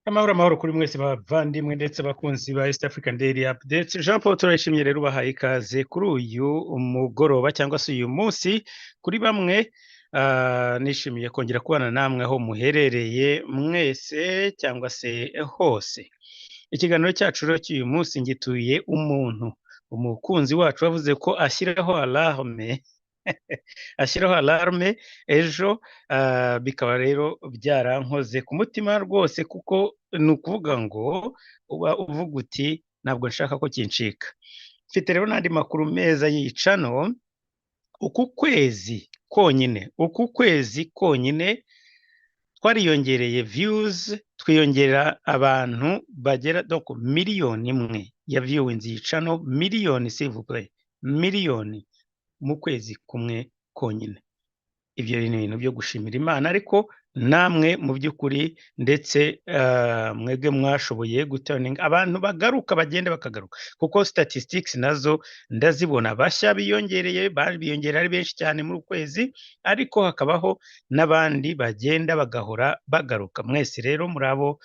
Amahoro kuri mwese bavandimwe ndetse bakunzi ba East African Daily Updates. Jean Paul turashimye rero bahaye ikaze kuri uyu umugoroba cyangwa se uyu munsi kuri bamwe nishimiye kongera kubana namwe aho muherereye mwese cyangwa se hose. Ikiganiro cyacu rero cy'uyu munsi ngituye umuntu umukunzi wacu wavuze ko ashyiraho alarme ashyiraho alarme ejo bikaba rero byarankoze ku mutima rwose kuko ni ukuvuga ngo uba uvuga uti ntabwo nshaka ko kincika. Mfite rero n'andi makuru meza y'icano uku kwezi konyine twariyongereye views twiyongera abantu bagera donc miliyoni imwe ya viewings y'icano miliyoni s'il vous plaît miliyoni mu kwezi kumwe konyine. Ibyo ni ibintu byo gushimira Imana ariko namwe mu by'ukuri ndetse mwebwe mwashoboye guturning abantu bagaruka bagenda bakagaruka kuko statistics nazo ndazibona bashya biyongereye biyongera ari benshi cyane muri ukwezi ariko hakabaho n'abandi bagenda bagahora bagaruka. Mwese rero murabo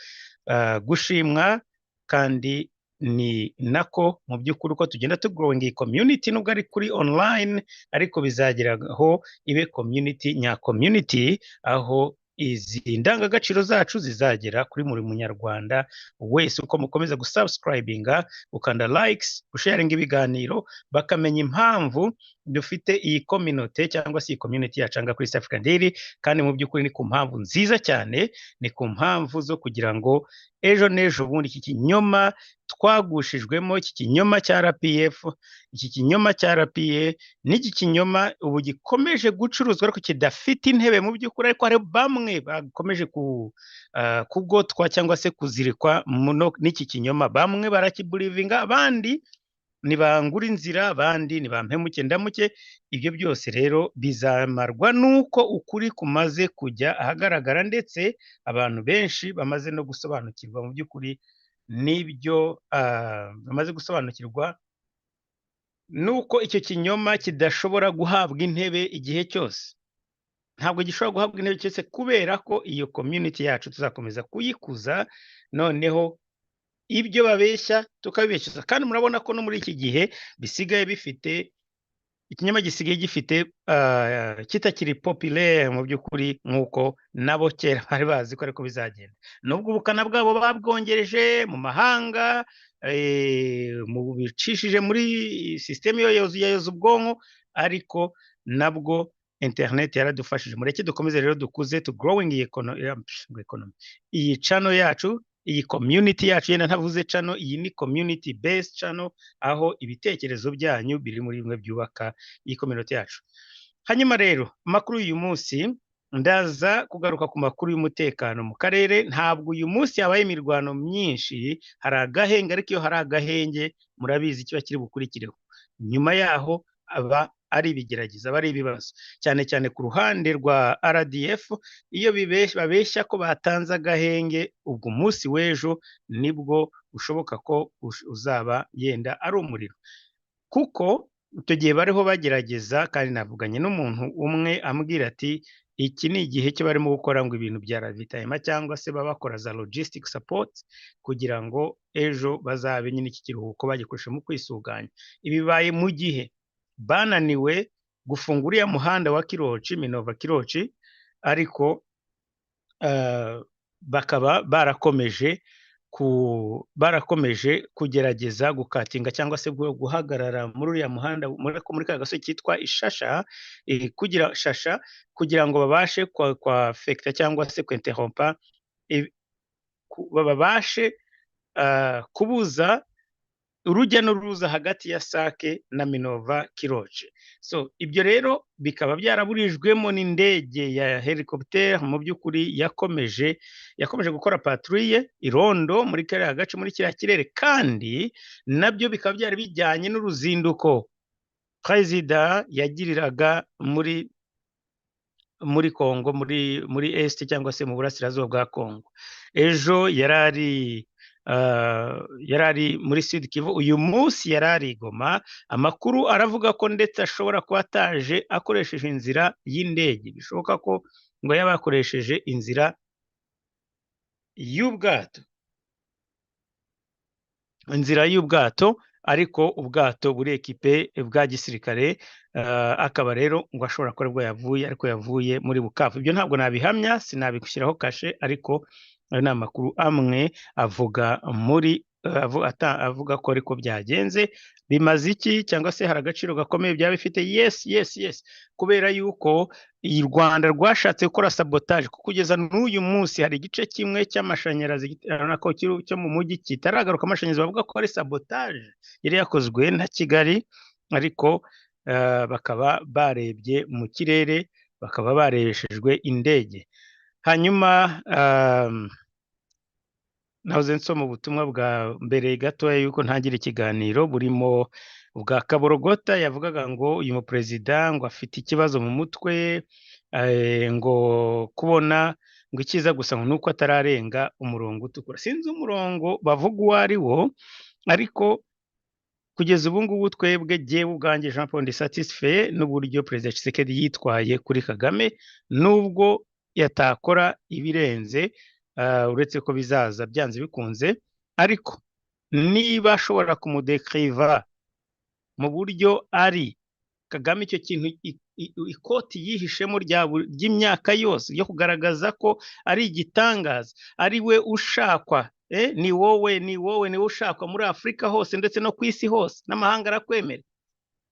gushimwa kandi ni nako mu by'ukuri uko tugenda growing iyi community nubwo ari kuri online ariko bizageraho ibe community nya community aho izi ndangagaciro zacu zizagera kuri muri munyarwanda wese uko mukomeza gusubscribinga ukanda likes usharinga ibiganiro bakamenya impamvu dufite iyi community cyangwa se iyi community yacanga kuri East African Daily kandi mu by'ukuri ni ku mpamvu nziza cyane ni ku mpamvu zo kugira ngo ejo n'ejo bundi iki kinyoma twagushijwemo iki kinyoma cya RPF iki kinyoma cya RPA n'iki kinyoma ubu gikomeje gucuruzwa ariko kidafite intebe mu by'ukuri ariko hari bamwe bakomeje kugotwa cyangwa se kuzirikwa n'iki kinyoma bamwe barakiburivinga abandi nibangura inzira abandi nibampemuke ndamuke. Ibyo byose rero bizamarwa nuko ukuri kumaze kujya ahagaragara ndetse abantu benshi bamaze no gusobanukirwa mu by'ukuri nibyo bamaze gusobanukirwa nuko icyo kinyoma kidashobora guhabwa intebe igihe cyose. Ntabwo gishobora guhabwa intebe cyose kubera ko iyo community yacu tuzakomeza kuyikuza noneho ibyo babeshya tukabibeshya kandi murabona ko no muri iki gihe bisigaye bifite ikinyoma gisigaye gifite kitakiri populaire mu by'ukuri nk'uko nabo kera bari bazi ko ariko bizagenda nubwo ubukana bwabo babwongereje mu mahanga mu bicishije muri system yoza ubwonko ariko nabwo internet yaradufashije. Mureke dukomeze rero dukuze to growing economy iyi channel yacu iyi community yacu yenda ntavuze channel iyi ni community based channel aho ibitekerezo byanyu biri muri bimwe byubaka iyi community yacu. Hanyuma rero makuru uyu munsi ndaza kugaruka ku makuru y'umutekano mu karere. Ntabwo uyu munsi yabaye imirwano myinshi hari agahenge ariko iyo hari agahenge murabizi kiba kiri bukurikireho nyuma yaho aba ari ibigerageza bari ibibazo cyane cyane ku ruhande rwa RDF iyo babeshya ko batanze agahenge ubwo munsi w'ejo nibwo ushoboka ko uzaba yenda ari umuriro kuko icyo gihe bariho bagerageza kandi navuganye n'umuntu umwe ambwira ati iki ni igihe cyo barimo gukora ngo ibintu bya ravitaillement cyangwa se babakora za logistic support kugira ngo ejo bazabe nyine iki kiruhuko bagikoresha mu kwisuganya. Ibibaye mu gihe bananiwe gufunga uriya muhanda wa Kirotshi Minova Kirotshi ariko bakaba barakomeje kugerageza gukatinga cyangwa se guhagarara muri uriya muhanda muri ka gasozi kitwa Ishasha kugira ngo babashe kwa affecta cyangwa se kwinterrompa babashe kubuza urujya n'uruza hagati ya Sake na Minova Kirotshi. So ibyo rero bikaba byaraburijwemo n'indege ya helicopter mu by'ukuri yakomeje gukora patrouille irondo muri kare hagace muri kiriya kirere kandi nabyo bikaba byari bijyanye n'uruzinduko President yagiriraga muri Kongo muri Est cyangwa se mu burasirazuba bwa Kongo. Ejo yarari muri Sud Kivu uyu munsi yarari Goma. Amakuru aravuga ko ndetse ashobora kuba ataje akoresheje inzira y'indege bishoboka ko ngo yabakoresheje inzira y'ubwato inzira y'ubwato ariko ubwato buri ekipe bwa gisirikare akaba rero ngo ashobora kuba bwo yavuye ariko yavuye muri Bukavu. Ibyo ntabwo nabihamya, sinabishyiraho kashe, ariko ayo ni amakuru amwe avuga muri avuga ko ariko byagenze. Bimaze iki cyangwa se hari agaciro gakomeye byaba bifite? Yes, yes, yes, kubera yuko i Rwanda rwashatse gukora sabotage, kuko kugeza n'uyu munsi hari igice kimwe cy'amashanyarazi cyo mu mujyi kitaragaruka amashanyarazi, bavuga ko ari sabotage yari yakozwe na Kigali, ariko bakaba barebye mu kirere, bakaba barebeshejwe indege. Hanyuma nahoze nsoma ubutumwa bwa mbere gatoya yuko ntangira ikiganiro burimo bwa Kaborogota, yavugaga ngo uyu muperezida ngo afite ikibazo mu mutwe, ngo kubona ngo ikiza gusa ngo nuko atararenga umurongo utukura. Sinzi umurongo bavuga uwo ari wo, ariko kugeza ubu ngubu twebwe jyewe ubwanjye Jean Paul ndi satisfait n'uburyo perezida Tshisekedi yitwaye kuri Kagame, nubwo yatakora ibirenze uretse ko bizaza byanze bikunze, ariko niba ashobora kumudekriva mu buryo ari Kagame, icyo kintu ikoti yihishemo ry'imyaka yose yo kugaragaza ko ari igitangaza, ari we ushakwa, ni wowe ushakwa muri Afurika hose ndetse no ku isi hose, n'amahanga arakwemera,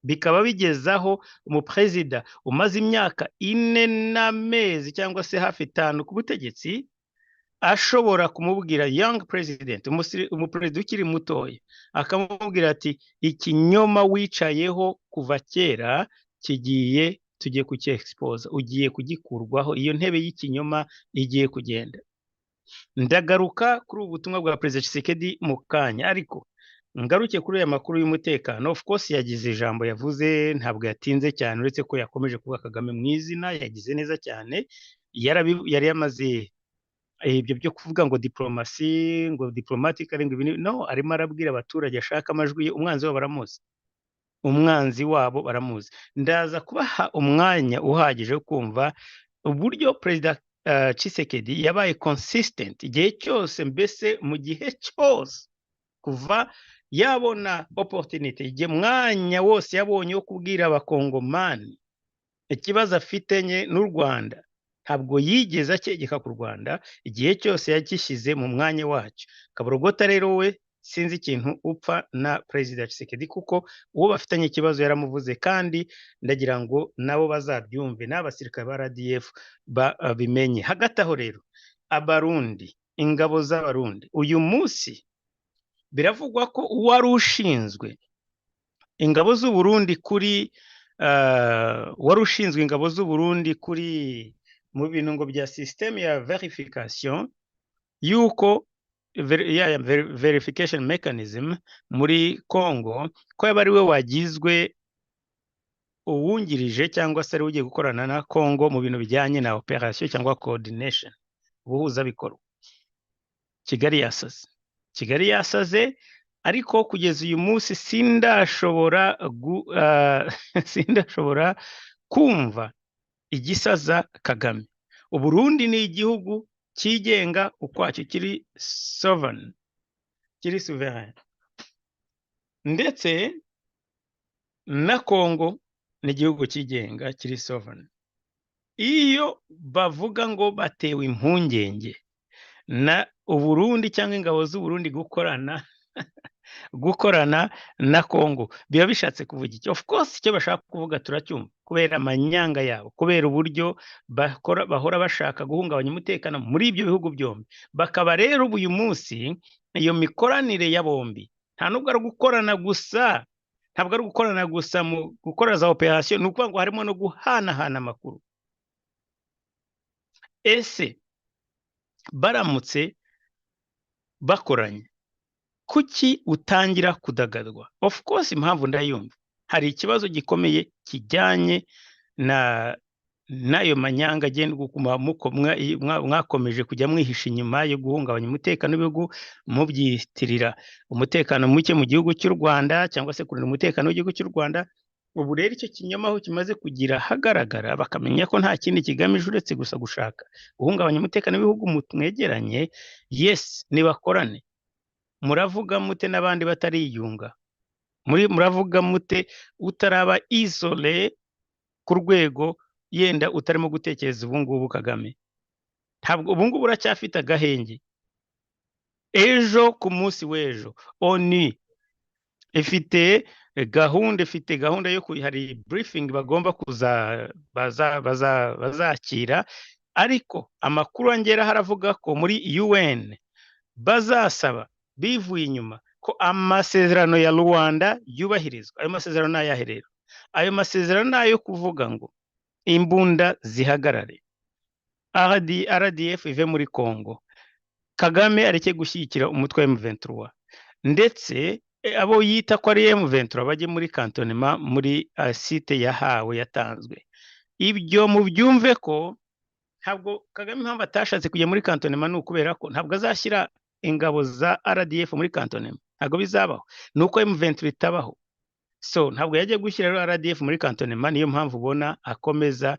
bikaba bigezaho umuperezida umaze imyaka 4 n'amezi cyangwa se hafi 5 ku butegetsi ashobora kumubwira young president, umuperezida ukiri mutoya, akamubwira ati ikinyoma wicayeho kuva kera tugiye kucyexpose, ugiye kugikurwaho, iyo ntebe y'ikinyoma igiye kugenda. Ndagaruka kuri ubu butumwa bwa perezida Tshisekedi mu kanya, ariko ngaruke kuri aya makuru y'umutekano. Of course yagize ijambo yavuze, ntabwo yatinze cyane, uretse ko yakomeje kuvuga Kagame mu izina, yagize neza cyane. Yari yamaze ibyo byo kuvuga ngo diplomasi, ngo diplomatic, ngo ibintu, no, arimo arabwira abaturage ashaka amajwi ye. Umwanzi wabo baramuzi, umwanzi wabo baramuzi. Ndaza kubaha umwanya uhagije wo kumva uburyo perezida Tshisekedi yabaye consistent igihe cyose, mbese mu gihe cyose kuva yabona opportunity, igihe mwanya wose yabonye wo kubwira abakongomani ikibazo afitenye n'u Rwanda, ntabwo yigeze akegeka ku Rwanda, igihe cyose yagishyize mu mwanya wacyo. Kaborogota rero we sinzi ikintu upfa na perezida Tshisekedi, kuko uwo bafitanye ikibazo yaramuvuze, kandi ndagira ngo nabo bazabyumve, n'abasirikare ba RDF bimenye. Hagati aho rero, abarundi, ingabo z'abarundi, uyu munsi biravugwa ko uwari ushinzwe ingabo z'Uburundi kuri wari ushinzwe ingabo z'Uburundi kuri mu bintu ngo bya system ya verification, yuko verification mechanism muri Congo, ko yaba ari we wagizwe uwungirije cyangwa se ari ugiye gukorana na Congo mu bintu bijyanye na operation cyangwa coordination, ubuhuza bikorwa. Kigali yasaze, ariko kugeza uyu munsi sindashobora kumva igisaza Kagame. Uburundi ni igihugu cyigenga ukwacyo, kiri sovereign, ndetse na Congo ni igihugu cyigenga kiri sovereign. Iyo bavuga ngo batewe impungenge na Uburundi cyangwa ingabo z'Uburundi gukorana na Congo, biba bishatse kuvuga iki? Of course icyo bashaka kuvuga turacyumva, kubera amanyanga yabo, kubera uburyo bahora bashaka guhungabanya umutekano muri ibyo bihugu byombi. Bakaba rero uyu munsi iyo mikoranire ya bombi ntabwo ari gukorana gusa mu gukora za operation, ni ukuvuga ngo harimo no guhanahana amakuru. Ese baramutse bakoranye, kuki utangira kudagadwa? Of course impamvu ndayumva, hari ikibazo gikomeye kijyanye n'ayo manyanga agenda mwakomeje kujya mwihisha inyuma yo guhungabanya umutekano w'ibihugu, mubyitirira umutekano muke mu gihugu cy'u Rwanda, cyangwa se kurinda umutekano w'igihugu cy'u Rwanda. Ubu rero icyo kinyoma aho kimaze kugira hagaragara, bakamenya ko nta kindi kigamije uretse gusa gushaka guhungabanya umutekano w'ibihugu mwegeranye. Yes, nibakorane, muravuga mute n'abandi batariyunga, muravuga mute utaraba isole ku rwego yenda utarimo gutekereza ubu ngubu Kagame, ntabwo ubu ngubu uracyafite agahenge. Ejo ku munsi w'ejo ONU ifite gahunda yo hari briefing bagomba bazakira, ariko amakuru angera haravuga ko muri UN bazasaba bivuye inyuma ko amasezerano ya Rwanda yubahirizwa. Ayo masezerano n'ayahe rero? Ayo masezerano nayo kuvuga ngo imbunda zihagarare, RDF ive muri Congo, Kagame areke gushyigikira umutwe wa M23, ndetse abo yita ko ari M23 bajye muri cantonnement muri site yahawe yatanzwe. Ibyo mu byumve ko ntabwo Kagame impamvu atashatse kujya muri cantonnement ukubera ko ntabwo azashyira ingabo za RDF muri cantonnement, ntabwo bizabaho, nuko M23 itabaho. So ntabwo yajya gushyira RDF muri cantonnement, niyo mpamvu ubona akomeza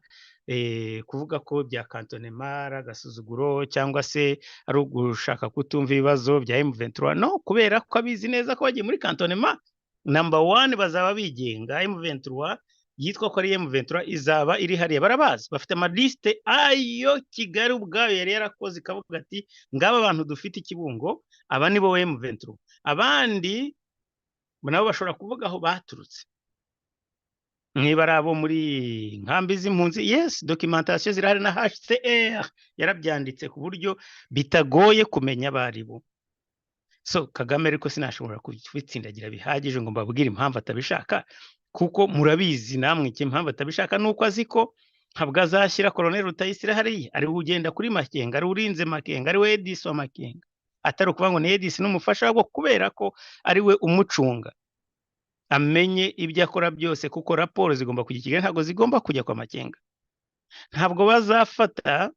kuvuga ko bya cantonnement agasuzuguro cyangwa se ari ugushaka kutumva ibibazo bya M23. No, kubera ko abizi neza ko bagiye muri cantonnement, number 1 bazaba bigenga. M23 yitwa ko ari M23 izaba iri hariya, barabazi, bafite amaliste ayo Kigali ubwayo yari yarakoze ikavuga ati ngaba abantu dufite ikibungo, aba ni bo M23, abandi nabo bashobora kuvuga aho baturutse. Niba abo muri nkambi z'impunzi, yes, documentation zirahari na HCR yarabyanditse ku buryo bitagoye kumenya abaribo. So Kagame ariko sinashobora kubitsindagira bihagije ngo mbabwire impamvu atabishaka, kuko murabizi namwe iki impamvu atabishaka, nuko aziko ntabwo azashyira Colonel Rutayisire hariya, ari ugenda kuri Makenga, ari urinze Makenga, ari we Edison Makenga, atari ukuvuga ngo ni Edison n'umufasha wabo, kubera ko ari we umucunga, amenye ibyo akora byose, kuko raporo zigomba kujya Kigali, ntabwo zigomba kujya kwa Makenga. Ntabwo bazafata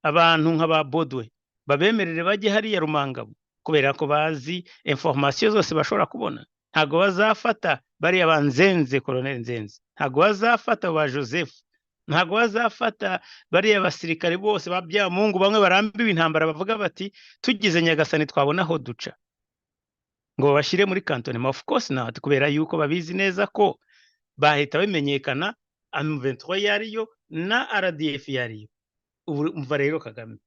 abantu nk'aba Bodwe babemerere bajye hariya Rumangabo, kubera ko bazi information zose bashobora kubona. Ntabwo bazafata bariya banzenze, Colonel Nzenze, ntabwo bazafata ba Joseph, ntabwo bazafata bariya basirikare bose ba Byamungu, bamwe barambiwe intambara bavuga bati tugize Nyagasani twabona aho duca, ngo bashyire muri cantonnement. Of course not, kubera yuko babizi neza ko bahita bimenyekana M23 yariyo na RDF yariyo. Umva rero Kagame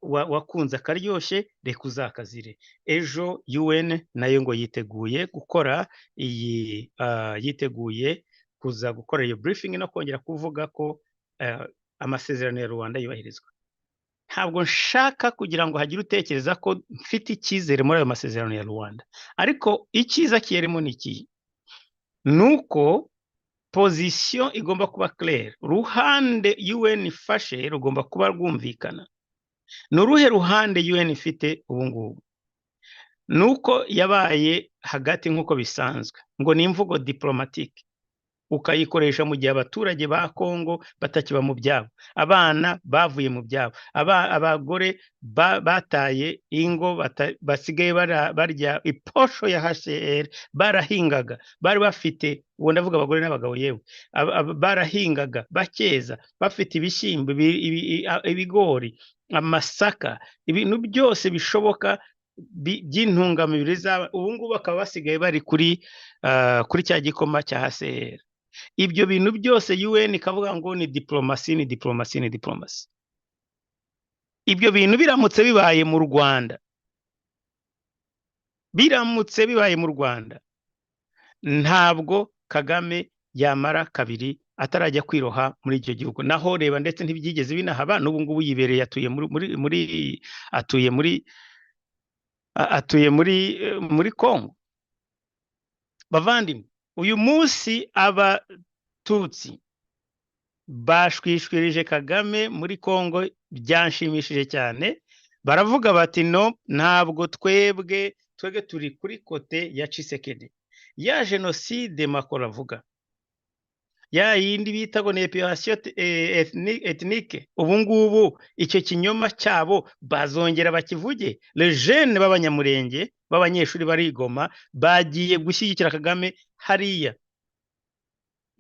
wakunze akaryoshye, reka uzakazire. Ejo UN nayo ngo yiteguye gukora iyi yiteguye kuza gukora iyo briefing no kongera kuvuga ko amasezerano ya Rwanda yubahirizwa. Ntabwo nshaka kugira ngo hagire utekereza ko mfite icyizere muri ayo masezerano ya Rwanda, ariko icyiza kiyarimo ni iki, nuko position igomba kuba claire. Ruhande UN ifashe rugomba kuba rwumvikana. Nuruhe ruhande UN ifite ubu ngubu? Nuko yabaye hagati nk'uko bisanzwe, ngo ni imvugo diplomatique, ukayikoresha mu gihe abaturage ba Kongo batakiba mu byabo, abana bavuye mu byabo, abagore bataye ingo, basigaye barya iposho ya HCR, barahingaga, bari bafite, uwo ndavuga abagore n'abagabo yewe, barahingaga bakeza, bafite ibishyimbo, ibigori, amasaka, ibintu byose bishoboka by'intungamubiri zaba, ubu ngubu bakaba basigaye bari kuri cya gikoma cya HCR. Ibyo bintu byose UN ikavuga ngo ni diplomasi, ni diplomasi, ni diplomasi. Ibyo bintu biramutse bibaye mu Rwanda, biramutse bibaye mu Rwanda, ntabwo Kagame yamara kabiri atarajya kwiroha muri icyo gihugu. Naho reba, ndetse ntibyigeze binahaba, n'ubu ngubu yibereye atuye muri Kongo. Bavandimwe, uyu munsi abatutsi bashwishwirije Kagame muri Kongo, byanshimishije cyane. Baravuga bati no, ntabwo twebwe turi kuri kote ya Tshisekedi. Ya jenoside Makoro avuga, ya yindi bita ngo ni epilation ethnique, ubu ngubu icyo kinyoma cyabo bazongera bakivuge. Le jeune b'abanyamurenge b'abanyeshuri bari Goma bagiye gushyigikira Kagame hariya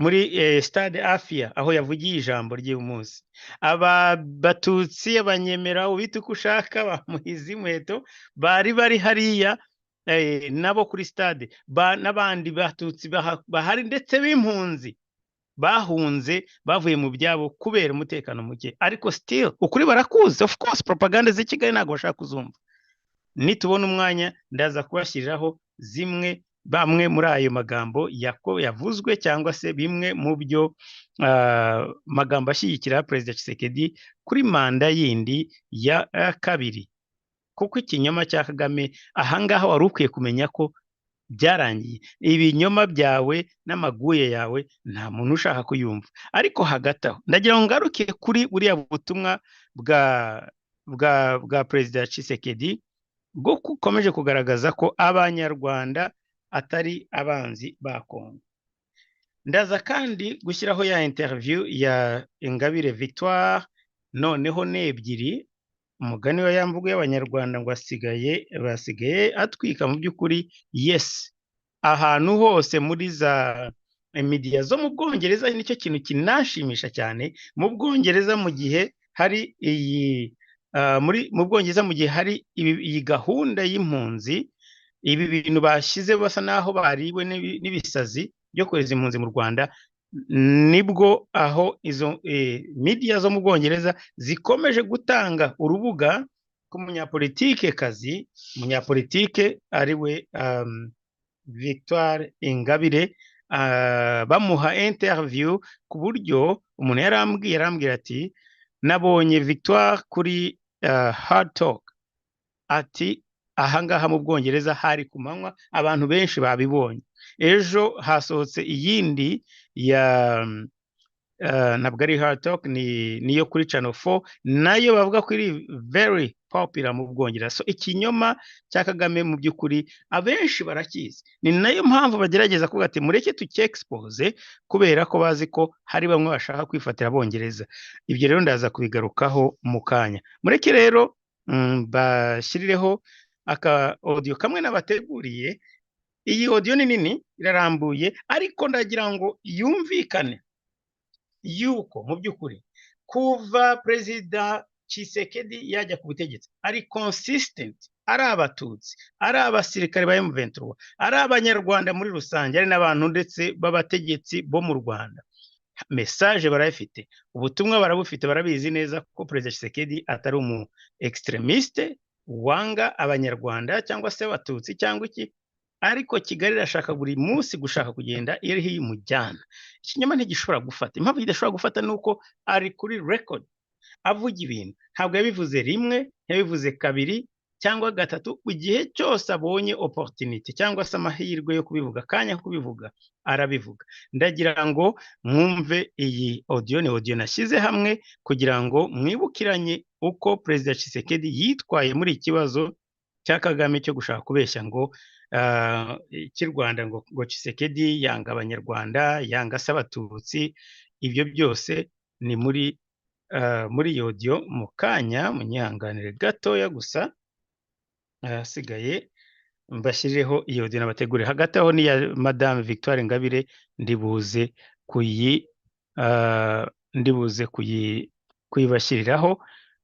muri stade Afia aho yavugiye ijambo ry'uyu munsi. Aba batutsi abanyemera ubita uko ushaka bamuhiza inkweto bari hariya nabo kuri stade n'abandi batutsi bahari ndetse b'impunzi bahunze bavuye mu byabo kubera umutekano muke, ariko still ukuri barakuzi. Of course propaganda z'i Kigali ntabwo bashaka kuzumva. Nitubona umwanya ndaza kubashyiriraho bamwe muri ayo magambo yavuzwe cyangwa se bimwe mu byo magambo ashyigikira Perezida Tshisekedi kuri manda yindi ya kabiri. Kuko ikinyoma cya Kagame ahangaha wari ukwiye kumenya ko byarangiye. Ibinyoma byawe n'amaguye yawe nta muntu ushaka kuyumva. Ariko hagati aho ndagira ngo ngaruke kuri buriya butumwa bwa Perezida Tshisekedi bwo ukomeje kugaragaza ko abanyarwanda atari abanzi ba Kongo. Ndaza kandi gushyiraho ya interview ya Ingabire Victoire, noneho n'ebyiri umugani wa yamvugo y'abanyarwanda ngo basigaye atwika mu by'ukuri. Yes, ahantu hose muri za media zo mu Bwongereza nicyo kintu kinashimisha cyane mu Bwongereza mu gihe hari iyi mu Bwongereza mu gihe hari iyi gahunda y'impunzi, ibi bintu bashyize basa naho bariwe n'ibisazi byo kohereza impunzi mu Rwanda, nibwo aho izo media zo mu Bwongereza zikomeje gutanga urubuga k'umunyapolitike umunyapolitike ariwe Victoire Ingabire, bamuha interview ku buryo umuntu yarambwira ati nabonye Victoire kuri hard talk, ati ahangaha mu Bwongereza hari ku manywa abantu benshi babibonye. Ejo hasohotse iyindi ya ntabwo ari hard talk, niyo kuri channel 4 nayo bavuga ko iri very popular mu Bwongereza. So ikinyoma cya Kagame mu by'ukuri abenshi barakizi, ni nayo mpamvu bagerageza kuvuga ati mureke expose kubera ko bazi ko hari bamwe bashaka kwifatira Abongereza. Ibyo rero ndaza kubigarukaho mu kanya. Mureke rero bashyirireho aka audio kamwe nabateguriye. Iyi audio ni nini irarambuye, ariko ndagira ngo yumvikane yuko mu by'ukuri kuva Perezida Tshisekedi yajya ku butegetsi ari consistent, ari abatutsi, ari abasirikare ba M23, ari abanyarwanda muri rusange, ari n'abantu ndetse b'abategetsi bo mu Rwanda. Message barayifite, ubutumwa barabufite, barabizi neza ko Perezida Tshisekedi atari umu extremiste wanga abanyarwanda cyangwa se abatutsi cyangwa iki, ariko Kigali irashaka buri munsi gushaka kugenda iriho imujyana. Ikinyoma ntigishobora gufata. Impamvu kidashobora gufata nuko ari kuri record avuga ibintu, ntabwo yabivuze rimwe, yabivuze kabiri cyangwa gatatu. Igihe cyose abonye opportunity cyangwa se amahirwe yo kubivuga, kanya kubivuga arabivuga. Ndagira ngo mwumve iyi audio, ni audio nashyize hamwe kugira ngo mwibukiranye uko Perezida Tshisekedi yitwaye muri ikibazo cya Kagame cyo gushaka kubeshya ngo cy'u Rwanda ngo Tshisekedi yanga abanyarwanda, yanga se abatutsi. Ibyo byose ni muri iyo audio. Mu kanya munyihanganire gatoya gusa, asigaye mbashyireho iyo audio nabategure. Hagati aho ni ya Madame Victoire Ingabire, ndibuze kuyibashyiriraho.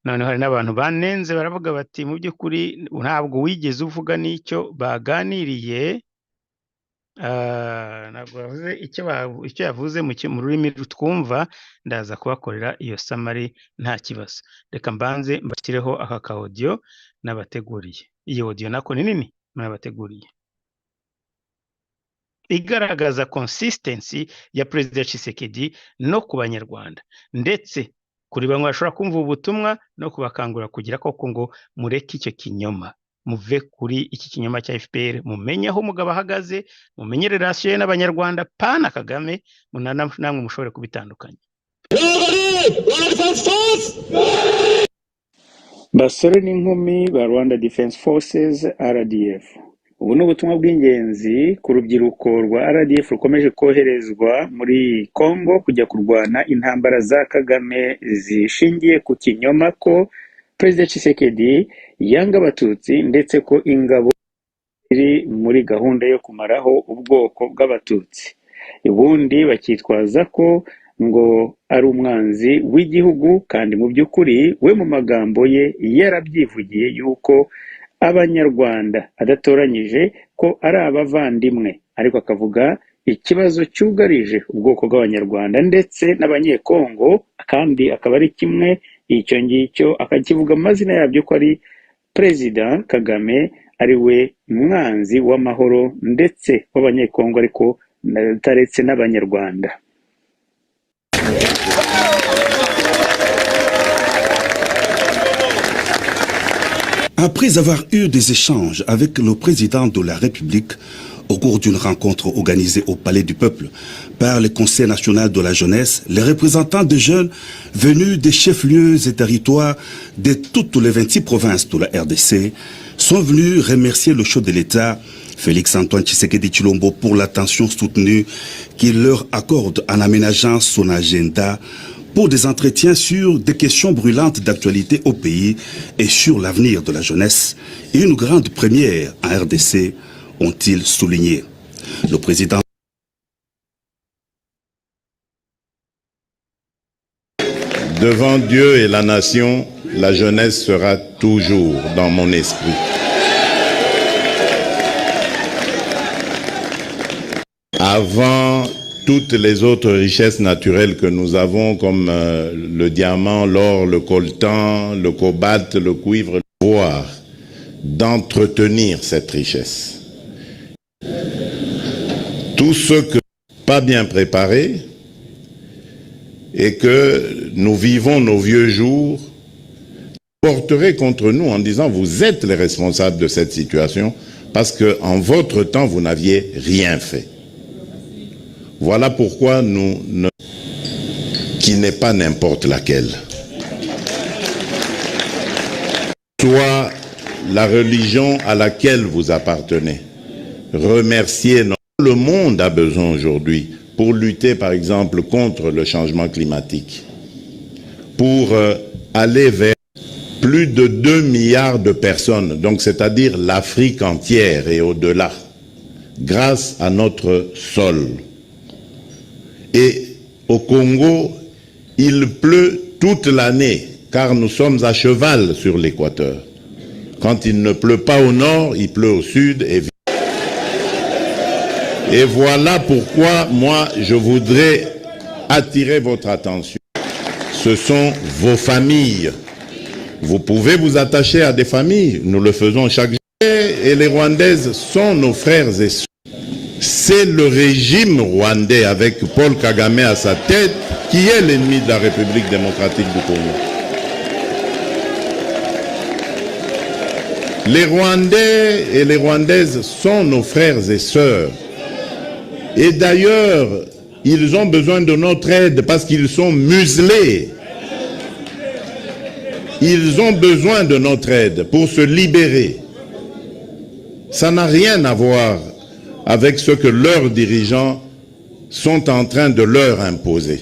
Noneho hari n'abantu banenze baravuga bati mu by'ukuri ntabwo wigeze uvuga n'icyo baganiriye. Ntabwo yavuze icyo yavuze mu rurimi twumva. Ndaza kubakorera iyo summary nta kibazo. Reka mbanze mbashyireho aka ka audio nabateguriye. Iyi audio nako ni nini nabateguriye, igaragaza consistency ya Perezida Tshisekedi no ku banyarwanda, ndetse kuri bamwe bashobora kumva ubutumwa no kubakangurira kugira koko ngo mureke icyo kinyoma, muve kuri iki kinyoma cya FPR, mumenye aho umugabo ahagaze, mumenye relation ye n'abanyarwanda, pana Kagame, namwe mushobore kubitandukanya. Basore n'inkumi ba Rwanda Defense Forces RDF, ubu ni ubutumwa bw'ingenzi ku rubyiruko rwa RDF rukomeje koherezwa muri Congo kujya kurwana intambara za Kagame zishingiye ku kinyoma ko Perezida Tshisekedi yanga abatutsi, ndetse ko ingabo iri muri gahunda yo kumaraho ubwoko bw'abatutsi. ubundi bakitwaza ko ngo ari umwanzi w'igihugu, kandi mu by'ukuri we mu magambo ye yarabyivugiye yuko abanyarwanda adatoranyije ko ari abavandimwe, ariko akavuga ikibazo cyugarije ubwoko bw'abanyarwanda ndetse n'abanyekongo, kandi akaba ari kimwe icyo ngicyo akakivuga amazina yabyo ko ari Perezida Kagame ari we mwanzi w'amahoro ndetse w'abanyekongo, ariko ataretse n'abanyarwanda. Après avoir eu des échanges avec le président de la République au cours d'une rencontre organisée au Palais du Peuple par le Conseil national de la jeunesse, les représentants des jeunes venus des chefs-lieux et territoires de toutes les 26 provinces de la RDC sont venus remercier le chef de l'État, Félix-Antoine Tshisekedi Tshilombo, pour l'attention soutenue qu'il leur accorde en aménageant son agenda pour des entretiens sur des questions brûlantes d'actualité au pays et sur l'avenir de la jeunesse. Et une grande première en RDC, ont-ils souligné. Le président devant Dieu et la nation, la jeunesse sera toujours dans mon esprit. Avant toutes les autres richesses naturelles que nous avons, comme le diamant, l'or, le coltan, le cobalt, le cuivre, voir d'entretenir cette richesse. Tout ce que pas bien préparé et que nous vivons nos vieux jours porterait contre nous en disant vous êtes les responsables de cette situation parce que en votre temps vous n'aviez rien fait. Voilà pourquoi qui n'est pas n'importe laquelle. Soit la religion à laquelle vous appartenez. Remerciez. Le monde a besoin aujourd'hui pour lutter par exemple contre le changement climatique, pour aller vers plus de 2 milliards de personnes, donc c'est-à-dire l'Afrique entière et au-delà, grâce à notre sol. Et au Congo, il pleut toute l'année, car nous sommes à cheval sur l'équateur. Quand il ne pleut pas au nord, il pleut au sud. Et voilà pourquoi moi, je voudrais attirer votre attention. Ce sont vos familles. Vous pouvez vous attacher à des familles, nous le faisons chaque jour. Et les Rwandaises sont nos frères et sœurs. C'est le régime rwandais avec Paul Kagame à sa tête qui est l'ennemi de la République démocratique du Congo. Les Rwandais et les Rwandaises sont nos frères et sœurs. Et d'ailleurs, ils ont besoin de notre aide parce qu'ils sont muselés. Ils ont besoin de notre aide pour se libérer. Ça n'a rien à voir avec ce que leurs dirigeants sont en train de leur imposer.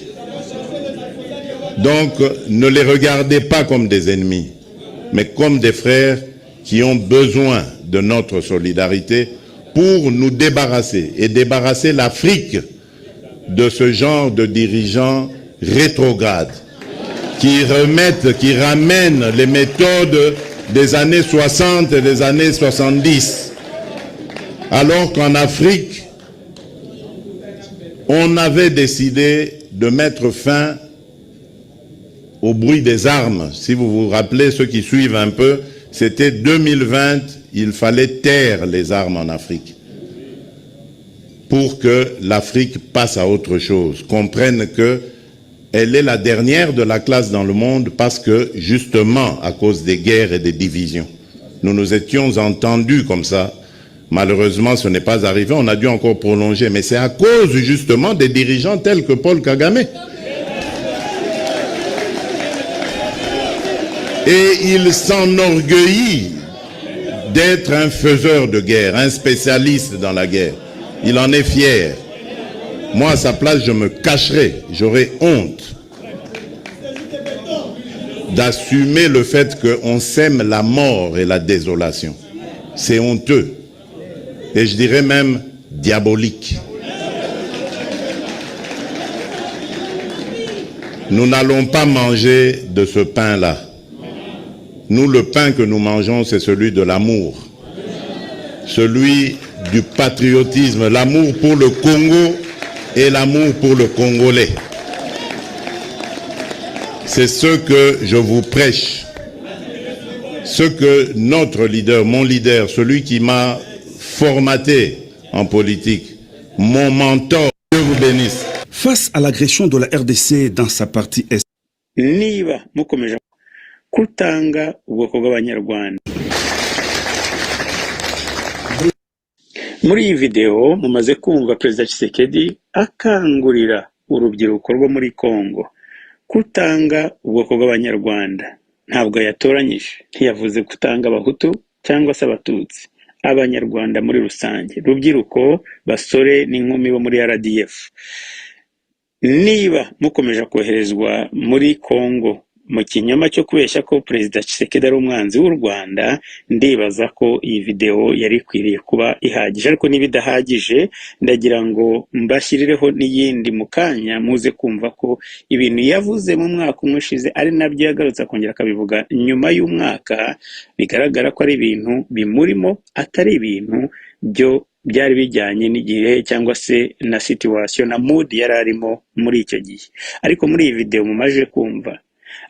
Donc, ne les regardez pas comme des ennemis, mais comme des frères qui ont besoin de notre solidarité pour nous débarrasser et débarrasser l'Afrique de ce genre de dirigeants rétrogrades qui ramènent les méthodes des années 60 et des années 70. Alors qu'en Afrique, on avait décidé de mettre fin au bruit des armes. Si vous vous rappelez, ceux qui suivent un peu, c'était 2020, il fallait taire les armes en Afrique pour que l'Afrique passe à autre chose, comprenne qu'elle est la dernière de la classe dans le monde parce que, justement, à cause des guerres et des divisions, nous nous étions entendus comme ça. Malheureusement, ce n'est pas arrivé, on a dû encore prolonger, mais c'est à cause justement des dirigeants tels que Paul Kagame. Et il s'enorgueillit d'être un faiseur de guerre, un spécialiste dans la guerre. Il en est fier. Moi, à sa place, je me cacherais, j'aurais honte d'assumer le fait qu'on sème la mort et la désolation. C'est honteux. Et je dirais même diabolique. Nous n'allons pas manger de ce pain-là. Nous, le pain que nous mangeons, c'est celui de l'amour. Celui du patriotisme, l'amour pour le Congo et l'amour pour le Congolais. C'est ce que je vous prêche. Ce que notre leader, mon leader, celui qui m'a formaté en politique, mon mentor, Dieu vous bénisse. Face à l'agression de la RDC dans sa partie est, niba mukomeje kutanga ubwoko bw'abanyarwanda. Muri iyi video mumaze kumva Perezida Tshisekedi akangurira urubyiruko rwo muri Kongo kutanga ubwoko bw'abanyarwanda. Ntabwo yatoranyije, ntiyavuze kutanga abahutu cyangwa se abatutsi, abanyarwanda muri rusange, rubyiruko, basore n'inkumi bo muri RDF. Niba mukomeje koherezwa muri Kongo mu kinyoma cyo kubeshya ko Perezida Tshisekedi ari umwanzi w'u Rwanda, ndibaza ko iyi video yari kwiriye kuba ihagije, ariko nibidahagije ndagira ngo mbashyirireho n'iyindi mu kanya muze kumva ko ibintu yavuze mu mwaka umwe ushize ari nabyo yagarutse akongera akabivuga nyuma y'umwaka, bigaragara ko ari ibintu bimurimo, atari ibintu byo byari bijyanye n'igihe cyangwa se na situation na mood yari arimo muri icyo gihe. Ariko muri iyi video mumaje kumva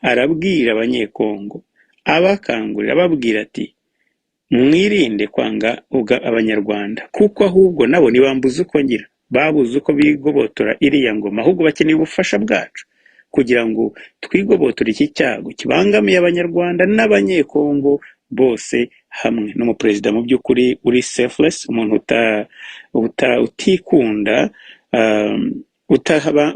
arabwira abanyekongo, abakangurira, ababwira ati mwirinde kwanga abanyarwanda, kuko ahubwo nabo nibambuza uko ngira, babuze uko bigobotora iriya ngoma, ahubwo bakeneye ubufasha bwacu kugira ngo twigobotora iki cyago kibangamiye abanyarwanda n'abanyekongo bose hamwe. N'umuperezida mu by'ukuri uri selfless, umuntu utikunda,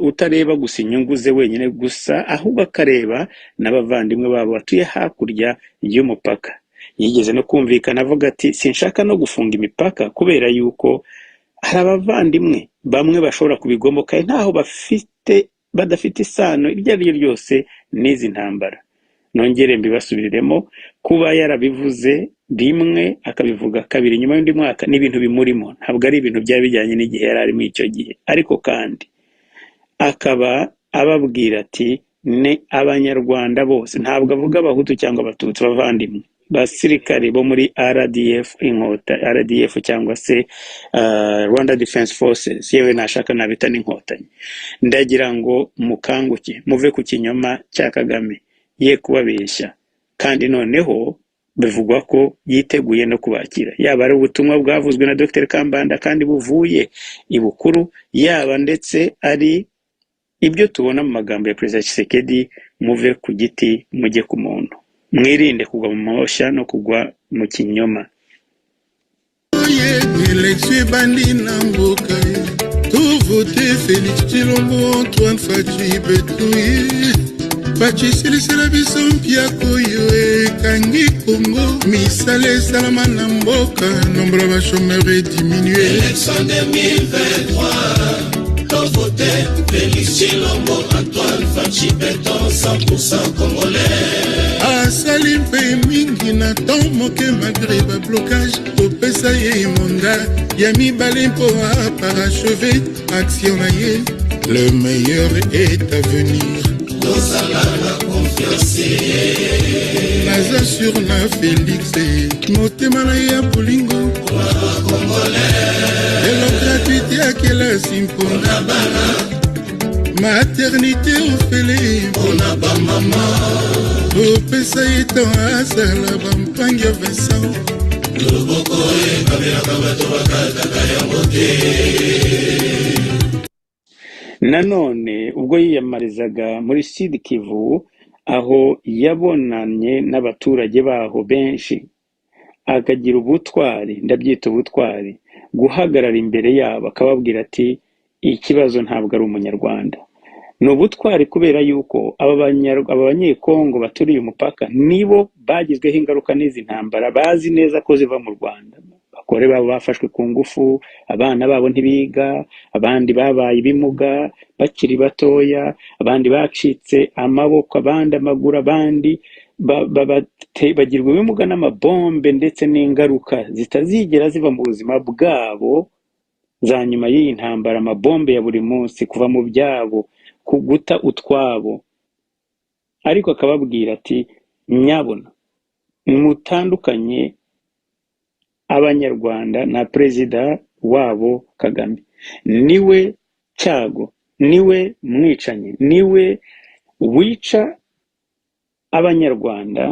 utareba gusa inyungu ze wenyine gusa, ahubwo akareba n'abavandimwe babo batuye hakurya y'umupaka. Yigeze no kumvikana avuga ati sinshaka no gufunga imipaka kubera yuko hari abavandimwe bamwe bashobora kubigomoka ntaho badafite isano iryo ari ryo ryose n'izi ntambara. Nongere mbibasubiriremo, kuba yarabivuze rimwe akabivuga kabiri nyuma y'undi mwaka n'ibintu bimurimo, ntabwo ari ibintu byari bijyanye n'igihe yari arimo icyo gihe. Ariko kandi akaba ababwira ati ni abanyarwanda bose, ntabwo avuga abahutu cyangwa abatutsi, bavandimwe, basirikare bo muri RDF, inkota RDF cyangwa se Rwanda Defense Forces, yewe nashaka nabita n'inkotanyi. Ndagira ngo mukanguke muve ku kinyoma cya Kagame, ye kubabeshya, kandi noneho bivugwa ko yiteguye no kubakira, yaba ari ubutumwa bwavuzwe na Dr Kambanda kandi buvuye ibukuru, yaba ndetse ari ibyo tubona mu magambo ya Perezida Tshisekedi. Muve ku giti mujye ku muntu, mwirinde kugwa mu mahosha no kugwa mu kinyoma. Fatshi silisila biso mpia koyo kangi Congo misale salama na mboka, nombre de chômeurs est diminué. Élection 2023, t'as voté Félix Chilombo, Antoine Fatshi Béton, 100% congolais. Asali mpe mingi na temps moke malgré ba blocage, opesa ye monda ya mibale mpo a parachever action na ye. Le meilleur est à venir. Naza sur na Félix motema na ya Polingo et la gratuité à quelle simpona maternité ofele ona ba mama opesa etan asala bampangi ya Vincent loboko ekabela kabato bakata kaya mote. Nanone ubwo yiyamarizaga muri Sud Kivu, aho yabonanye n'abaturage baho benshi, akagira ubutwari, ndabyita ubutwari, guhagarara imbere yabo akababwira ati ikibazo ntabwo ari umunyarwanda. Ni ubutwari kubera yuko abanyekongo baturiye umupaka nibo bagizweho ingaruka n'izi ntambara, bazi neza ko ziva mu Rwanda. Bakore babo bafashwe ku ngufu, abana babo ntibiga, abandi babaye ibimuga bakiri batoya, abandi bacitse amaboko, abandi amaguru, abandi bagirwa ibimuga n'amabombe ndetse n'ingaruka zitazigera ziva mu buzima bwabo za nyuma y'iyi ntambara. Amabombe ya buri munsi, kuva mu byabo, kuguta utwabo, ariko akababwira ati nyabona mutandukanye abanyarwanda na perezida wabo Kagame, niwe cyago, niwe mwicanyi, niwe wica abanyarwanda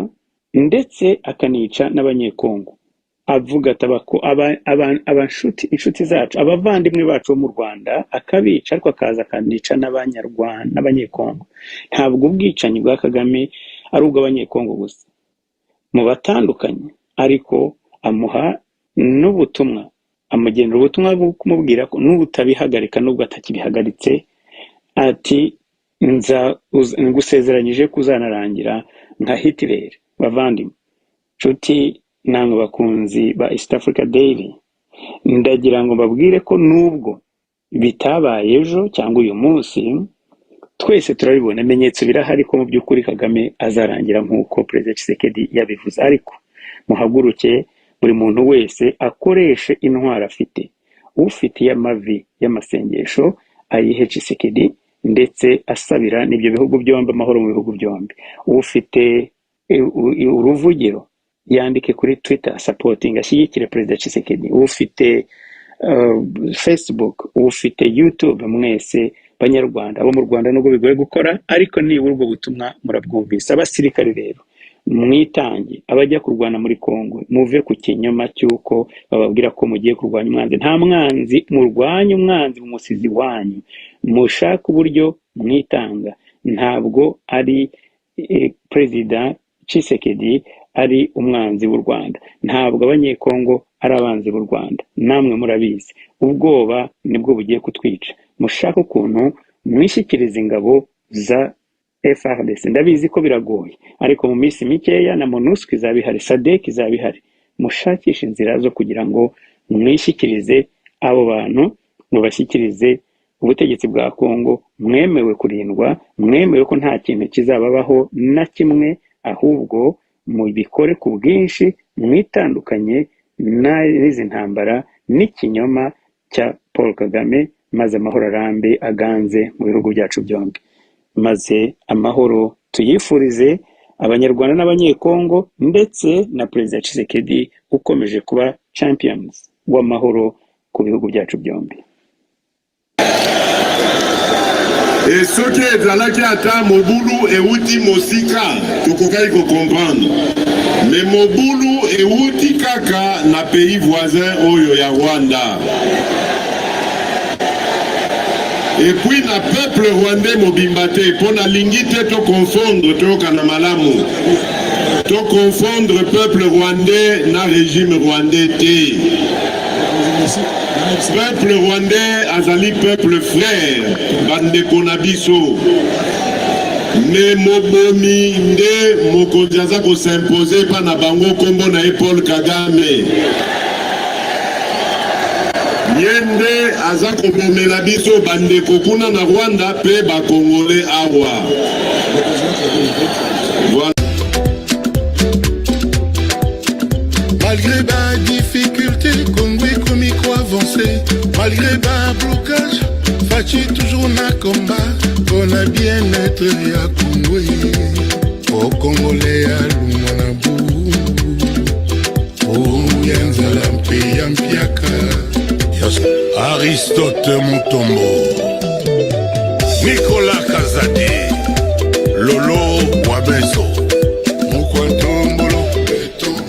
ndetse akanica n'abanyekongo. Avuga atabako inshuti zacu, abavandimwe bacu bo mu Rwanda akabica, ariko akaza akanica n'abanyarwanda n'abanyekongo. Ntabwo ubwicanyi bwa Kagame ari ubw'abanyekongo gusa, mu batandukanye, ariko amuha n'ubutumwa, amugenera ubutumwa bwo kumubwira ko n'ubutabihagarika n'ubwo atakibihagaritse, ati ngusezeranyije kuzanarangira nka Hitler. Bavandimwe, nshuti namwe bakunzi ba East Africa Daily, ndagira ngo babwire ko nubwo bitabaye ejo cyangwa uyu munsi, twese turabibona, ibimenyetso birahari ko mu by'ukuri Kagame azarangira nk'uko Perezida Tshisekedi yabivuze. Ariko muhaguruke, buri muntu wese akoreshe intwaro afite. Ufitiye amavi y'amasengesho ayihe Tshisekedi, ndetse asabira n'ibyo bihugu byombi amahoro mu bihugu byombi. Ufite uruvugiro yandike kuri Twitter supporting, ashyigikire Perezida Tshisekedi. Ufite Facebook, ufite YouTube, mwese banyarwanda abo mu Rwanda nubwo bigoye gukora, ariko nibura ubwo butumwa murabwumvise. Abasirikare rero mwitange, abajya kurwana muri Kongo muve ku kinyoma cy'uko bababwira ko mugiye kurwanya umwanzi. Nta mwanzi, murwanye umwanzi umusizi wanyu, mushaka uburyo mwitanga. Ntabwo ari Perezida Tshisekedi ari umwanzi w'u Rwanda, ntabwo abanyekongo ari abanzi b'u Rwanda, namwe murabizi. Ubwoba nibwo bugiye kutwica. Mushaka ukuntu mwishyikiriza ingabo za FARDC. Ndabizi ko biragoye, ariko mu minsi mikeya na MONUSCO izabihari, SADC izabihari. Mushakisha inzira zo kugira ngo mwishyikirize abo bantu, mubashyikirize ubutegetsi bwa Kongo. Mwemewe kurindwa, mwemewe ko nta kintu kizababaho na kimwe, ahubwo mubikore ku bwinshi, mwitandukanye n'izi ntambara n'ikinyoma cya Paul Kagame, maze amahoro arambe aganze mu bihugu byacu byombi. Maze amahoro tuyifurize abanyarwanda n'abanyekongo, ndetse na Perezida Tshisekedi ukomeje kuba champions w'amahoro ku bihugu byacu byombi. soki ezalaki ata mobulu euti mosika tokokai comprendre, mais mobulu euti kaka na pays voisin oyo ya Rwanda. Et puis na peuple rwandais mobimba te, po na lingi te to confondre toyoka na malamu, to confondre peuple rwandais na régime rwandais te. Peuple rwandais azali peuple frère, bandeko na biso. Mais mobomi nde mokonzi aza ko s'imposer pa na bango kombo na Paul Kagame. Yende aza ko bomela biso bandeko kuna na Rwanda pe ba Congolais awa. Voilà. Malgré la difficulté, Congo est comme il croit avancer. Malgré le blocage, Fatshi toujours na combat. On a bien-être à Congo. Au Congolais à Lumanabu. Au Yanzala Mpiaka. Aristote Mutombo. Nicolas Kazadi. Lolo Wabeso.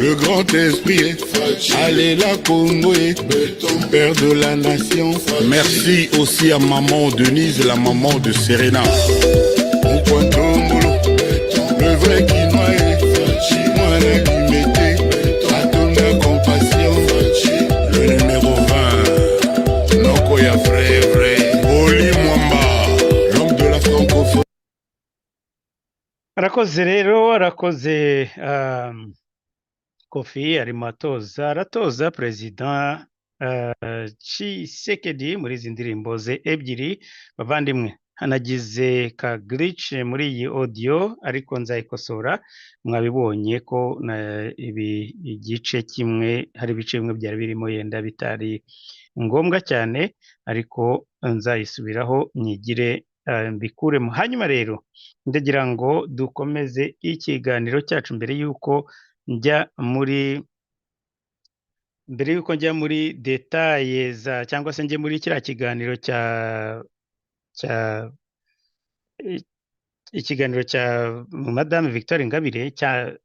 Le grand esprit est allez la Congo est père de la nation. Merci aussi à maman Denise, la maman de Serena. Le vrai Quinois est chinois la limité. À ton compassion, le numéro 20. Nokoya vrai. Oli Mwamba, l'homme de la francophonie. Arakoze rero, arakoze Kofi arimo aratoza Perezida Tshisekedi muri izi ndirimbo ze ebyiri. Bavandimwe, hanagize ka glitch muri iyi audio, ariko nzayikosora. Mwabibonye ko ibi igice kimwe, hari ibice bimwe byari birimo yenda bitari ngombwa cyane, ariko nzayisubiraho nyigire mbikuremo. Hanyuma rero ndagira ngo dukomeze ikiganiro cyacu mbere y'uko njya muri detaye cyangwa se njye muri kiriya kiganiro ikiganiro cya Madame Victoire Ingabire cya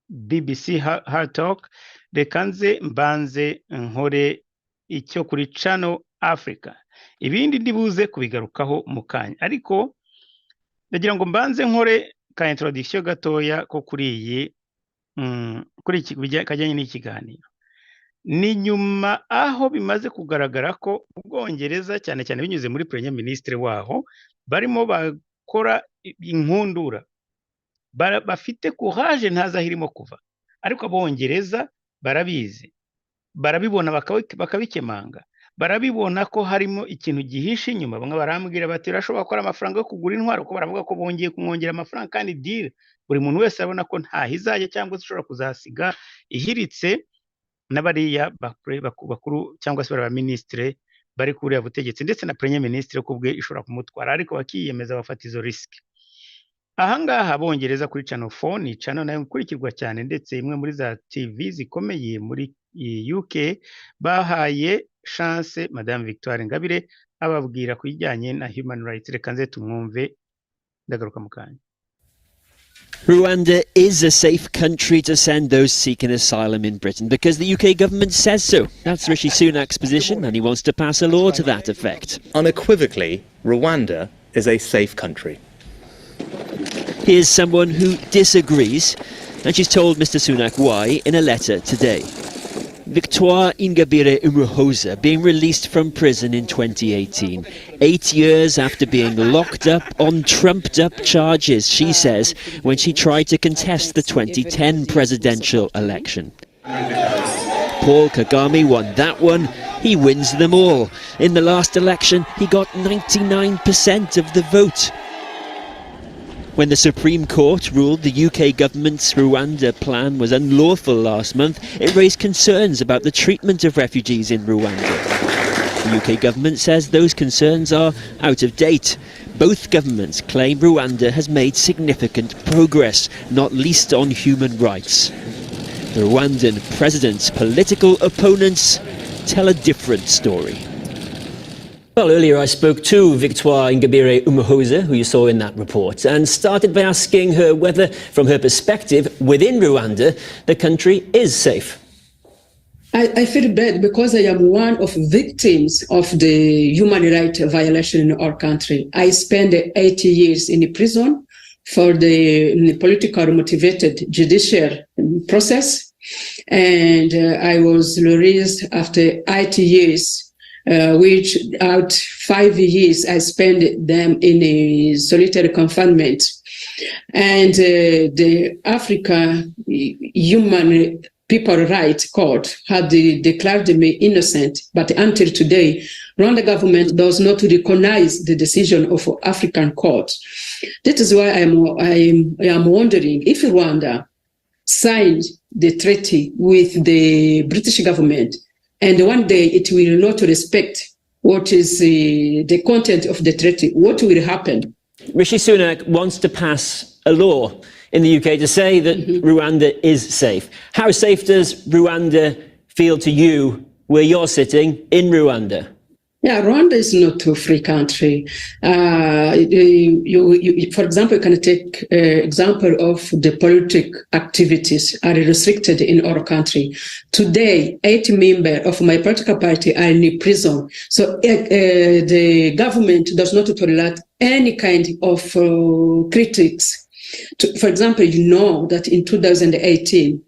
BBC Hard Talk. Reka mbanze nkore icyo kuri Channel Africa, ibindi ndibuze kubigarukaho mu kanya, ariko ndagira ngo mbanze nkore ka introduction gatoya ko kuri iki kajyanye n'ikiganiro. Ni nyuma aho bimaze kugaragara ko Ubwongereza cyane cyane binyuze muri Premier Ministre waho barimo bakora inkundura, bafite courage ntazahirimo kuva, ariko Abongereza barabizi, barabibona bakabikemanga, barabibona ko harimo ikintu gihishe inyuma. Bamwe barambwira bati urashobora gukora amafaranga yo kugura intwaro, ko baravuga ko bongeye kumwongera amafaranga, kandi deal buri muntu wese abona ko ntahizajya cyangwa se ushobora kuzasiga ihiritse n'abariya bakuru cyangwa se ba ministre bari kuri ya butegetsi, ndetse na Premier Ministre kubwe ishobora kumutwara, ariko bakiyemeza bafata izo risk. Ahangaha Abongereza kuri Channel 4 ni channel nayo ikurikirwa cyane, ndetse imwe muri za TV zikomeye muri UK, bahaye chance Madame Victoire Ingabire ababwira kujyanye na human rights. Reka nze tumwumve, ndagaruka mu kanya. Rwanda is a safe country to send those seeking asylum in Britain because the UK government says so. That's Rishi Sunak's position, and he wants to pass a law to that effect. Unequivocally, Rwanda is a safe country. Here's someone who disagrees, and she's told Mr Sunak why in a letter today. Victoire Ingabire Umuhoza being released from prison in 2018, 8 years after being locked up on trumped-up charges, she says, when she tried to contest the 2010 presidential election. Paul Kagame won that one. He wins them all. In the last election, he got 99% of the vote. When the Supreme Court ruled the UK government's Rwanda plan was unlawful last month, it raised concerns about the treatment of refugees in Rwanda. The UK government says those concerns are out of date. Both governments claim Rwanda has made significant progress, not least on human rights. The Rwandan president's political opponents tell a different story. Well, earlier I spoke to Victoire Ingabire Umuhoza, who you saw in that report, and started by asking her whether, from her perspective, within Rwanda, the country is safe. I feel bad because I am one of victims of the human rights violation in our country. I spent 80 years in prison for the political motivated judicial process, and I was released after 80 years. Which out 5 years I spent them in a solitary confinement. And the Africa Human People Rights Court had declared me innocent, but until today, Rwanda government does not recognize the decision of African court. That is why I am wondering if Rwanda signed the treaty with the British government, and one day it will not respect what is the content of the treaty, what will happen? Rishi Sunak wants to pass a law in the UK to say that Rwanda is safe. How safe does Rwanda feel to you where you're sitting in Rwanda? Yeah, Rwanda is not a free country. For example, you can take example of the political activities are restricted in our country. Today, 8 members of my political party are in prison. So the government does not tolerate any kind of critics. For example, you know that in 2018,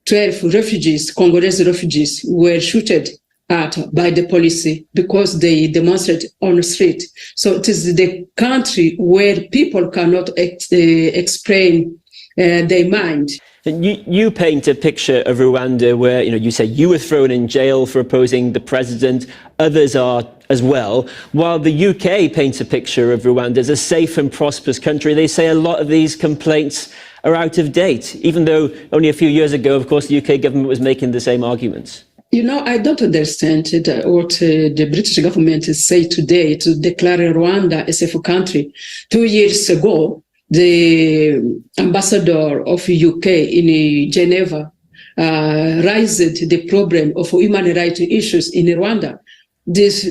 12 refugees, Congolese refugees, were shot at by the police because they demonstrated on the street. So it is the country where people cannot explain their mind. And you paint a picture of Rwanda where, you say you were thrown in jail for opposing the president, others are as well, while the UK paints a picture of Rwanda as a safe and prosperous country. They say a lot of these complaints are out of date, even though only a few years ago, of course, the UK government was making the same arguments. You know, I don't understand what the British government say today to declare Rwanda a safe country. 2 years ago, the ambassador of UK in Geneva raised the problem of human rights issues in Rwanda. This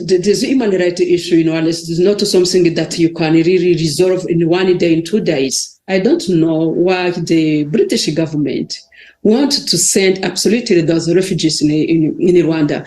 human rights issue, is not something that you can really resolve in 1 day, in 2 days. I don't know why the British government want to send absolutely those refugees in Rwanda.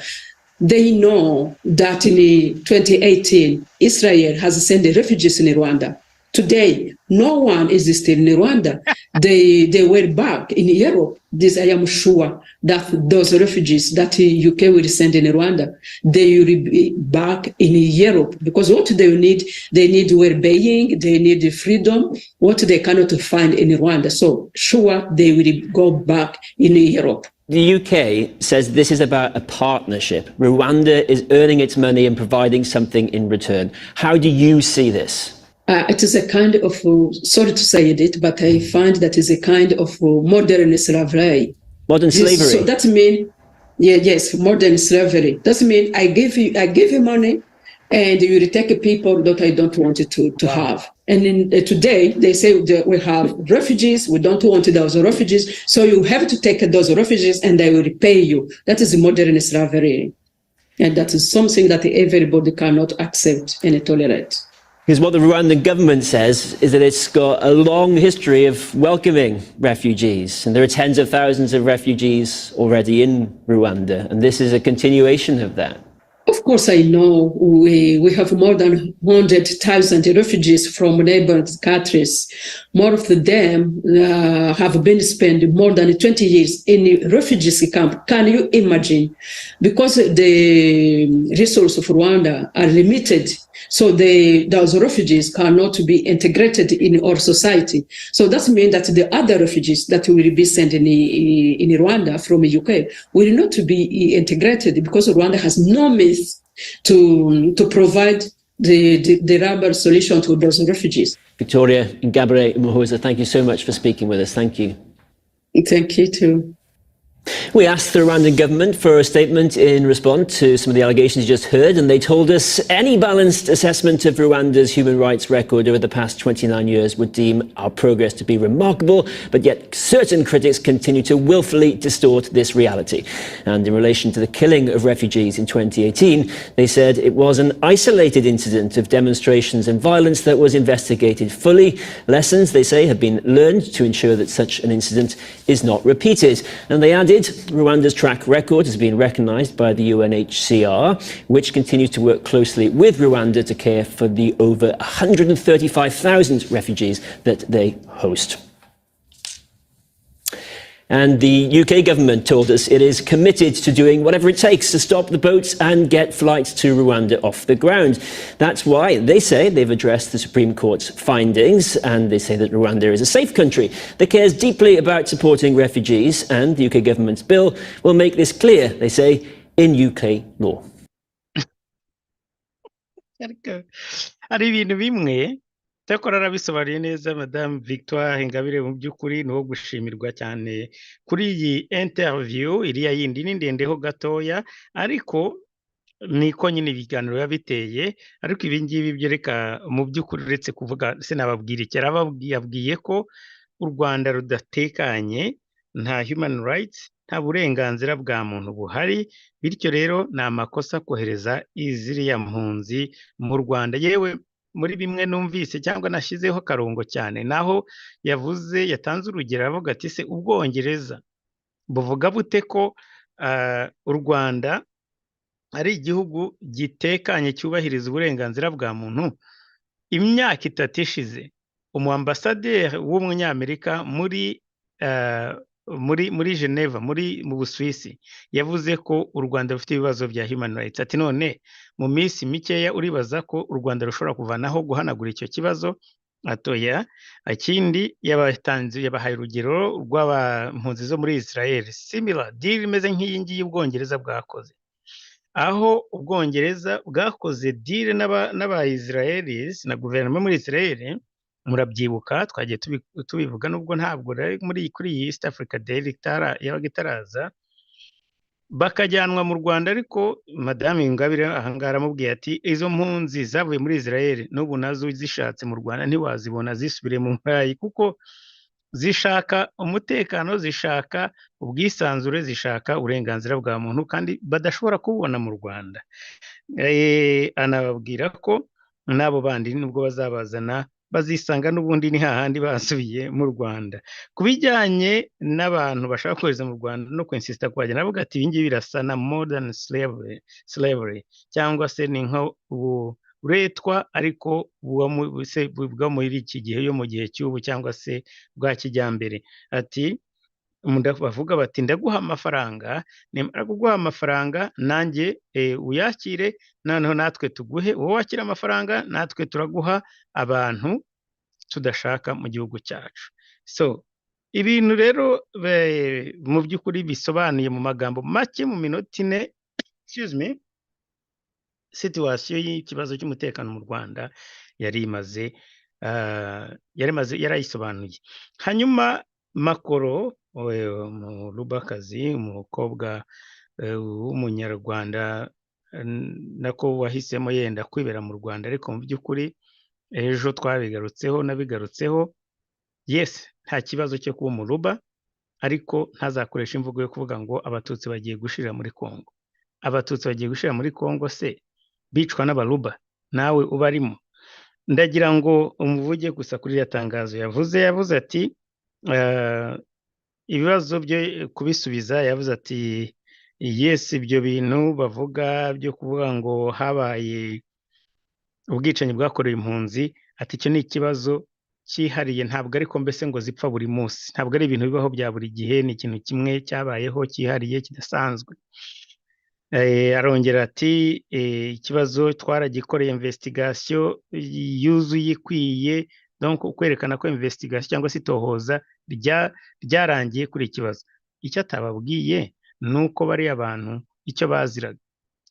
They know that in 2018, Israel has sent the refugees in Rwanda. Today, no one is still in Rwanda. They were back in Europe. This, I am sure that those refugees that the UK will send in Rwanda, they will be back in Europe, because what they need well-being, they need freedom, what they cannot find in Rwanda. So sure, they will go back in Europe. The UK says this is about a partnership. Rwanda is earning its money and providing something in return. How do you see this? It is a kind of, sorry to say it, but I find that is a kind of modern slavery. Modern slavery? So that means, yes, modern slavery. That means I give you money and you will take people that I don't want it to have. And today they say that we have refugees, we don't want those refugees, so you have to take those refugees and they will repay you. That is modern slavery. And that is something that everybody cannot accept and tolerate. Because what the Rwandan government says is that it's got a long history of welcoming refugees. And there are tens of thousands of refugees already in Rwanda. And this is a continuation of that. Of course, I know we have more than 100,000 refugees from neighboring countries. More of them have been spent more than 20 years in refugees camp. Can you imagine? Because the resources of Rwanda are limited, so those refugees cannot be integrated in our society. So that means that the other refugees that will be sent in Rwanda from the UK will not be integrated, because Rwanda has no means to provide the rubber solution to those refugees. Victoria, Ingabire, Umuhoza, thank you so much for speaking with us. Thank you. Thank you too. We asked the Rwandan government for a statement in response to some of the allegations you just heard, and they told us any balanced assessment of Rwanda's human rights record over the past 29 years would deem our progress to be remarkable, but yet certain critics continue to willfully distort this reality. And in relation to the killing of refugees in 2018, they said it was an isolated incident of demonstrations and violence that was investigated fully. Lessons, they say, have been learned to ensure that such an incident is not repeated. And they added, Rwanda's track record has been recognised by the UNHCR, which continues to work closely with Rwanda to care for the over 135,000 refugees that they host. And the UK government told us it is committed to doing whatever it takes to stop the boats and get flights to Rwanda off the ground. That's why they say they've addressed the Supreme Court's findings, and they say that Rwanda is a safe country that cares deeply about supporting refugees, and the UK government's bill will make this clear, they say, in UK law. Hari ibintu bimwe cyakora arabisobanuriye neza Madame Victoire Ingabire, mu by'ukuri ni wo gushimirwa cyane kuri iyi interview. Iriya yindi ni ndendeho gatoya, ariko niko nyine ibiganiro biba biteye. Ariko ibi ngibi byo reka mu by'ukuri uretse kuvuga sinababwira iki, yababwiye ko u Rwanda rudatekanye, nta human rights, nta burenganzira bwa muntu buhari, bityo rero ni amakosa kohereza iziriya mpunzi mu Rwanda. Yewe muri bimwe numvise cyangwa nashyizeho karongo cyane, naho yavuze, yatanze urugero avuga ati se Ubwongereza buvuga bute ko u Rwanda ari igihugu gitekanye cyubahiriza uburenganzira bwa muntu? Imyaka 3 ishize umuambasaderi w'umunyamerika muri Geneva, mu Busuwisi, yavuze ko u Rwanda rufite ibibazo bya human rights. Ati none mu minsi mikeya uribaza ko u Rwanda rushobora kuvanaho guhanagura icyo kibazo? Atoya. Ikindi yabahaye urugero rw'abampunzi zo muri Israel, similar deal imeze nk'iyi ngiyi Ubwongereza bwakoze, aho Ubwongereza bwakoze deal n'aba-Israelis na guverinoma muri Israel. Murabyibuka twagiye tubivuga, nubwo ntabwo kuri iyi East Africa Day yabaga itaraza. bakajyanwa mu Rwanda, ariko Madame Ingabire ahangara aramubwiye ati izo mpunzi zavuye muri Israel n'ubu nazo zishatse mu Rwanda ntiwazibona zisubire mu Burayi, kuko zishaka umutekano, zishaka ubwisanzure, zishaka uburenganzira bwa muntu kandi badashobora kububona mu Rwanda. Anababwira ko n'abo bandi nubwo bazabazana bazisanga n'ubundi ni hahandi basubiye mu Rwanda. Ku bijyanye n'abantu bashaka kohereza mu Rwanda no kwensista kuhajya, navuga ati ibi ngibi birasa na modern slavery cyangwa se ni nka uburetwa ariko bwa muri iki gihe yo mu gihe cy'ubu cyangwa se bwa kijyambere. Ati bavuga bati ndaguha amafaranga, nimara kuguha amafaranga nanjye uyakire, noneho natwe tuguhe, wowe wakira amafaranga natwe turaguha abantu tudashaka mu gihugu cyacu. So ibintu rero mu by'ukuri bisobanuye mu magambo make mu minota ine, situwasiyo y'ikibazo cy'umutekano mu Rwanda yarayisobanuye. Hanyuma Makoro umurubakazi, umukobwa w'umunyarwanda nako wahisemo yenda kwibera mu Rwanda, ariko mu by'ukuri ejo nabigarutseho, yes, nta kibazo cyo kuba umuruba, ariko ntazakoresha imvugo yo kuvuga ngo abatutsi bagiye gushira muri Kongo. Abatutsi bagiye gushira muri Kongo se bicwa n'abaruba, nawe ubarimo? Ndagira ngo umuvuge gusa kuri yatangazo yavuze ati ibibazo byo kubisubiza, yavuze ati yes, ibyo bintu bavuga byo kuvuga ngo habaye ubwicanyi bwakorewe impunzi, ati icyo ni ikibazo cyihariye, ntabwo ariko mbese ngo zipfa buri munsi, ntabwo ari ibintu bibaho bya buri gihe, ni ikintu kimwe cyabayeho cyihariye kidasanzwe. Arongera ati ikibazo twaragikoreye investigation yuzuye ikwiye, donc kwerekana ko investigation cyangwa se itohoza ryarangiye kuri ikibazo. Icyo atababwiye nuko bari abantu icyo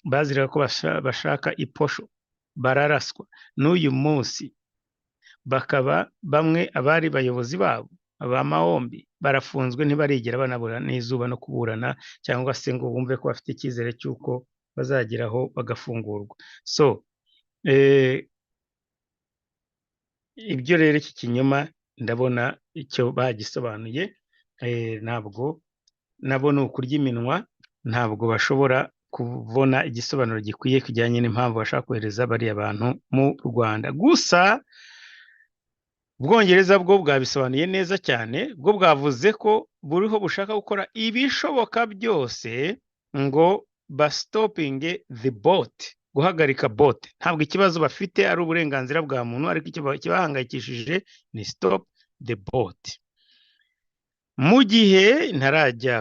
baziraga ko bashaka iposho, bararaswa n'uyu munsi, bakaba bamwe abari bayobozi babo abamahombi barafunzwe, ntibarigera banabura n'izuba no kuburana cyangwa se ngo bumve ko bafite icyizere cy'uko bazageraho bagafungurwa. So ibyo rero iki kinyoma ndabona icyo bagisobanuye, ntabwo nabona ukurya iminwa, ntabwo bashobora kubona igisobanuro gikwiye kijyanye n'impamvu bashaka kohereza bariya bantu mu Rwanda. Gusa Ubwongereza bwo bwabisobanuye neza cyane, bwo bwavuze ko buriho bushaka gukora ibishoboka byose ngo bastopinge the boat, guhagarika boat. Ntabwo ikibazo bafite ari uburenganzira bwa muntu, ariko ikibahangayikishije ni stop the boat. Mu gihe ntarajya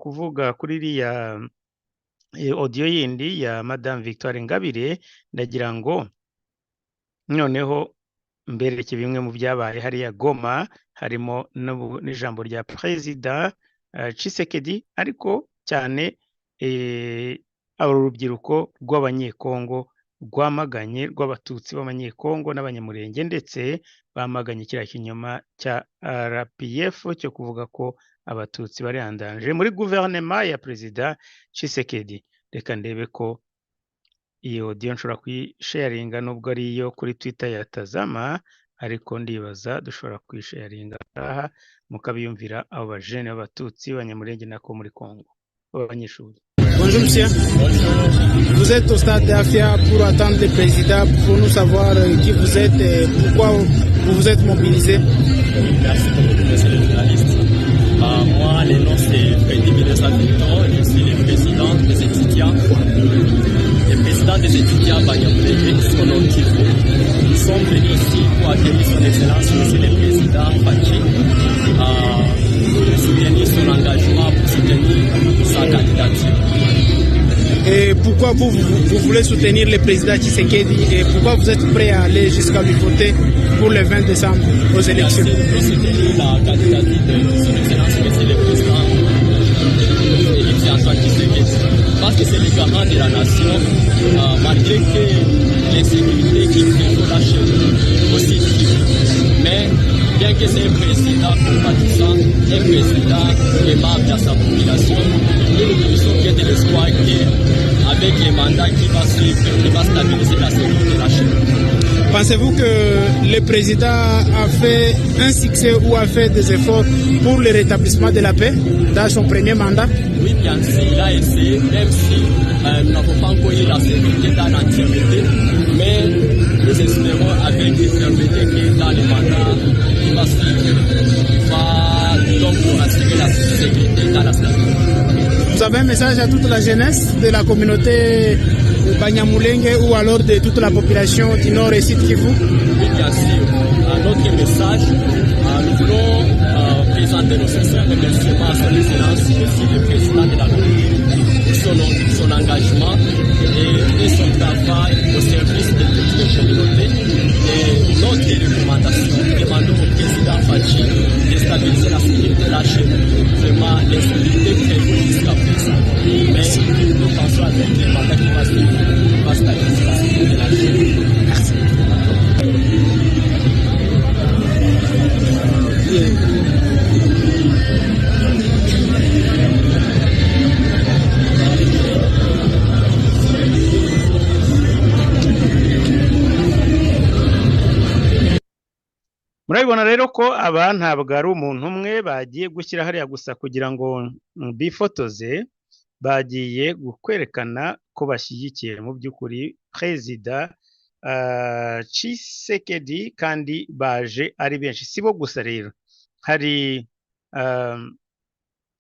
kuvuga kuri iriya audio yindi ya Madame Victoire Ingabire, ndagira ngo noneho mbereke bimwe mu byabaye hariya Goma, harimo n'ijambo rya Perezida Tshisekedi, ariko cyane urubyiruko rw'abanyekongo rwamaganye, rw'abatutsi b'abanyekongo n'abanyamurenge, ndetse bamaganye kiriya kinyoma cya RPF cyo kuvuga ko abatutsi bari andanje muri guverinoma ya Perezida Tshisekedi. Reka ndebe ko iyo audio nshobora kuyisharinga, nubwo ari iyo kuri Twitter ya Tazama, ariko ndibaza dushobora kuyisharinga aha mukabiyumvira abo bajene b'abatutsi b'abanyamurenge nako muri Kongo b'abanyeshuri. Bonjour monsieur. Vous êtes au stade d'Afia pour attendre le président, pour nous savoir qui vous êtes et pourquoi vous vous êtes mobilisé. Merci beaucoup monsieur le journaliste. Moi, le nom c'est Victoire, je suis le président des étudiants. Le président des étudiants Banyamulenge sur le Kivu. Nous sommes venus ici pour accueillir son excellence monsieur le président Fatshi, soutenir son engagement pour soutenir sa candidature. Et pourquoi vous voulez soutenir le président Tshisekedi et pourquoi vous êtes prêt à aller jusqu'à lui voter pour le 20 décembre aux élections? Pour soutenir la candidature de son excellence monsieur le président Tshisekedi, parce que c'est le garant de la nation, malgré que les sécurités qui sont là chez nous aussi, mais bien bien que c'est un président compatissant, un président aimable à sa population, nous puissions bien de l'espoir qu'avec les mandats qui va suivre, il va stabiliser la sécurité de la Chine. Pensez-vous que le président a fait un succès ou a fait des efforts pour le rétablissement de la paix dans son premier mandat? Oui, bien sûr, il a essayé, même si nous n'avons pas encore eu la sécurité dans l'entièreté, mais nous espérons avec des fermetés que dans les mandats, il va suivre, il va donc assurer la sécurité dans la stabilité. Vous avez un message à toute la jeunesse de la communauté Banyamulenge ou alors de toute la population du Nord et Sud Kivu? Oui, bien sûr. Notre message, nous voulons présenter nos sincères remerciements à son excellence, aussi le président de la République, pour son engagement et son travail au service de toutes les communautés. Et notre recommandation, demandons au président Fatshi de stabiliser la sécurité de la Chine. Vraiment, l'insécurité prévue jusqu'à présent. Mais nous pensons avec les mandats qui va suivre, va stabiliser la sécurité de la Chine. Merci. murabibona rero ko aba ntabwo ari umuntu umwe bagiye gushyira hariya gusa kugira ngo bifotoze, bagiye kwerekana ko bashyigikiye mu by'ukuri perezida Tshisekedi kandi baje ari benshi. Si bo gusa rero, hari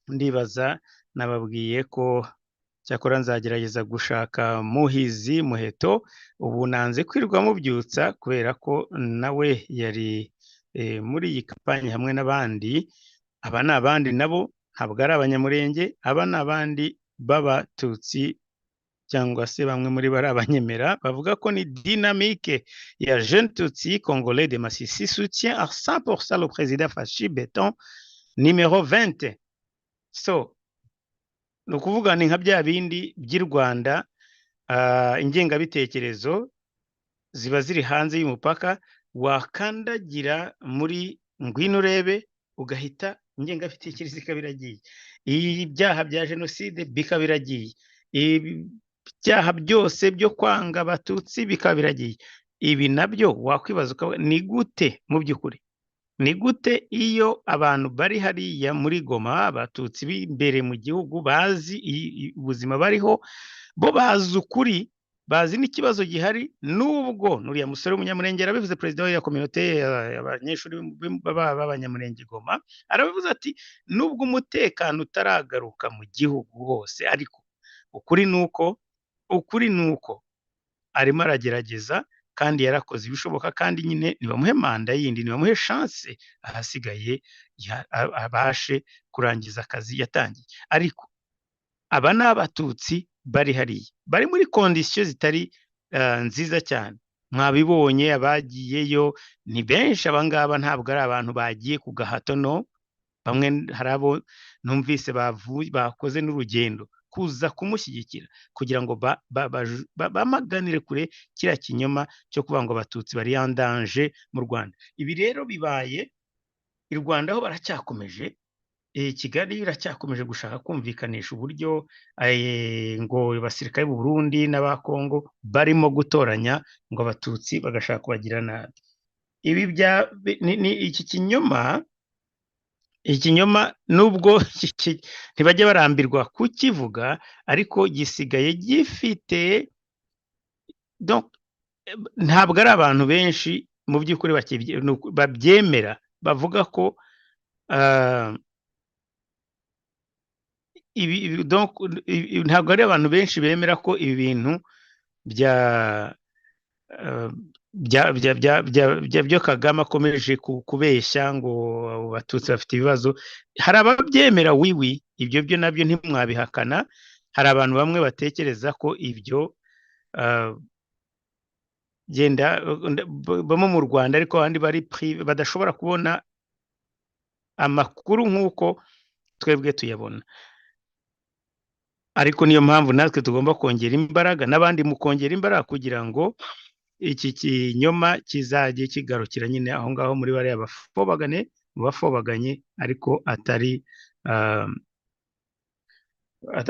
ndibaza nababwiye ko cyakora nzagerageza gushaka muhizi muheto, ubu nanze kwirwa mubyutsa kubera ko nawe yari muri iyi kampanye hamwe n'abandi. Aba ni abandi nabo ntabwo ari abanyamurenge, aba ni abandi b'abatutsi cyangwa se bamwe muri bo ari abanyemera, bavuga ko ni dynamique ya jeune tutsi congolais de Masisi soutient à 100% le président Fatshi Béton numéro 20. So ni ukuvuga ni nka bya bindi by'i Rwanda, ingengabitekerezo ziba ziri hanze y'umupaka, wakandagira muri ngwino urebe ugahita ingengabitekerezo ikaba iragiye, ibyaha bya jenoside bikaba biragiye, ibyaha byose byo kwanga abatutsi bikaba biragiye. Ibi nabyo wakwibaza ni gute mu by'ukuri, ni gute iyo abantu bari hariya muri Goma, abatutsi b'imbere mu gihugu bazi ubuzima bariho, bo bazi ukuri, bazi n'ikibazo gihari. Nubwo nuriya musore w'umunyamurenge arabivuze, perezida wa communauté abanyeshuri b'abanyamurenge Goma arabivuze ati nubwo umutekano utaragaruka mu gihugu hose, ariko ukuri nuko arimo aragerageza kandi yarakoze ibishoboka, kandi nyine nibamuhe manda yindi, nibamuhe chance ahasigaye abashe kurangiza akazi yatangiye. Ariko aba ni abatutsi bari hariya, bari muri condition zitari nziza cyane. Mwabibonye abagiyeyo ni benshi, abangaba ntabwo ari abantu bagiye ku gahato, no. Bamwe hari abo numvise bakoze n'urugendo kuza kumushyigikira kugira ngo bamaganire kure kiriya kinyoma cyo kuvuga ngo abatutsi bari en danger mu Rwanda. Ibi rero bibaye i Rwanda, aho baracyakomeje, Kigali iracyakomeje gushaka kumvikanisha uburyo ngo abasirikare b'u Burundi n'aba Kongo barimo gutoranya ngo abatutsi bagashaka kubagira nabi. Ibi iki kinyoma nubwo ntibajya barambirwa kukivuga, ariko gisigaye gifite ntabwo ari abantu benshi mu by'ukuri babyemera, bavuga ko ntabwo ari abantu benshi bemera ko ibi bintu byo Kagame akomeje kubeshya ngo abatutsi bafite ibibazo. Hari ababyemera wiwi, ibyo byo nabyo ntimwabihakana. Hari abantu bamwe batekereza ko ibyo genda bamo mu Rwanda, ariko abandi bari badashobora kubona amakuru nk'uko twebwe tuyabona. Ariko niyo mpamvu natwe tugomba kongera imbaraga, n'abandi mukongera imbaraga kugira ngo iki kinyoma kizajye kigarukira nyine aho ngaho muri bariya bafobaganye ariko atari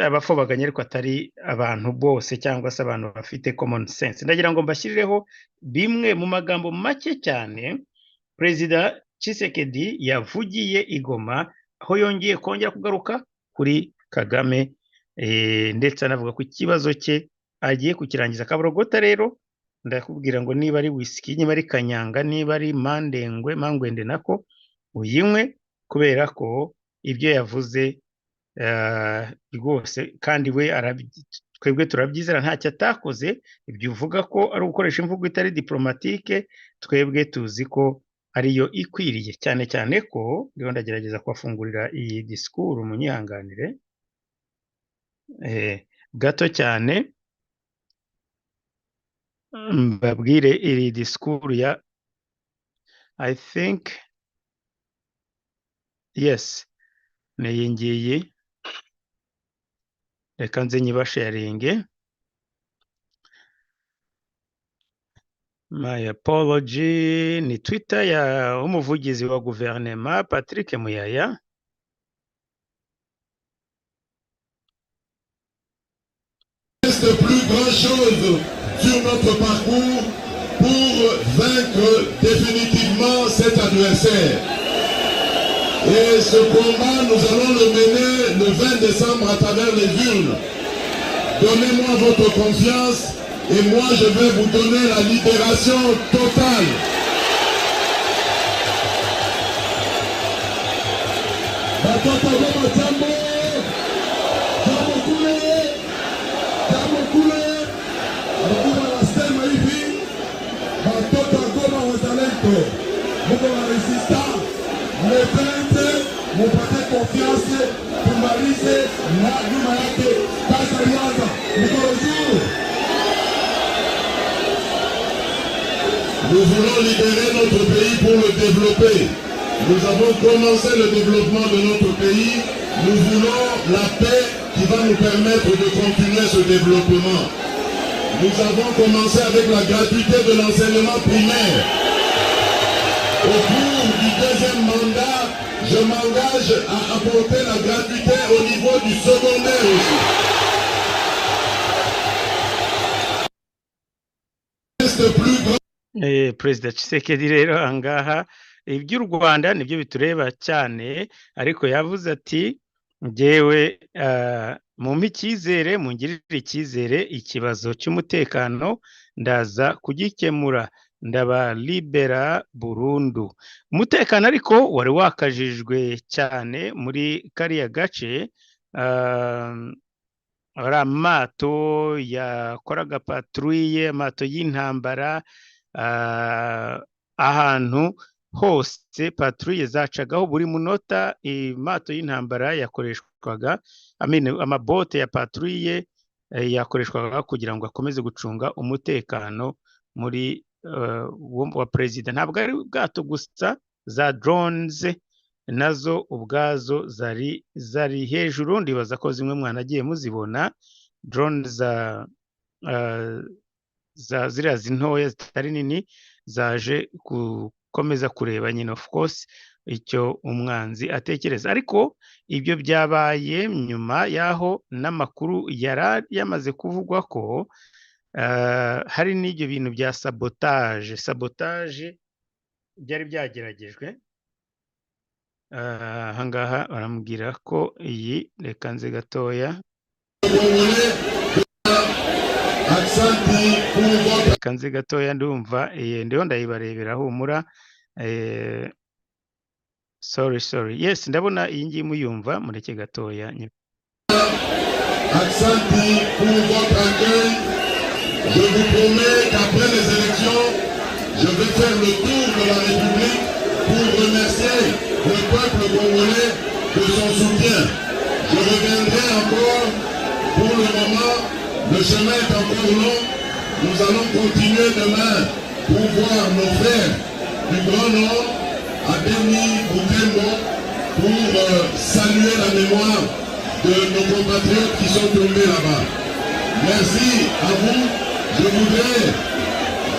abafobaganye ariko atari abantu bose cyangwa se abantu bafite common sense. Ndagira ngo mbashyireho bimwe mu magambo make cyane Perezida Tshisekedi yavugiye i Goma aho yongeye kongera kugaruka kuri Kagame ndetse anavuga ku kibazo cye agiye kukirangiza. Kaborogota rero ndakubwira ngo niba ari whisky, niba ari kanyanga, niba ari mangwende nako uyinywe kubera ko ibyo yavuze rwose kandi we twebwe turabyizera ntacyo atakoze. Ibyo uvuga ko ari ugukoresha imvugo itari diplomatique, twebwe tuzi ko ariyo ikwiriye cyane cyane ko ndiho ndagerageza kubafungurira iyi disikuru munyihanganire gato cyane mbabwire iri disikuru ya I think yes niyi ngiyi, reka nze nyibasharinge. My apology. Ni Twitter ya umuvugizi wa guverinoma Patrick Muyaya. De plus grand chose sur notre parcours pour vaincre définitivement cet adversaire. Et ce combat, nous allons le mener le 20 décembre à travers les urnes. Donnez-moi votre confiance et moi je vais vous donner la libération totale. Mon prêter confiance pour m'aliser la Yumayate, Pasaliaza, bonjour. Nous voulons libérer notre pays pour le développer. Nous avons commencé le développement de notre pays. Nous voulons la paix qui va nous permettre de continuer ce développement. Nous avons commencé avec la gratuité de l'enseignement primaire. Au cours du deuxième mandat, je m'engage à apporter la gratuité au niveau du secondaire aussi. Perezida Tshisekedi rero angaha iby'u Rwanda nibyo bitureba cyane, ariko yavuze ati njyewe mumpe icyizere, mungirire icyizere, ikibazo cy'umutekano ndaza kugikemura, ndabalibera burundu. Umutekano ariko wari wakajijwe cyane muri kariya gace, ari amato yakoraga patrouille, amato y'intambara, ahantu hose patrouille zacagaho buri munota, amato y'intambara yakoreshwaga, amabote ya patrouille yakoreshwaga kugira ngo akomeze gucunga umutekano muri wa perezida. Ntabwo ari ubwato gusa, za drones nazo ubwazo zari hejuru, ndibaza ko zimwe mwanagiye muzibona, drones za ziriya zintoya zitari nini zaje gukomeza kureba nyine of course icyo umwanzi atekereza. Ariko ibyo byabaye nyuma yaho n'amakuru yamaze kuvugwa ko hari n'ibyo bintu bya sabotage byari byageragejwe. Ahangaha baramubwira ko iyi, reka nze gatoya, reka nze gatoya ndumva ndiho ndayibarebera humura. Sorry, yes, ndabona iyi ngiyi muyumva, mureke gatoya. Aksanti pour votre accueil. Je vous promets qu'après les élections, je vais faire le tour de la République pour remercier le peuple congolais de son soutien. Je reviendrai encore. Pour le moment, le chemin est encore long. Nous allons continuer demain pour voir nos frères du Grand Nord à Beni, Butembo, pour saluer la mémoire de nos compatriotes qui sont tombés là-bas. Merci à vous. Je voudrais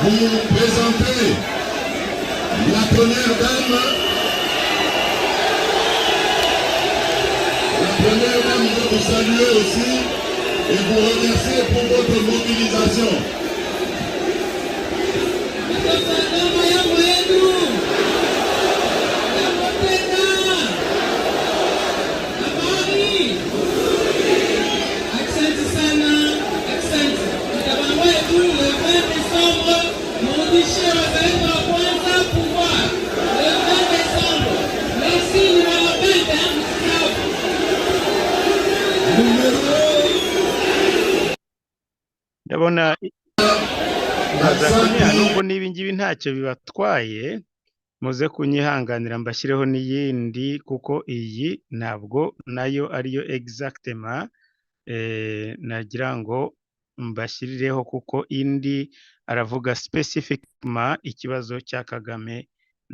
vous présenter la première dame. La première dame veut vous saluer aussi et vous remercier pour votre mobilisation. ndabona azakunya nubwo niba ngibi ntacyo bibatwaye muze kunyihanganira mbashyireho n'iyindi kuko iyi ntabwo nayo ariyo exactement nagira ngo mbashyirireho kuko indi aravuga specifically ikibazo cya Kagame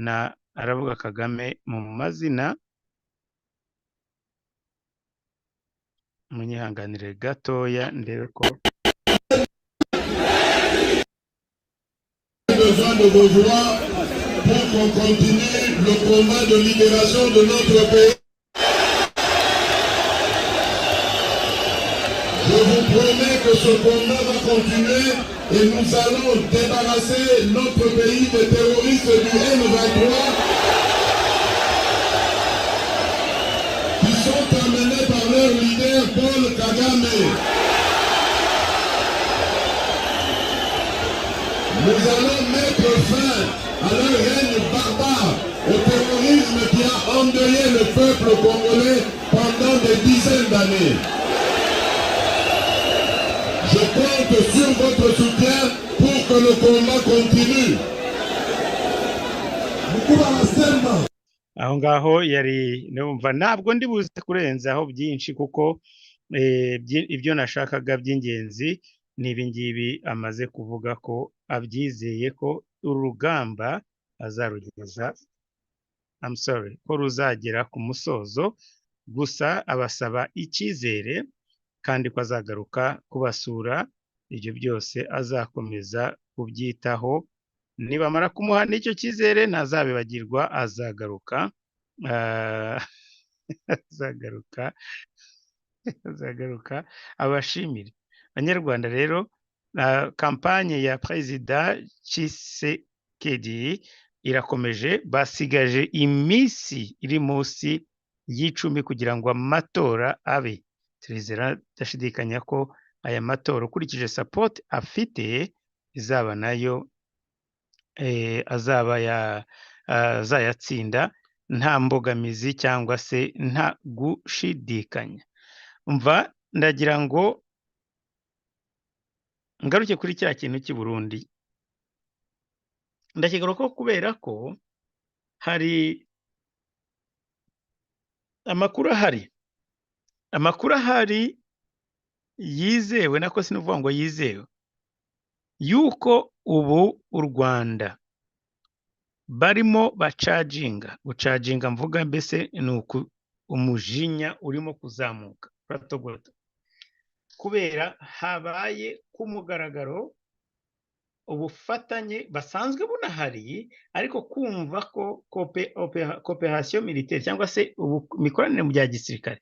na aravuga Kagame mu mazina munyihanganire gatoya ndebe ko besoin de vos voix pour qu'on continue le combat de libération de notre pays. Je vous promets que ce combat va continuer et nous allons débarrasser notre pays des terroristes du M23 qui sont amenés par leur leader Paul Kagame. Nous allons mettre fin à leur règne barbare, au terrorisme qui a endeuillé le peuple congolais pendant des dizaines d'années. Je compte sur votre soutien pour que le combat continue. aho ngaho yari numva ntabwo ndi buze kurenzaho byinshi kuko ibyo nashakaga by'ingenzi nibi ngibi amaze kuvuga ko abyizeye ko urugamba azarugeza ko ruzagera ku musozo gusa abasaba icyizere kandi ko azagaruka kubasura ibyo byose azakomeza kubyitaho nibamara kumuha n'icyo cyizere ntazabibagirwa azagaruka azagaruka abashimire Abanyarwanda rero kampanye ya Perezida Tshisekedi irakomeje basigaje iminsi iri munsi y'icumi kugira ngo amatora abe turizera tudashidikanya ko aya matora ukurikije support afite izaba nayo azayatsinda nta mbogamizi cyangwa se nta gushidikanya umva ndagira ngo ngaruke kuri cya kintu cy'i Burundi ndakigaruka ko kubera ko hari amakuru ahari yizewe nako sinuvuga ngo yizewe yuko ubu u Rwanda barimo gucaginga mvuga mbese ni umujinya urimo kuzamuka uratogoto kubera habaye ku mugaragaro ubufatanye basanzwe bunahari ariko kumva ko cooperation militaire cyangwa se imikoranire mu bya gisirikare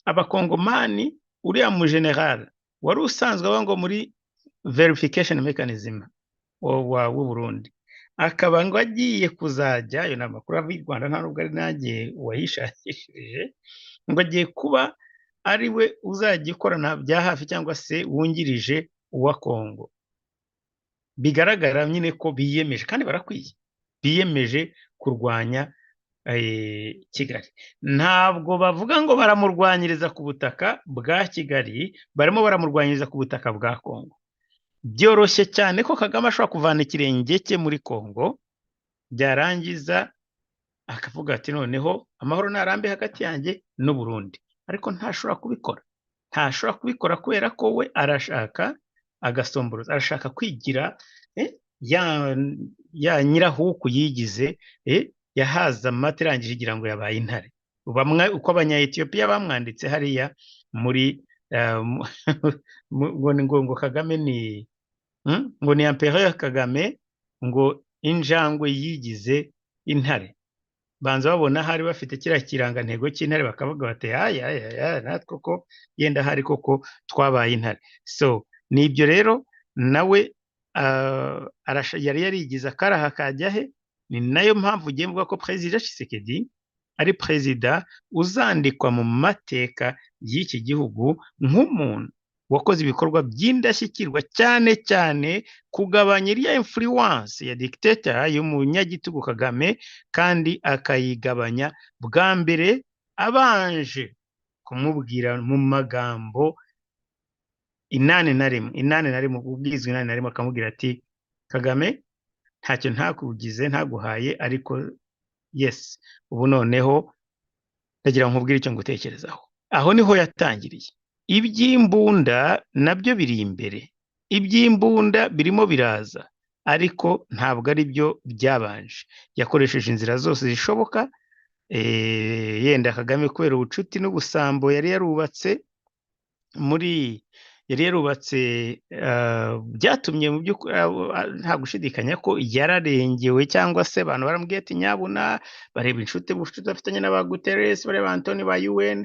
abakongomani uriya mu general wari usanzwe aba ngo muri verification mechanism w'u Burundi akaba ngo agiye kuzajya ayo ni amakuru ava i Rwanda nta nubwo ari nanjye wayishakishije ngo agiye kuba ari we uzajya ikorana bya hafi cyangwa se wungirije uwa Kongo bigaragara nyine ko biyemeje kandi barakwiye biyemeje kurwanya Kigali ntabwo bavuga ngo baramurwanyiriza ku butaka bwa Kigali barimo baramurwanyiriza ku butaka bwa Kongo byoroshye cyane ko Kagame ashobora kuvana ikirenge cye muri Kongo byarangiza akavuga ati noneho amahoro narambe hagati yanjye n'u Burundi ariko ntashobora kubikora kubera ko we arashaka agasomboroza arashaka kwigira ya nyirahuku yigize yahaza amata irangije igira ngo yabaye intare uko abanya-Ethiopia bamwanditse hariya muri ngo Kagame ngo ni Empereur Kagame ngo injangwe yigize intare banza babona hari bafite kira kirangantego cy'intare bakavuga bati aya natwe ko yenda hari koko twabaye intare so nibyo rero nawe yari yarigize akaraha kajya he ni nayo mpamvu ugiye mvuga ko President Tshisekedi ari perezida uzandikwa mu mateka y'iki gihugu nk'umuntu wakoze ibikorwa by'indashyikirwa cyane cyane kugabanya iriya influence ya dictator y'umunyagitugu Kagame kandi akayigabanya bwa mbere abanje kumubwira mu magambo 81 ubwizwe 81 akamubwira ati Kagame ntacyo ntakugize ntaguhaye ariko yes ubu noneho ndagira nkubwire icyo ngutekerezaho aho niho yatangiriye iby'imbunda nabyo biri imbere iby'imbunda birimo biraza ariko ntabwo ari byo byabanje yakoresheje inzira zose zishoboka yenda Kagame kubera ubucuti n'ubusambo yari yarubatse byatumye mu by'ukuri nta gushidikanya ko yararengewe cyangwa se abantu baramubwiye ati nyabuna bareba inshuti bafitanye n'aba Guterres bareba Antoni ba UN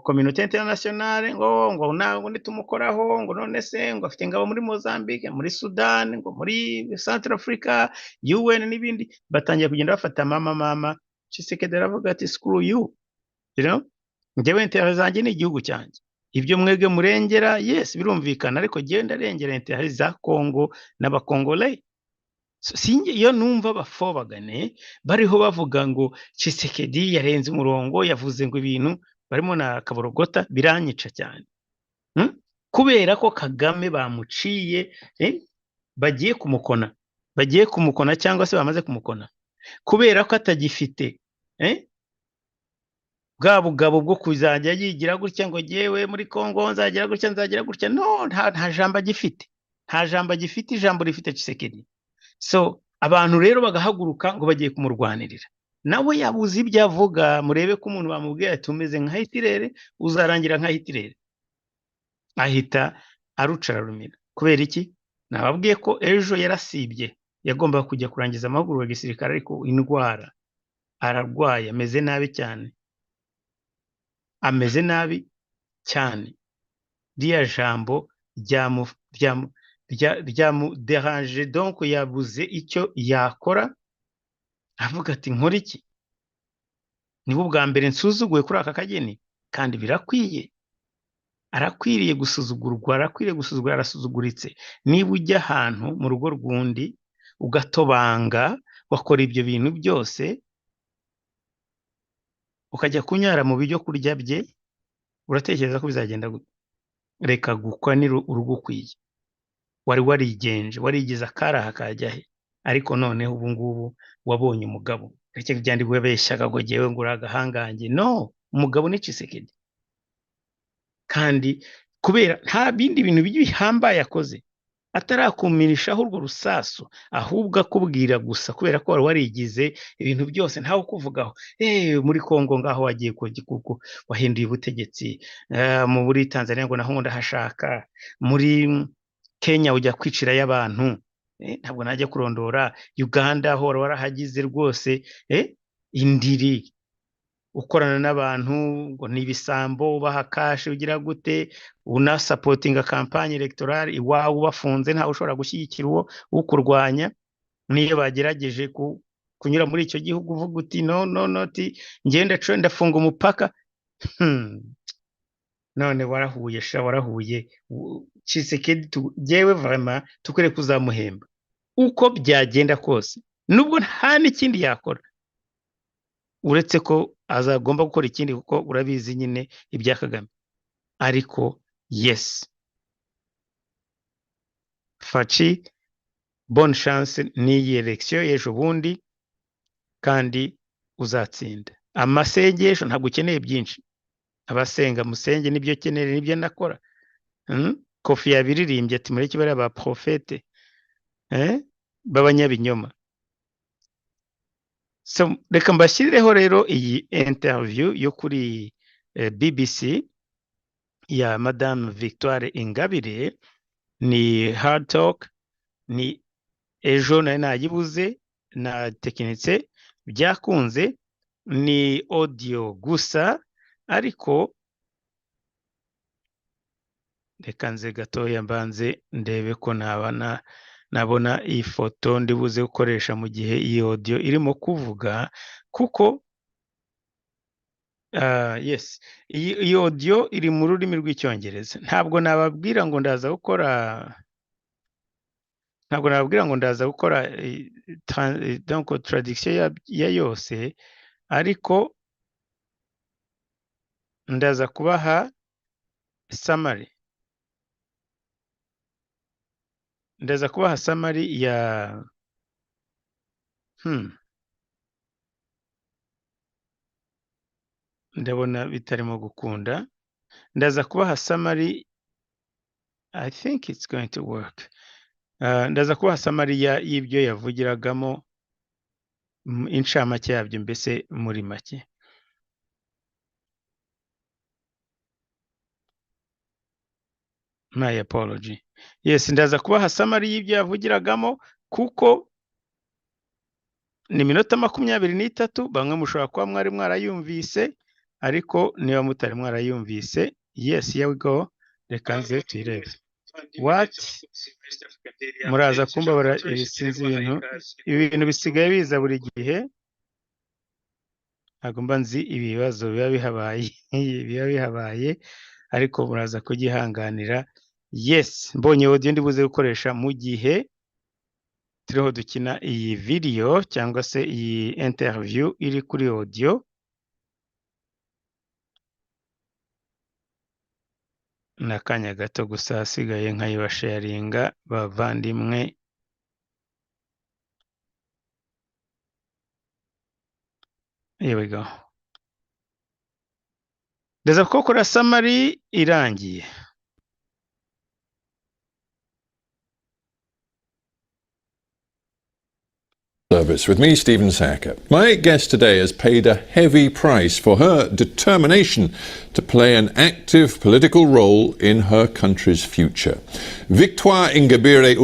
communauté internationale ngo ntabwo nitumukoraho ngo none se ngo afite ingabo muri Mozambique muri Sudan ngo muri Central Africa UN n'ibindi batangiye kugenda bafata mama Tshisekedi aravuga ati screw you njyewe intérêt zanjye ni igihugu cyanjye ibyo mwege murengera yes birumvikana ariko genda rengera intérêt za Congo n'abakongolais singe iyo numva bafobagane bariho bavuga ngo Tshisekedi yarenze umurongo yavuze ngo ibintu barimo na kaborogota biranyica cyane kubera ko Kagame bamuciye bagiye kumukona cyangwa se bamaze kumukona kubera ko atagifite bwa bugabo bwo kuzajya yigira gutya ngo yewe muri Kongo nzagira gutya no nta jambo agifite ijambo rifite Tshisekedi so abantu rero bagahaguruka ngo bagiye kumurwanirira nawe yabuze ibyo avuga murebe ko umuntu bamubwiye ati umeze nka Hitler uzarangira nka Hitler ahita arucara rumira kubera iki nababwiye ko ejo yarasibye yagomba kujya kurangiza amahugurwa ya gisirikare ariko indwara ararwaye ameze nabi cyane riya jambo ryamuderanje donc yabuze icyo yakora avuga ati nkora iki nibo bwa mbere nsuzuguye kuri aka kageni kandi birakwiye arakwiriye gusuzugurwa arasuzuguritse niba ujya ahantu mu rugo rw'undi ugatobanga wakora ibyo bintu byose ukajya kunyara mu byo kurya bye uratekereza ko bizagenda reka gukwa ni urugukwiye wari warigize akaraha kajya he ariko noneho ubu ngubu wabonye umugabo reke byandikwe beshyaga ngo jewe ngo uragahangange no umugabo ni Tshisekedi kandi kubera nta bindi bintu bihambaye yakoze atarakumirishaho urwo rusasu ahubwo akubwira gusa kubera ko warigize ibintu byose ntawe kuvugaho muri Kongo ngaho wagiye kuko wahinduye ubutegetsi muri Tanzania ngo naho ndahashaka muri Kenya ujya kwicira y'abantu ntabwo najya kurondora Uganda aho warahagize rwose indiri ukorana n'abantu ngo nibisambo ubaha cash ugira gute una supporting campagne electorale iwawe ubafunze ntawe ushobora gushyigikira uwo ukurwanya niyo bagerageje kunyura muri icyo gihugu uvuga uti no ti ngenda ndafunga umupaka none warahuye Tshisekedi jewe vraiment tukure kuzamuhemba uko byagenda kose nubwo nta n'ikindi yakora uretse ko azagomba gukora ikindi kuko urabizi nyine ibya Kagame ariko yes Fatshi bonne chance n'iyi election y'ejo bundi kandi uzatsinda amasengesho ntabwo ukeneye byinshi abasenga musenge nibyo kenere nibyo nakora Kofi yabiririmbye ati muri kibara ba profete b'abanyabinyoma so reka mbashyireho rero iyi interview yo kuri BBC ya Madame Victoire Ingabire ni hard talk, ni ejo nari nayibuze na tekinitse byakunze, ni audio gusa, ariko reka nze gatoya mbanze ndebe ko nabona iyi foto ndibuze gukoresha mu gihe iyi audio irimo kuvuga, kuko yes, iyi audio iri mu rurimi rw'icyongereza. Ntabwo nababwira ngo ndaza gukora donc traduction ya yose, ariko ndaza kubaha summary. Ya ndabona bitarimo gukunda. Ndaza kubaha summary. I think it's going to work. Ndaza kubaha summary y'ibyo yavugiragamo, incamake yabyo mbese muri make. My apology. Yes, ndaza kubaha summary y'ibyo yavugiragamo, kuko ni minota 23. Bamwe mushobora kuba mwari mwarayumvise, ariko niba mutari mwarayumvise, yes, here we go. Reka nze tuyirebe. What? Muraza kumbabara, sinzi ibintu bisigaye biza buri gihe. Ntabwo mba nzi ibibazo biba bihabaye, ariko muraza kugihanganira. Yes, mbonye audio ndibuze gukoresha mu gihe turiho dukina iyi video cyangwa se iyi interview iri kuri audio. Nakanya gato gusa hasigaye nkayibasharinga bavandimwe. Here we go. Ndaza gukora summary irangiye. Service with me, Stephen Sacker. My guest today has paid a heavy price for her determination to play an active political role in her country's future. Victoire Ingabire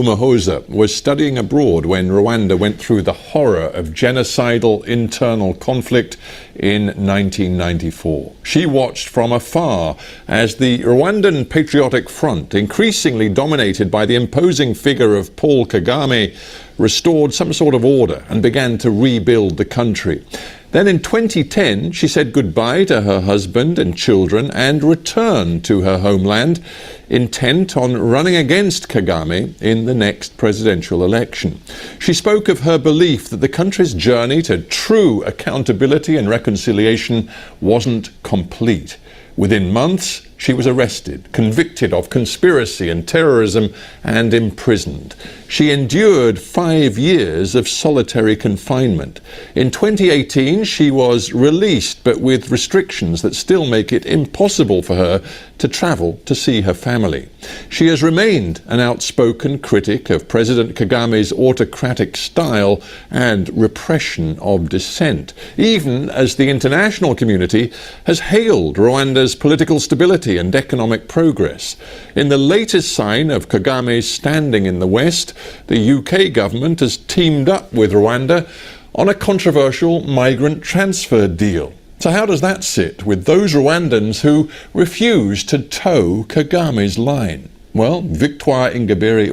was studying abroad when Rwanda went through the horror of genocidal internal conflict in 1994. She watched from afar as the Rwandan Patriotic Front, increasingly dominated by the imposing figure of Paul Kagame, restored some sort of order and began to rebuild the country. Then in 2010, she said goodbye to her husband and children and returned to her homeland, intent on running against Kagame in the next presidential election. She spoke of her belief that the country's journey to true accountability and reconciliation wasn't complete. Within months, she was arrested, convicted of conspiracy and terrorism, and imprisoned. She endured 5 years of solitary confinement. In 2018, she was released, but with restrictions that still make it impossible for her to travel to see her family. She has remained an outspoken critic of President Kagame's autocratic style and repression of dissent, even as the international community has hailed Rwanda's political stability and economic progress. In the latest sign of Kagame's standing in the West, the UK government has teamed up with Rwanda on a controversial migrant transfer deal. So how does that sit with those Rwandans who refuse to toe Kagame's line? Well, Victoire Ingabire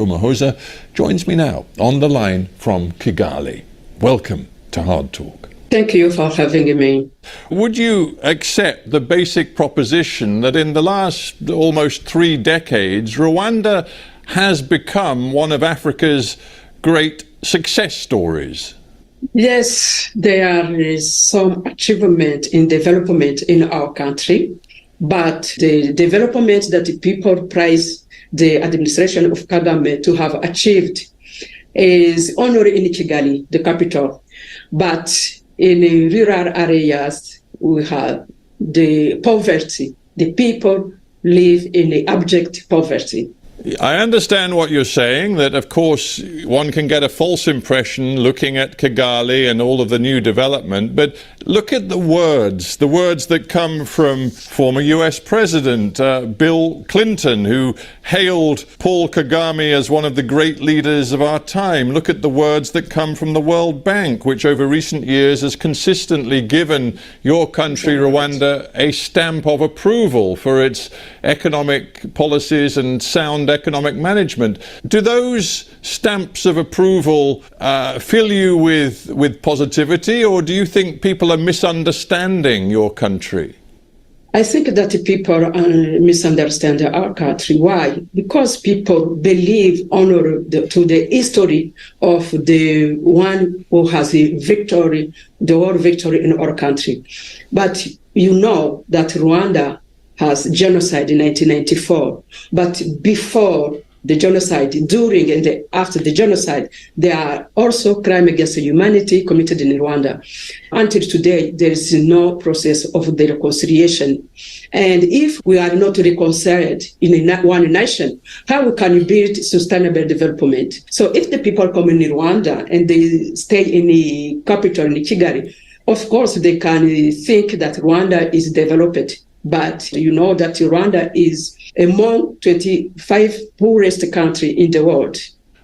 joins me now on the line from Kigali. Welcome to Hard Talk. Thank you for having me. Would you accept the basic proposition that in the last almost 3 decades, Rwanda has become one of Africa's great success stories? Yes, there is some achievement in development in our country, but the development that the people praise the administration of Kagame to have achieved is only in Kigali, the capital. But in the rural areas, we have the poverty. The people live in the abject poverty. I understand what you're saying, that of course one can get a false impression looking at Kigali and all of the new development, but look at the words that come from former US President Bill Clinton, who hailed Paul Kagame as one of the great leaders of our time. Look at the words that come from the World Bank, which over recent years has consistently given your country, Rwanda, a stamp of approval for its economic policies and sound economic management. Do those stamps of approval fill you with positivity, or do you think people are misunderstanding your country? I think that people misunderstand our country. Why? Because people believe to the history of the one who has the war victory in our country. But you know that Rwanda has genocide in 1994. But before the genocide, during and after the genocide, there are also crimes against humanity committed in Rwanda. Until today, there is no process of the reconciliation. And if we are not reconciled in one nation, how can we build sustainable development? So if the people come in Rwanda and they stay in the capital, in Kigali, of course they can think that Rwanda is developed. But you know that Rwanda is among 25 poorest countries in the world.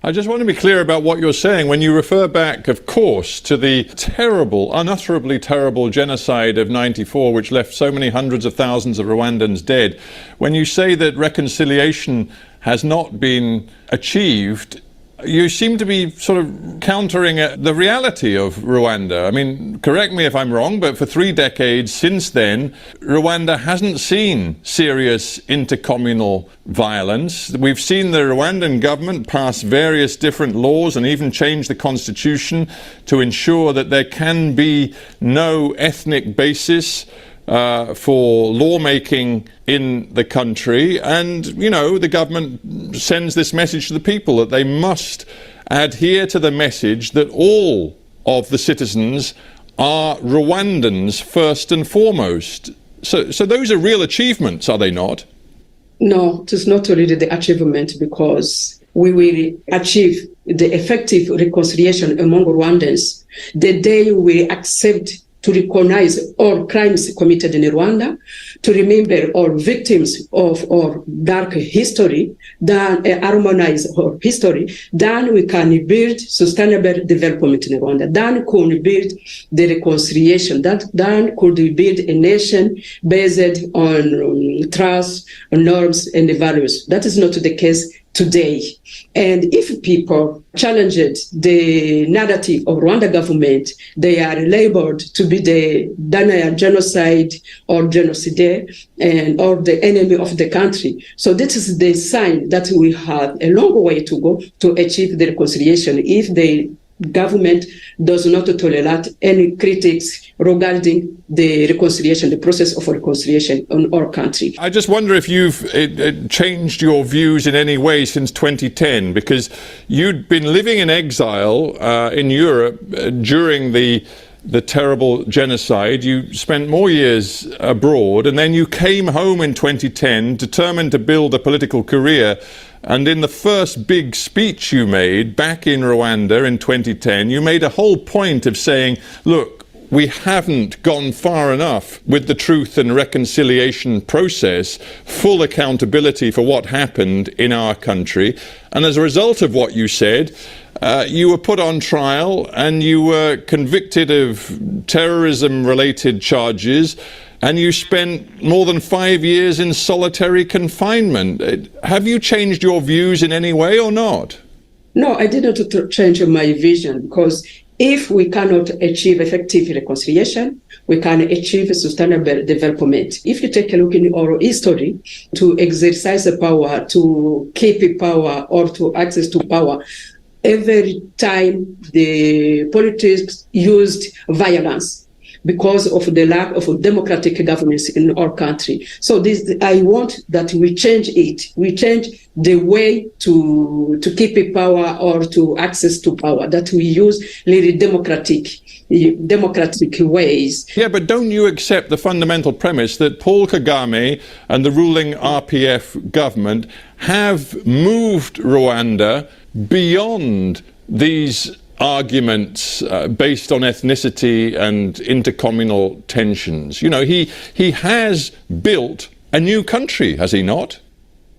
I just want to be clear about what you're saying. When you refer back, of course, to the terrible, unutterably terrible genocide of 94, which left so many hundreds of thousands of Rwandans dead, when you say that reconciliation has not been achieved, you seem to be sort of countering the reality of Rwanda. I mean, correct me if I'm wrong, but for 3 decades since then, Rwanda hasn't seen serious intercommunal violence. We've seen the Rwandan government pass various different laws and even change the constitution to ensure that there can be no ethnic basis for lawmaking in the country. And, you know, the government sends this message to the people that they must adhere to the message that all of the citizens are Rwandans first and foremost. So those are real achievements, are they not? No, it is not really the achievement, because we will achieve the effective reconciliation among Rwandans the day we accept to recognize all crimes committed in Rwanda, to remember all victims of our dark history, then harmonize our history, then we can build sustainable development in Rwanda. Then could build the reconciliation. Then could we build a nation based on trust, norms, and values. That is not the case today. And if people challenged the narrative of Rwanda government, they are labeled to be the denier genocide or genocide or the enemy of the country. So this is the sign that we have a long way to go to achieve the reconciliation if the government does not tolerate any critics regarding the reconciliation, the process of reconciliation in our country. I just wonder if you've changed your views in any way since 2010, because you'd been living in exile in Europe during the terrible genocide. You spent more years abroad, and then you came home in 2010 determined to build a political career. And in the first big speech you made back in Rwanda in 2010, you made a whole point of saying, look, we haven't gone far enough with the truth and reconciliation process, full accountability for what happened in our country. And as a result of what you said, you were put on trial and you were convicted of terrorism-related charges, and you spent more than 5 years in solitary confinement. Have you changed your views in any way or not? No, I didn't change my vision, because if we cannot achieve effective reconciliation, we can achieve sustainable development. If you take a look in our history, to exercise the power, to keep power, or to access to power, every time the politics used violence. because of the lack of democratic governance in our country. So I want that we change it. We change the way to keep power or to access to power, that we use really democratic ways. Yeah, but don't you accept the fundamental premise that Paul Kagame and the ruling RPF government have moved Rwanda beyond these arguments based on ethnicity and intercommunal tensions? You know, he has built a new country, has he not?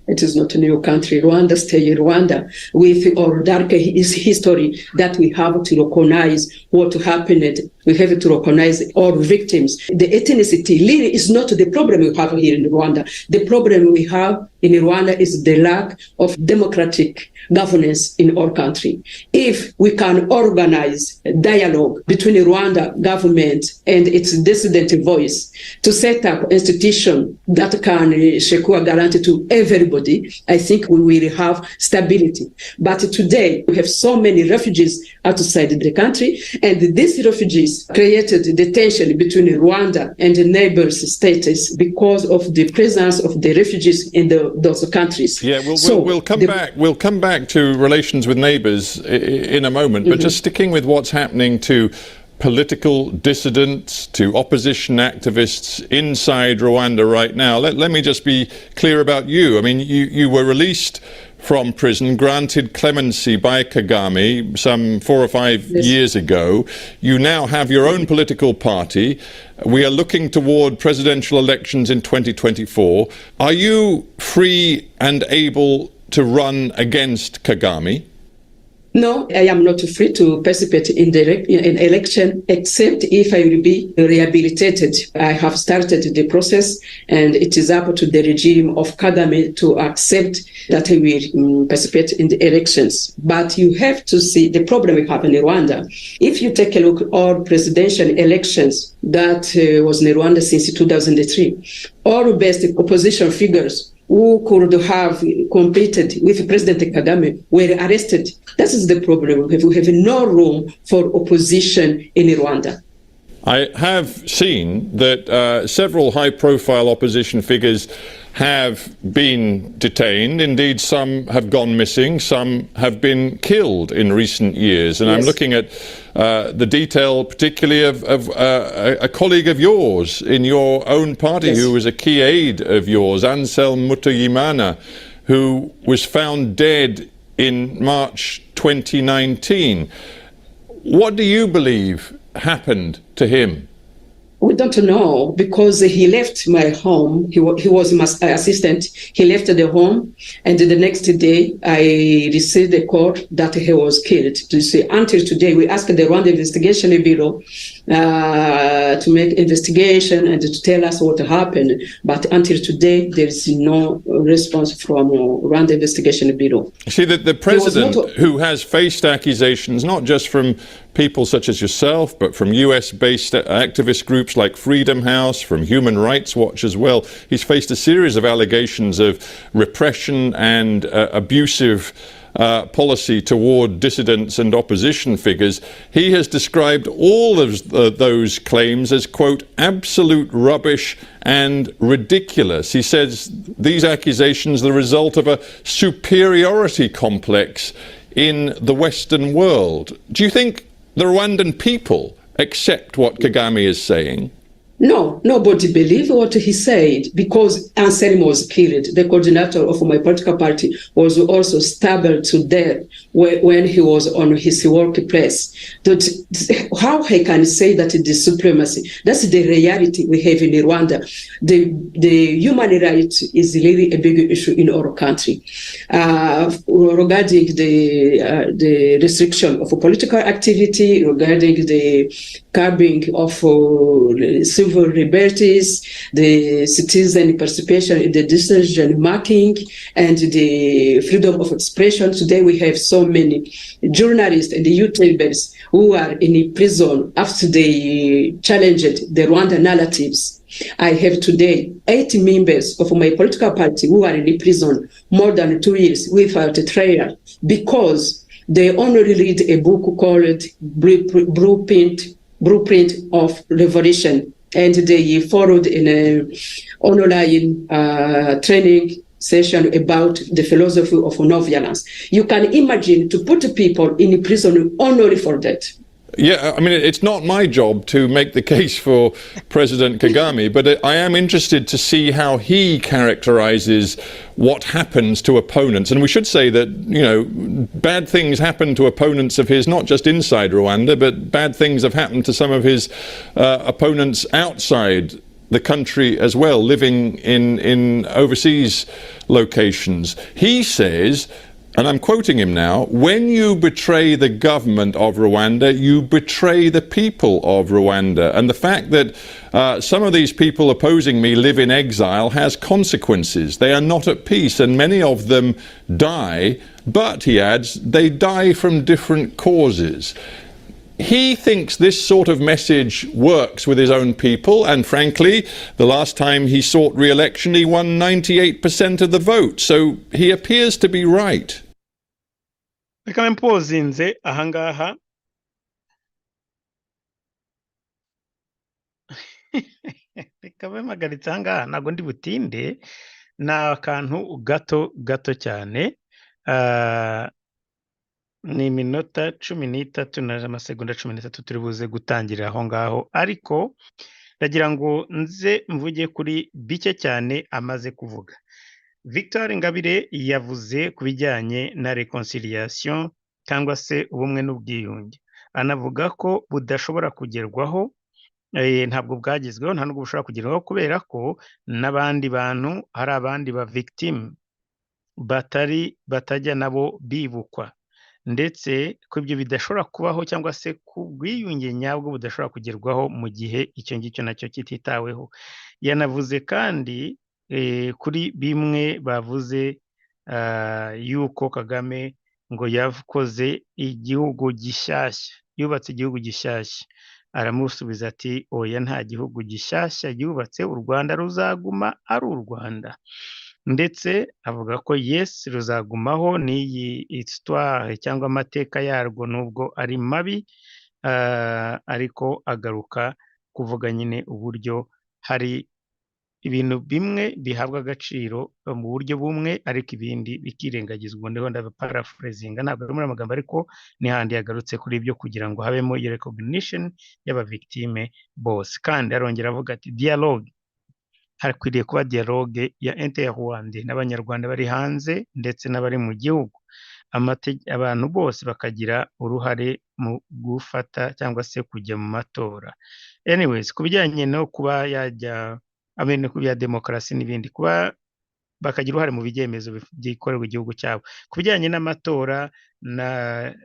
It is not a new country. Rwanda stays Rwanda with our dark history that we have to recognize what happened. We have to recognize our victims. The ethnicity really is not the problem we have here in Rwanda. The problem we have in Rwanda is the lack of democratic governance in our country. If we can organize a dialogue between the Rwanda government and its dissident voice to set up institutions that can secure guarantee to everybody, I think we will have stability. But today we have so many refugees outside the country, and these refugees created the tension between Rwanda and the neighbors states because of the presence of the refugees in those countries. Yeah, we'll come back to relations with neighbours in a moment, but just sticking with what's happening to political dissidents, to opposition activists inside Rwanda right now. Let me just be clear about you. I mean, you were released from prison, granted clemency by Kagame some 4 or 5 years ago. You now have your own political party. We are looking toward presidential elections in 2024. Are you free and able to run against Kagame? No, I am not free to participate in an election except if I will be rehabilitated. I have started the process, and it is up to the regime of Kagame to accept that I will participate in the elections. But you have to see the problem we have in Rwanda. If you take a look at all presidential elections that was in Rwanda since 2003, all best opposition figures who could have competed with President Kagame were arrested. That is the problem. We have no room for opposition in Rwanda. I have seen that several high-profile opposition figures have been detained. Indeed, some have gone missing, some have been killed in recent years. And I'm looking at the detail particularly of a colleague of yours in your own party who was a key aide of yours, Anselm Mutuyimana, who was found dead in March 2019. What do you believe happened to him? We don't know, because he left my home. He was my assistant. He left the home, and the next day I received a call that he was killed. Until today, we asked the Rwanda Investigation Bureau to make investigation and to tell us what happened. But until today, there is no response from Rwanda Investigation Bureau. See, that the president, who has faced accusations not just from people such as yourself, but from US-based activist groups like Freedom House, from Human Rights Watch as well. He's faced a series of allegations of repression and abusive policy toward dissidents and opposition figures. He has described all of those claims as, quote, absolute rubbish and ridiculous. He says these accusations are the result of a superiority complex in the Western world. Do you think the Rwandan people accept what Kagame is saying? No, nobody believed what he said, because Anselm was killed. The coordinator of my political party was also stabbed to death when he was on his workplace. How he can say that it is supremacy? That's the reality we have in Rwanda. The human rights is really a big issue in our country. Regarding the restriction of political activity, regarding the curbing of civil liberties, the citizen participation in the decision making, and the freedom of expression. Today we have so many journalists and YouTubers who are in prison after they challenged the Rwanda narratives. I have today 8 members of my political party who are in prison more than 2 years without a trial, because they only read a book called Blueprint blueprint of revolution. And they followed in an online training session about the philosophy of non-violence. You can imagine to put people in prison only for that. Yeah, I mean, it's not my job to make the case for President Kagame, but I am interested to see how he characterizes what happens to opponents. And we should say that, you know, bad things happen to opponents of his, not just inside Rwanda, but bad things have happened to some of his opponents outside the country as well, living in overseas locations. He says, and I'm quoting him now, when you betray the government of Rwanda, you betray the people of Rwanda. And the fact that some of these people opposing me live in exile has consequences. They are not at peace, and many of them die. But, he adds, they die from different causes. He thinks this sort of message works with his own people, and frankly, the last time he sought re-election, he won 98% of the vote. So he appears to be right. Reka mpozinze ahangaha reka mpagaritse ahangaha ntabwo ndi butinde ni akantu gato cyane ni iminota 13 n'amasegonda 13 turi buze gutangirira aho ngaho, ariko ndagira ngo nze mvuge kuri bike cyane amaze kuvuga. Victoire Ingabire yavuze ku bijyanye na reconciliation cyangwa se ubumwe n'ubwiyunge, anavuga ko budashobora kugerwaho, ntabwo bwagezweho, nta nubwo bushobora kugerwaho kubera ko n'abandi bantu hari abandi ba victime batajya nabo bibukwa, ndetse ko ibyo bidashobora kubaho cyangwa se ku bwiyunge nyabwo budashobora kugerwaho mu gihe icyo ngicyo nacyo kititaweho. Yanavuze kandi kuri bimwe bavuze yuko Kagame ngo yakoze igihugu gishyashya, yubatse igihugu gishyashya. Aramusubiza ati oya, nta gihugu gishyashya yubatse, u Rwanda ruzaguma ari u Rwanda. Ndetse avuga ko yes ruzagumaho n'iyi histoire cyangwa amateka yarwo nubwo ari mabi, ariko agaruka kuvuga nyine uburyo hari ibintu bimwe bihabwa agaciro mu buryo bumwe ariko ibindi bikirengagizwa. Ndiho ndaparaphrasing, ntabwo ari muri amagambo ariko ni handi yagarutse kuri ibyo kugira ngo habemo iyo recognition y'aba victime bose. Kandi arongera avuga ati dialogue, hakwiriye kuba dialogue ya interrwanda n'abanyarwanda bari hanze ndetse n'abari mu gihugu, abantu bose bakagira uruhare mu gufata cyangwa se kujya mu matora. Anyways, ku bijyanye no kuba yajya ku bya demokarasi n'ibindi, kuba bakagira uruhare mu byemezo byikorerwa igihugu cyabo. Ku bijyanye n'amatora,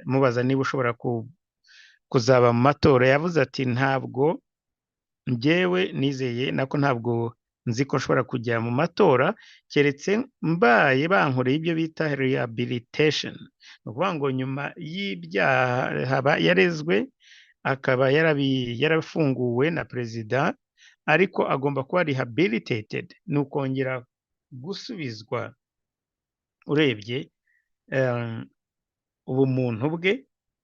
mubaza niba ushobora kuzaba mu matora, yavuze ati ntabwo njyewe nizeye nako ntabwo nzi ko nshobora kujya mu matora keretse mbaye bankoreye ibyo bita rehabilitation. Ni ukuvuga ngo nyuma y'ibyaha yarezwe akaba yarafunguwe na perezida, ariko agomba kuba rehabilitated, ni ukongera gusubizwa urebye ubumuntu bwe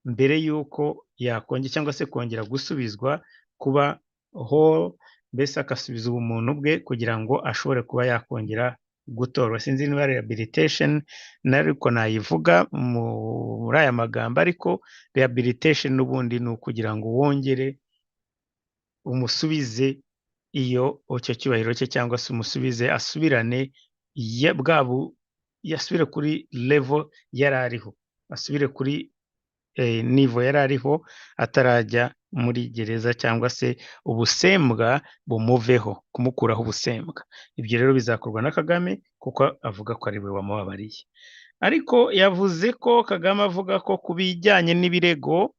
mbere y'uko yakongera cyangwa se kongera gusubizwa kuba whole, mbese akasubiza ubumuntu bwe kugira ngo ashobore kuba yakongera gutorwa. Sinzi niba rehabilitation nariko nayivuga muri aya magambo, ariko rehabilitation n'ubundi ni ukugira ngo wongere umusubize iyo icyo cyubahiro cye cyangwa se umusubize asubirane yasubire kuri level yari ariho, asubire kuri nivo yari ariho atarajya muri gereza cyangwa se ubusembwa bumuveho, kumukuraho ubusembwa. Ibyo rero bizakorwa na Kagame kuko avuga ko ari we wamubabariye. Ariko yavuze ko Kagame avuga ko kubijyanye n'ibirego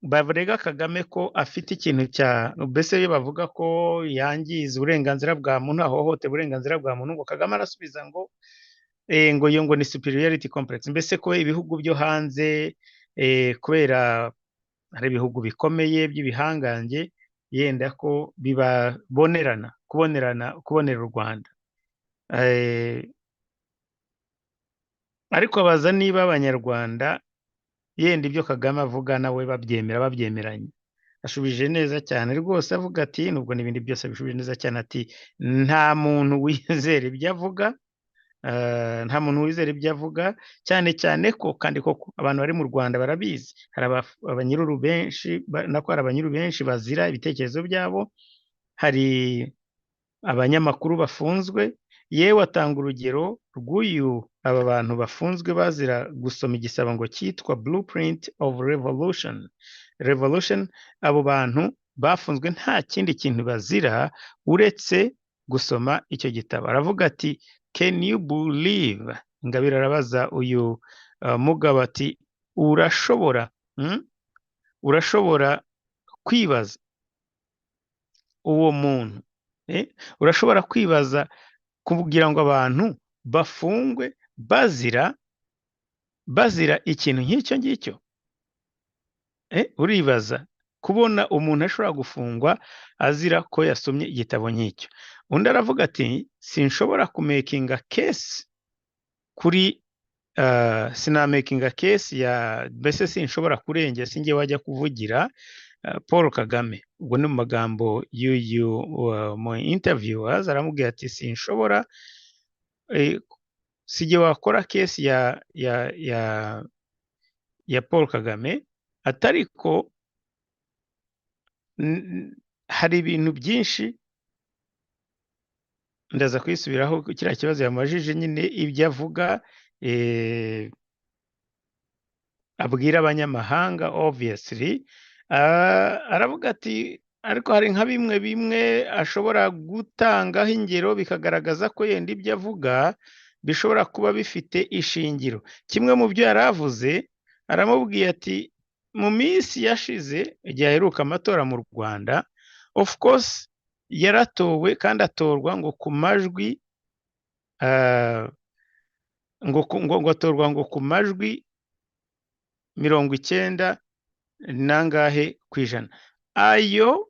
barega Kagame ko afite ikintu cya mbese iyo bavuga ko yangiza uburenganzira bwa muntu, ahohote uburenganzira bwa muntu, ngo Kagame arasubiza ngo ngo ni superiority complex, mbese ko ibihugu byo hanze kubera hari ibihugu bikomeye by'ibihangange yenda ko kubonera u Rwanda. Ariko abaza niba abanyarwanda yenda ibyo Kagame avuga nawe babyemeranye. ashubije neza cyane rwose avuga ati nubwo n'ibindi byose bishubije neza cyane ati nta muntu wizera ibyo avuga, nta muntu wizera ibyo avuga, cyane cyane ko kandi koko abantu bari mu Rwanda barabizi, hari abanyururu benshi nako hari abanyururu benshi bazira ibitekerezo byabo, hari abanyamakuru bafunzwe, yewe atanga urugero rw'uyu aba bantu bafunzwe bazira gusoma igisabo ngo cyitwa Blueprint of Revolution, abo bantu bafunzwe nta kindi kintu bazira uretse gusoma icyo gitabo. Aravuga ati can you believe, Ingabire arabaza uyu mugabo ati urashobora kwibaza uwo muntu, urashobora kwibaza kugira ngo abantu bafungwe bazira ikintu nk'icyo ngicyo, uribaza kubona umuntu ashobora gufungwa azira ko yasomye igitabo nk'icyo. Undi aravuga ati sinshobora kumakinga case kuri sinamakinga case ya mbese sinshobora kurengera sinjye wajya kuvugira Paul Kagame. Ubwo ni mu magambo y'uyu mu interviewers aramubwira ati sinshobora sijye wakora case ya Paul Kagame, atariko hari ibintu byinshi ndaza kwisubiraho kiriya kibazo yamajije nyine ibyo avuga abwira abanyamahanga obviously, aravuga ati ariko hari nka bimwe ashobora gutangaho ingero bikagaragaza ko yenda ibyo avuga bishobora kuba bifite ishingiro. Kimwe mu byo yaravuze aramubwiye ati mu minsi yashize igihe aheruka amatora mu Rwanda, of course yaratowe kandi atorwa ngo ku majwi ngo atorwa ngo ku majwi 90 nangahe kwijana. Iyo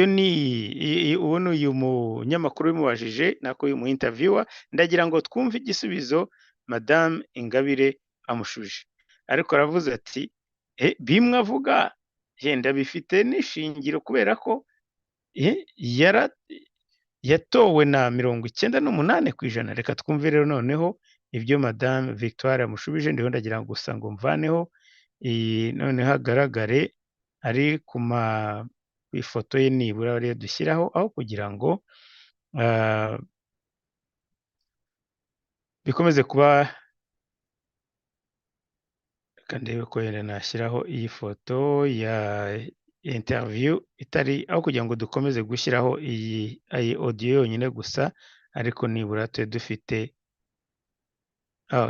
ni ubona uyu munyamakuru bimubajije nako uyu mu interviewer, ndagira ngo twumve igisubizo Madame Ingabire amushuje. Ariko aravuze ati bimwe avuga yenda bifite n'ishingiro kubera ko yatowe na 98 kwijana. Reka twumve rero noneho ibyo Madame Victoire amushubije, ndiho ndagira ngo gusa ngo mvaneho noneho hagaragare ari ku ifoto ye nibura ariyo dushyiraho aho kugira ngo bikomeze kuba. Reka ndebe ko yenda nashyiraho iyi foto ya interview itari aho kugira ngo dukomeze gushyiraho iyi audio yonyine gusa, ariko nibura twe dufite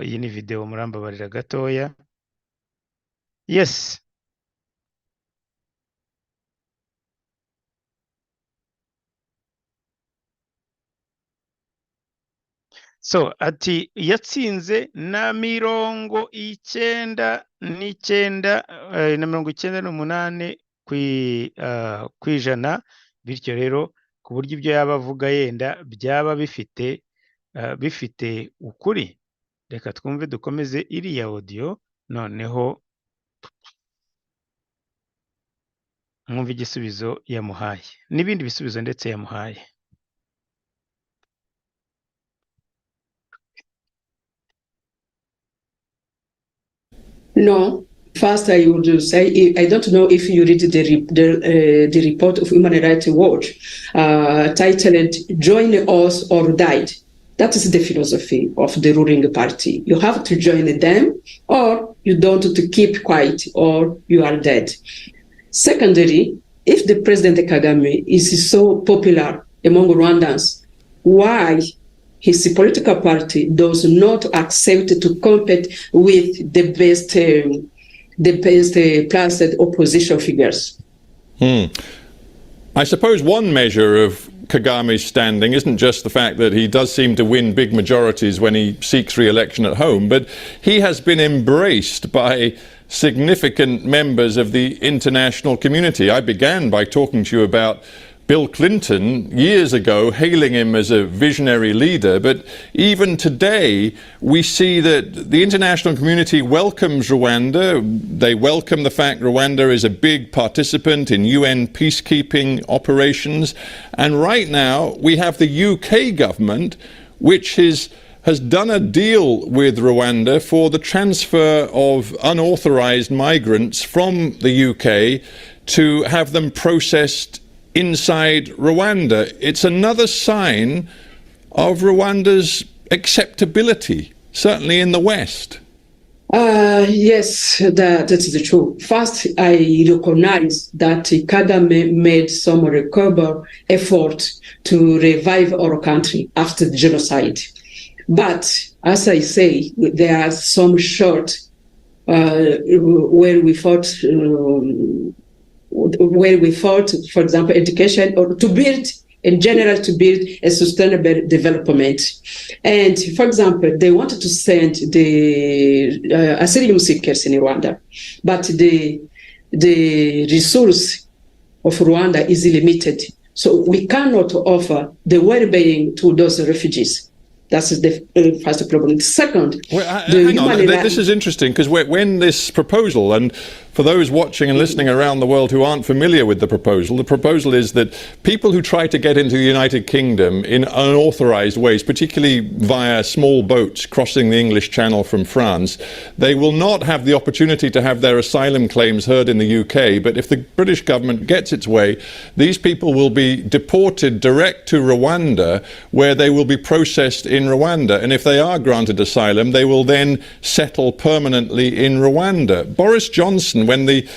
iyi ni video murambabarira gatoya. Yes, so ati yatsinze na 98 kwijana, bityo rero ku buryo ibyo yaba avuga yenda byaba bifite ukuri. Reka twumve dukomeze iriya audio noneho mwumve igisubizo yamuhaye n'ibindi bisubizo ndetse yamuhaye. No, first I would say I don't know if you read the report of Human Rights Watch titled "Join Us or Die." That is the philosophy of the ruling party. You have to join them, or you don't to keep quiet, or you are dead. Secondly, if the President Kagame is so popular among Rwandans, why his political party does not accept to compete with the best placed opposition figures? I suppose one measure of Kagame's standing isn't just the fact that he does seem to win big majorities when he seeks re-election at home, but he has been embraced by significant members of the international community. I began by talking to you about Bill Clinton years ago, hailing him as a visionary leader. But even today, we see that the international community welcomes Rwanda. They welcome the fact Rwanda is a big participant in UN peacekeeping operations. And right now, we have the UK government, which has done a deal with Rwanda for the transfer of unauthorized migrants from the UK to have them processed inside Rwanda. It's another sign of Rwanda's acceptability, certainly in the West. Yes, that is true. First, I recognize that Kagame made some recovery effort to revive our country after the genocide. But as I say, there are some short where we fought, for example, education, or to build, in general, to build a sustainable development. And for example, they wanted to send the asylum seekers in Rwanda, but the resource of Rwanda is limited. So we cannot offer the well-being to those refugees. That's the first problem. The second, hang on. This is interesting, because when this proposal, and for those watching and listening around the world who aren't familiar with the proposal is that people who try to get into the United Kingdom in unauthorized ways, particularly via small boats crossing the English Channel from France, they will not have the opportunity to have their asylum claims heard in the UK. But if the British government gets its way, these people will be deported direct to Rwanda, where they will be processed in Rwanda. And if they are granted asylum, they will then settle permanently in Rwanda. Boris Johnson, when the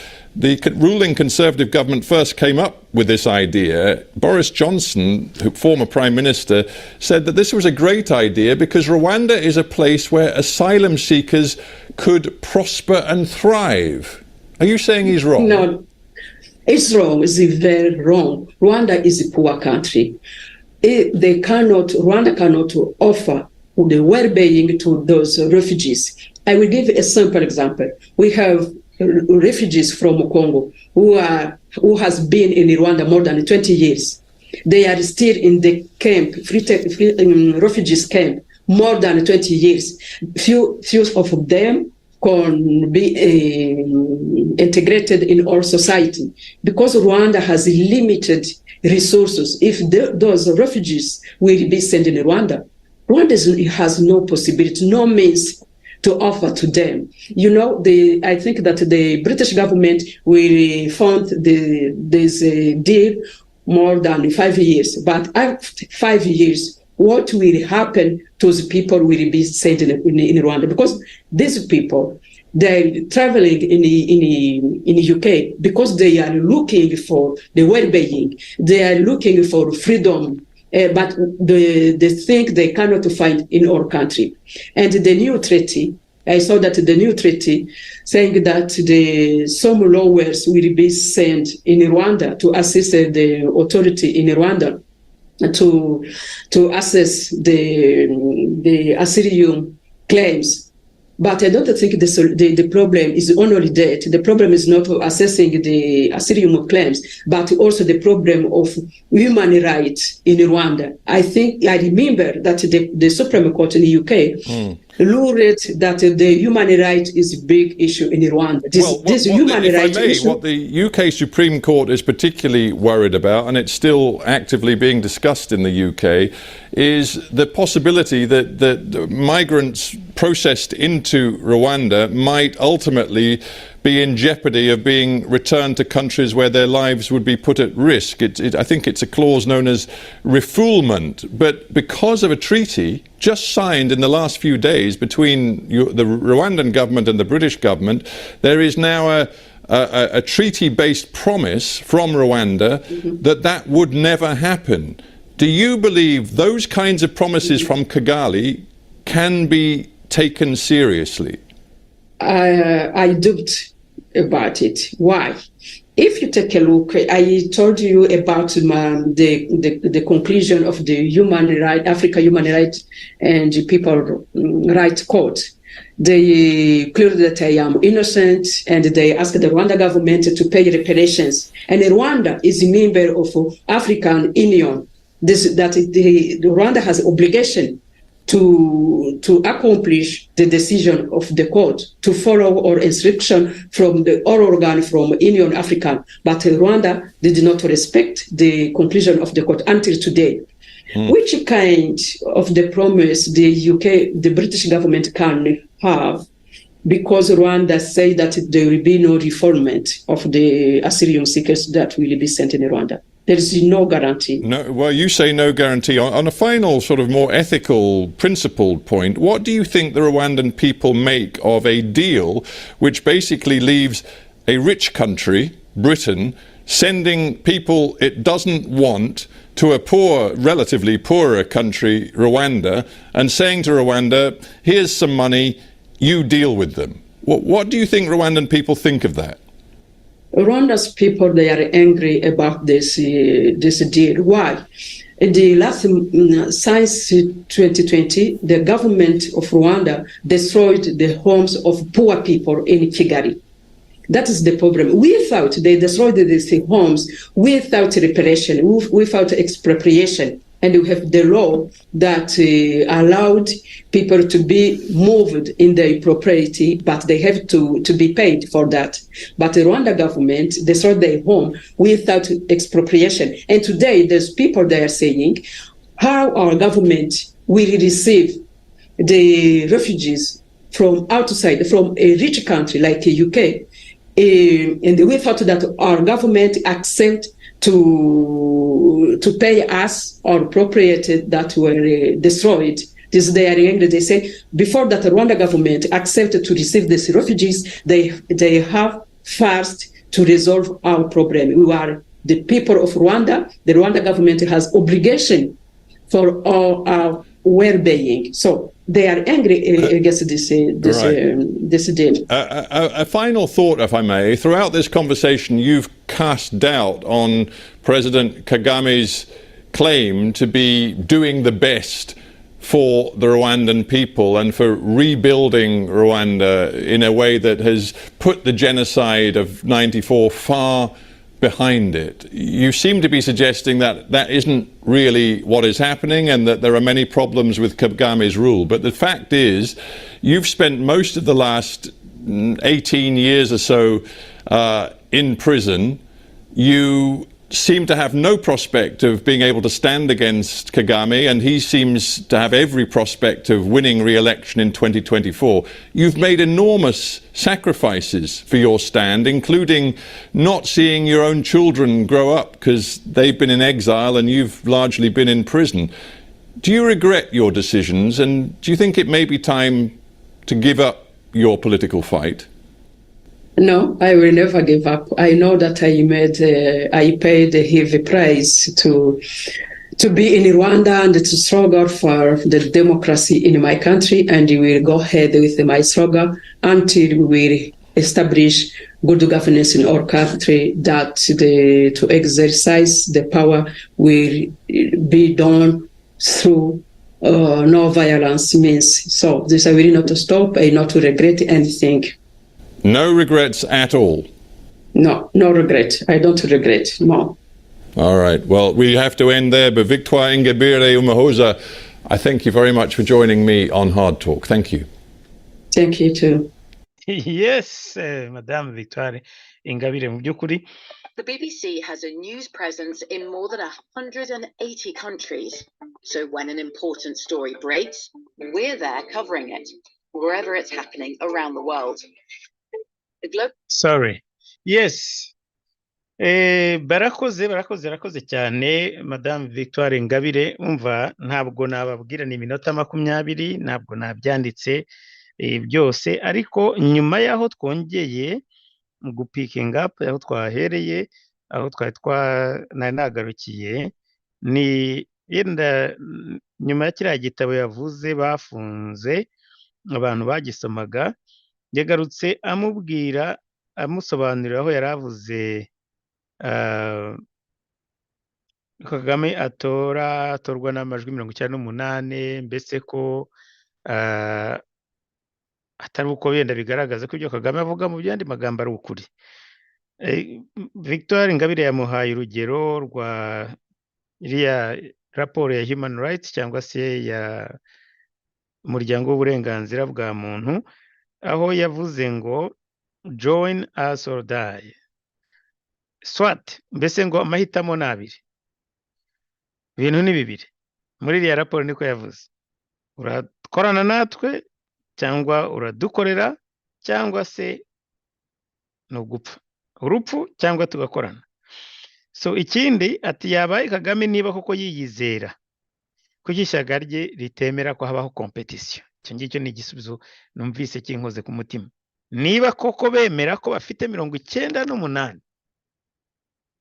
ruling Conservative government first came up with this idea, Boris Johnson, former Prime Minister, said that this was a great idea because Rwanda is a place where asylum seekers could prosper and thrive. Are you saying he's wrong? No, it's wrong. It's very wrong. Rwanda is a poor country. Rwanda cannot offer the well-being to those refugees. I will give a simple example. We have refugees from Congo who has been in Rwanda more than 20 years. They are still in the camp, refugees camp, more than 20 years. Few of them can be integrated in our society because Rwanda has limited resources. If those refugees will be sent in Rwanda, Rwanda has no possibility, no means to offer to them. You know, I think that the British government will fund this deal more than 5 years. But after 5 years, what will happen to the people will be sent in Rwanda? Because these people, they're traveling in the UK because they are looking for the well-being. They are looking for freedom. But they think they cannot find in our country. And the new treaty, I saw that the new treaty saying that some lawyers will be sent in Rwanda to assist the authority in Rwanda to assess the asylum claims. But I don't think the problem is only that. The problem is not assessing the asylum claims, but also the problem of human rights in Rwanda. I remember that the Supreme Court in the UK ruled that the human rights is a big issue in Rwanda. What the UK Supreme Court is particularly worried about, and it's still actively being discussed in the UK, is the possibility that migrants processed into Rwanda might ultimately be in jeopardy of being returned to countries where their lives would be put at risk. I think it's a clause known as refoulement. But because of a treaty just signed in the last few days between the Rwandan government and the British government, there is now a treaty-based promise from Rwanda that would never happen. Do you believe those kinds of promises from Kigali can be taken seriously? I doubt about it. Why? If you take a look, I told you about the conclusion of the Africa Human Rights and People Rights Court. They cleared that I am innocent, and they asked the Rwanda government to pay reparations. And Rwanda is a member of African Union. The Rwanda has obligation to accomplish the decision of the court, to follow or instruction from the organ from Union African. But Rwanda did not respect the conclusion of the court until today. Which kind of the promise the UK, the British government can have, because Rwanda say that there will be no refoulement of the asylum seekers that will be sent in Rwanda? There is no guarantee. No, well, you say no guarantee. On a final, sort of more ethical, principled point, what do you think the Rwandan people make of a deal which basically leaves a rich country, Britain, sending people it doesn't want to a poor, relatively poorer country, Rwanda, and saying to Rwanda, here's some money, you deal with them? What do you think Rwandan people think of that? Rwanda's people, they are angry about this deal. Why? Since 2020, the government of Rwanda destroyed the homes of poor people in Kigali. That is the problem. We thought they destroyed these homes without reparation, without expropriation. And we have the law that allowed people to be moved in their property, but they have to be paid for that. But the Rwanda government destroyed their home without expropriation. And today, there's people there saying how our government will receive the refugees from outside, from a rich country like the UK. And we thought that our government accept to pay us or appropriated that were destroyed. This they are angry. They say before that the Rwanda government accepted to receive these refugees, they have first to resolve our problem. We are the people of Rwanda. The Rwanda government has obligation for our well-being. So they are angry against this deal. A final thought, if I may. Throughout this conversation, you've cast doubt on President Kagame's claim to be doing the best for the Rwandan people and for rebuilding Rwanda in a way that has put the genocide of '94 far behind it. You seem to be suggesting that that isn't really what is happening and that there are many problems with Kagame's rule. But the fact is, you've spent most of the last 18 years or so in prison. You seem to have no prospect of being able to stand against Kagame, and he seems to have every prospect of winning re-election in 2024. You've made enormous sacrifices for your stand, including not seeing your own children grow up because they've been in exile and you've largely been in prison. Do you regret your decisions, and do you think it may be time to give up your political fight? No, I will never give up. I know that I paid a heavy price to be in Rwanda and to struggle for the democracy in my country, and we will go ahead with my struggle until we establish good governance in our country, that to exercise the power will be done through no violence means. So this I will not stop, I not regret anything. No regrets at all? No regret. I don't regret, no. All right. Well, we have to end there, but Victoire Ingabire Umuhoza, I thank you very much for joining me on Hard Talk. Thank you. Thank you too. Yes, Madame Victoire Ingabire, mu by'ukuri. The BBC has a news presence in more than 180 countries. So when an important story breaks, we're there covering it, wherever it's happening around the world. Sorry. Yes. Barakoze cyane Madame Victoire Ingabire. Umva, ntabwo nababwira ni iminota 20, ntabwo nabyanditse byose, ariko nyuma yaho twongeye gupikinga up, aho twahereye, aho twari nagarukiye, ni yenda nyuma ya kiriya gitabo yavuze bafunze abantu bagisomaga, yagarutse amusobanurira aho yaravuze Kagame atorwa n'amajwi 98, mbese ko atari uko wenda bigaragaza ko ibyo Kagame avuga mu byandi magambo ari ukuri. Victoire Ingabire yamuhaye urugero rwa iriya raporo ya Human Rights cyangwa se ya umuryango w'uburenganzira bwa muntu, aho yavuze ngo join us or die. Swat, mbese ngo amahitamo ni abiri, ibintu ni bibiri. Muri iriya raporo niko yavuze, urakorana natwe cyangwa uradukorera, cyangwa se ni ugupfa, urupfu cyangwa tugakorana. So ikindi ati yabaye Kagame niba koko yiyizera ko ishyaka rye ritemera ko habaho competition. Icyo ngicyo ni igisubizo numvise kinkoze ku mutima. Niba koko bemera ko bafite 98,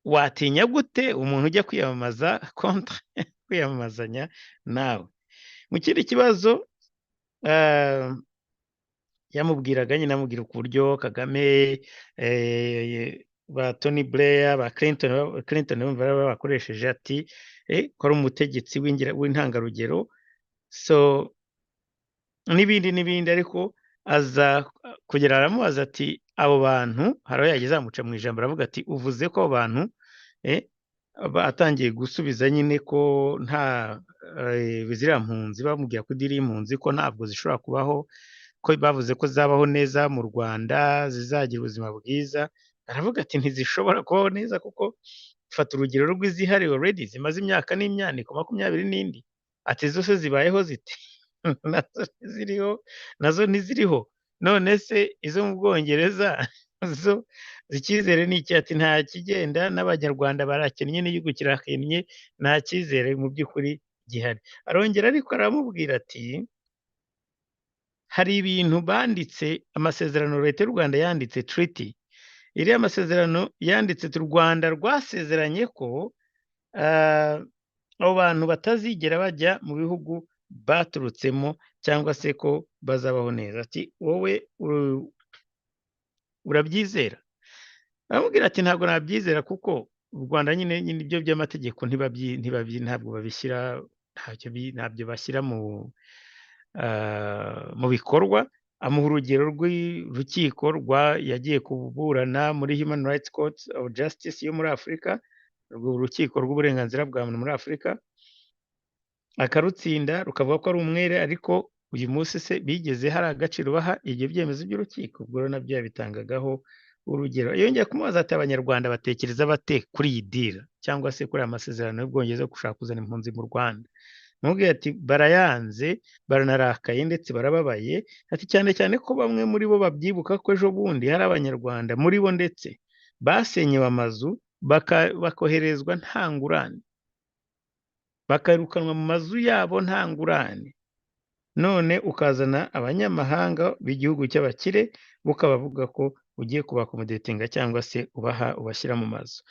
watinya gute umuntu ujya kwiyamamaza kontra kwiyamamazanya nawe? Mu kindi kibazo yamubwiraga nyine amubwira ku buryo Kagame ba Tony Blair ba Clinton bakoresheje ati ko ari umutegetsi w'intangarugero, so n'ibindi, ariko aza kugera aramubaza ati abo bantu haro yageze amuca mu ijambo aravuga ati uvuze ko abo bantu atangiye gusubiza nyine ko nta bizira mpunzi, bamubwira ko diri impunzi ko ntabwo zishobora kubaho, ko bavuze ko zabaho neza mu Rwanda zizagira ubuzima bwiza. Aravuga ati ntizishobora kubaho neza kuko fata urugero rw'izihari already zimaze imyaka n'imyaniko 20 n'indi, ati zose zibayeho zite? nazo ntiziriho. None se izo mu Bwongereza zo zikizere ni iki? Ati nta kigenda, n'abanyarwanda barakennye n'igihugu kirakennye, nta kizere mu by'ukuri gihari. Arongera ariko aramubwira ati hari ibintu banditse, amasezerano leta y'u Rwanda yanditse treaty, iriya amasezerano yanditse u Rwanda rwasezeranye ko abo bantu batazigera bajya mu bihugu baturutsemo cyangwa se ko bazabaho neza. Ati wowe urabyizera? Aramubwira ati ntabwo nabyizera kuko u Rwanda nyine ibyo by'amategeko ntabwo babishyira, ntabyo bashyira mu bikorwa. Amuha urugero rw'urukiko yagiye kuburana muri Human Rights Court of Justice yo muri Afurika, urukiko rw'uburenganzira bwa muntu muri Afurika, akarutsinda rukavuga ko ari umwere, ariko uyu munsi se bigeze hari agaciro baha ibyo byemezo by'urukiko? Ubwo nabyo yabitangagaho urugero. Yongeye kumubaza ati abanyarwanda batekereza bate kuri iyi deal cyangwa se kuri aya masezerano y'Ubwongereza gushaka kuzana impunzi mu Rwanda? Mubwiye ati barayanze, baranarakaye ndetse barababaye. Ati cyane cyane ko bamwe muri bo babyibuka ko ejo bundi hari abanyarwanda muri bo ndetse basenyewe amazu bakoherezwa nta ngurane, bakarukanwa mu mazu yabo nta ngurane. None ukazana abanyamahanga b'igihugu cy'abakire bukabavuga ko ugiye kubakomodetinga cyangwa se ubashyira mu mazu.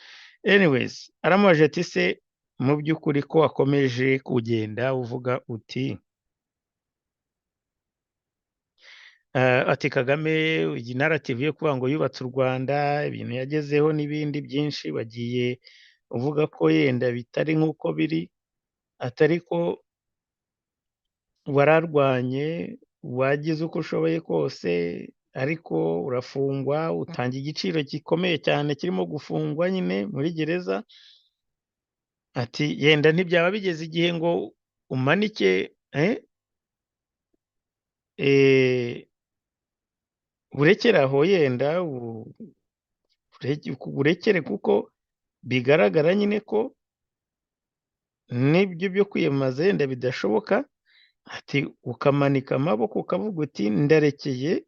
Anyways, aramubaje ati se mu by'ukuri ko wakomeje kugenda uvuga uti ati Kagame iyi narrative yo kuvuga ngo yubatse u Rwanda, ibintu yagezeho n'ibindi byinshi, bagiye uvuga ko yenda bitari nk'uko biri, atari ko wararwanye wagize uko ushoboye kose, ariko urafungwa, utanga igiciro gikomeye cyane kirimo gufungwa nyine muri gereza. Ati yenda ntibyaba bigeze igihe ngo umanike urekere aho, yenda urekere kuko bigaragara nyine ko n'ibyo byo kwiyamamaza yenda bidashoboka. Ati ukamanika amaboko ukavuga uti ndarekeye,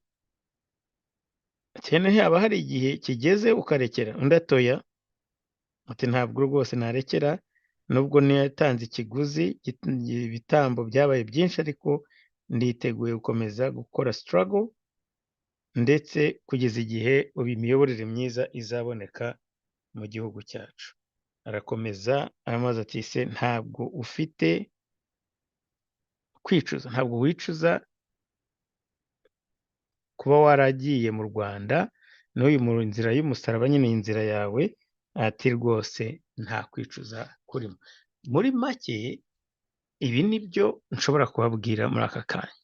cyane ntihaba hari igihe kigeze ukarekera. Undi atoya, ati ntabwo rwose narekera, nubwo niyatanze ikiguzi, ibitambo byabaye byinshi, ariko nditeguye gukomeza gukora struggle ndetse kugeza igihe imiyoborere myiza izaboneka mu gihugu cyacu. Arakomeza aramaze ati se ntabwo ufite kwicuza, ntabwo wicuza kuba waragiye mu Rwanda n'uyu mu nzira y'umusaraba nyine inzira yawe? Ati rwose nta kwicuza kurimo. Muri make ibi nibyo nshobora kubabwira muri aka kanya,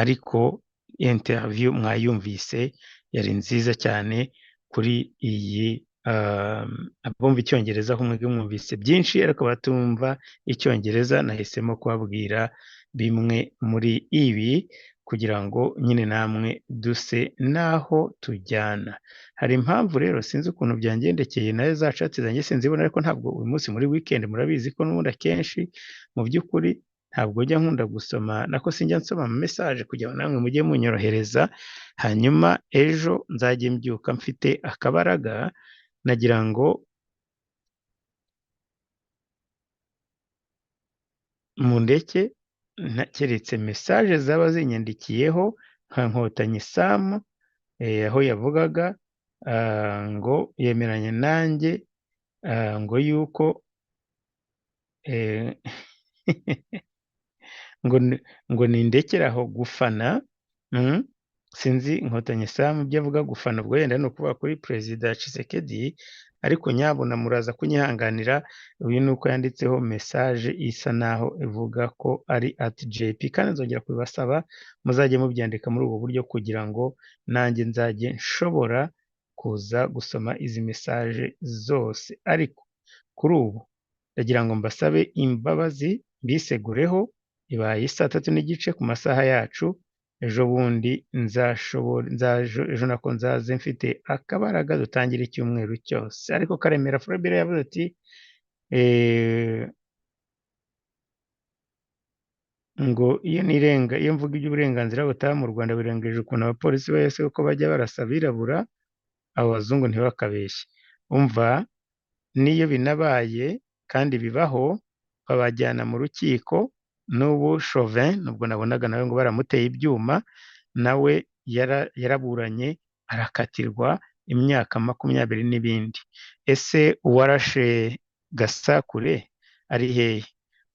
ariko interview mwayumvise yari nziza cyane kuri iyi abumva icyongereza aho mwebwe mwumvise byinshi ariko batumva icyongereza nahisemo kubabwira bimwe muri ibi kugira ngo nyine namwe duse naho tujyana. Hari impamvu rero sinzi ukuntu byangendekeye nayo zacatsi zanjye sinzibona ariko ntabwo uyu munsi muri weekend murabizi ko n'ubundi akenshi mu by'ukuri ntabwo njya nkunda gusoma nako sinjya nsoma mu message kugira ngo namwe mujye munyorohereza hanyuma ejo nzajye mbyuka mfite akabaraga nagira ngo mundeke keretse message zaba zinyandikiyeho nka Nkotanyi Sam aho yavugaga ngo yemeranye nanjye ngo yuko ngo nindekeraho gufana sinzi Inkotanyi Sam ibyo avuga gufana ubwo yenda no kuvuga kuri Perezida Tshisekedi ariko nyabona muraza kunyihanganira uyu nuko yanditseho message isa naho ivuga ko ari @jp kandi nzongera kubasaba muzajye mubyandika muri ubu buryo kugira ngo nanjye nzajye nshobora kuza gusoma izi message zose ariko kuri ubu ndagira ngo mbasabe imbabazi bisegureho ibaye 3:30 ku masaha yacu ejo bundi ejo nako nzaze mfite akabaraga dutangira icyumweru cyose ariko Karemera Floribert yavuze ati ngo iyo mvuga iby'uburenganzira butaba mu Rwanda birengeje ukuntu abapolisi bose uko bajya barasa abirabura abo bazungu ntibakabeshye umva niyo binabaye kandi bibaho babajyana mu rukiko n'ubu Chauvin nubwo nabonaga nawe ngo baramuteye ibyuma nawe yaraburanye arakatirwa imyaka 20 n'ibindi. Ese uwarashe Gasakure ari hehe?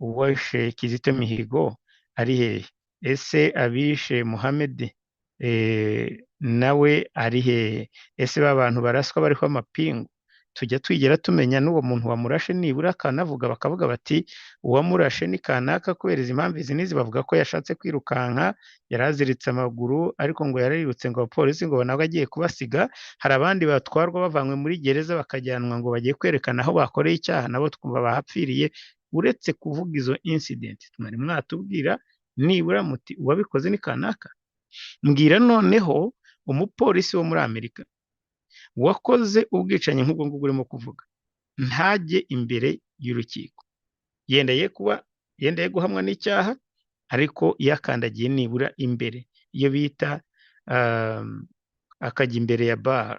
Uwarashe Kizito Mihigo ari hehe? Ese abishe Mohamed nawe ari hehe? Ese babantu baraswa bariho amapingu tujya twigera tumenya n'uwo muntu wamurashe nibura akanavuga bakavuga bati uwamurashe ni kanaka kubera izi impamvu izi nizi bavuga ko yashatse kwirukanka yaraziritse amaguru ariko ngo yarirutse ngo abapolisi ngo nabwo agiye kubasiga hari abandi batwarwa bavanywe muri gereza bakajyanwa ngo bagiye kwerekana aho bakoreye icyaha nabo twumva bahapfiriye uretse kuvuga izo incident mwari mwatubwira nibura muti uwabikoze ni kanaka mbwira noneho umupolisi wo muri Amerika wakoze ubwicanyi nk'ubwo ngubwo urimo kuvuga ntajye imbere y'urukiko yendeye guhamwa n'icyaha ariko yakandagiye nibura imbere iyo bita akajya imbere ya bar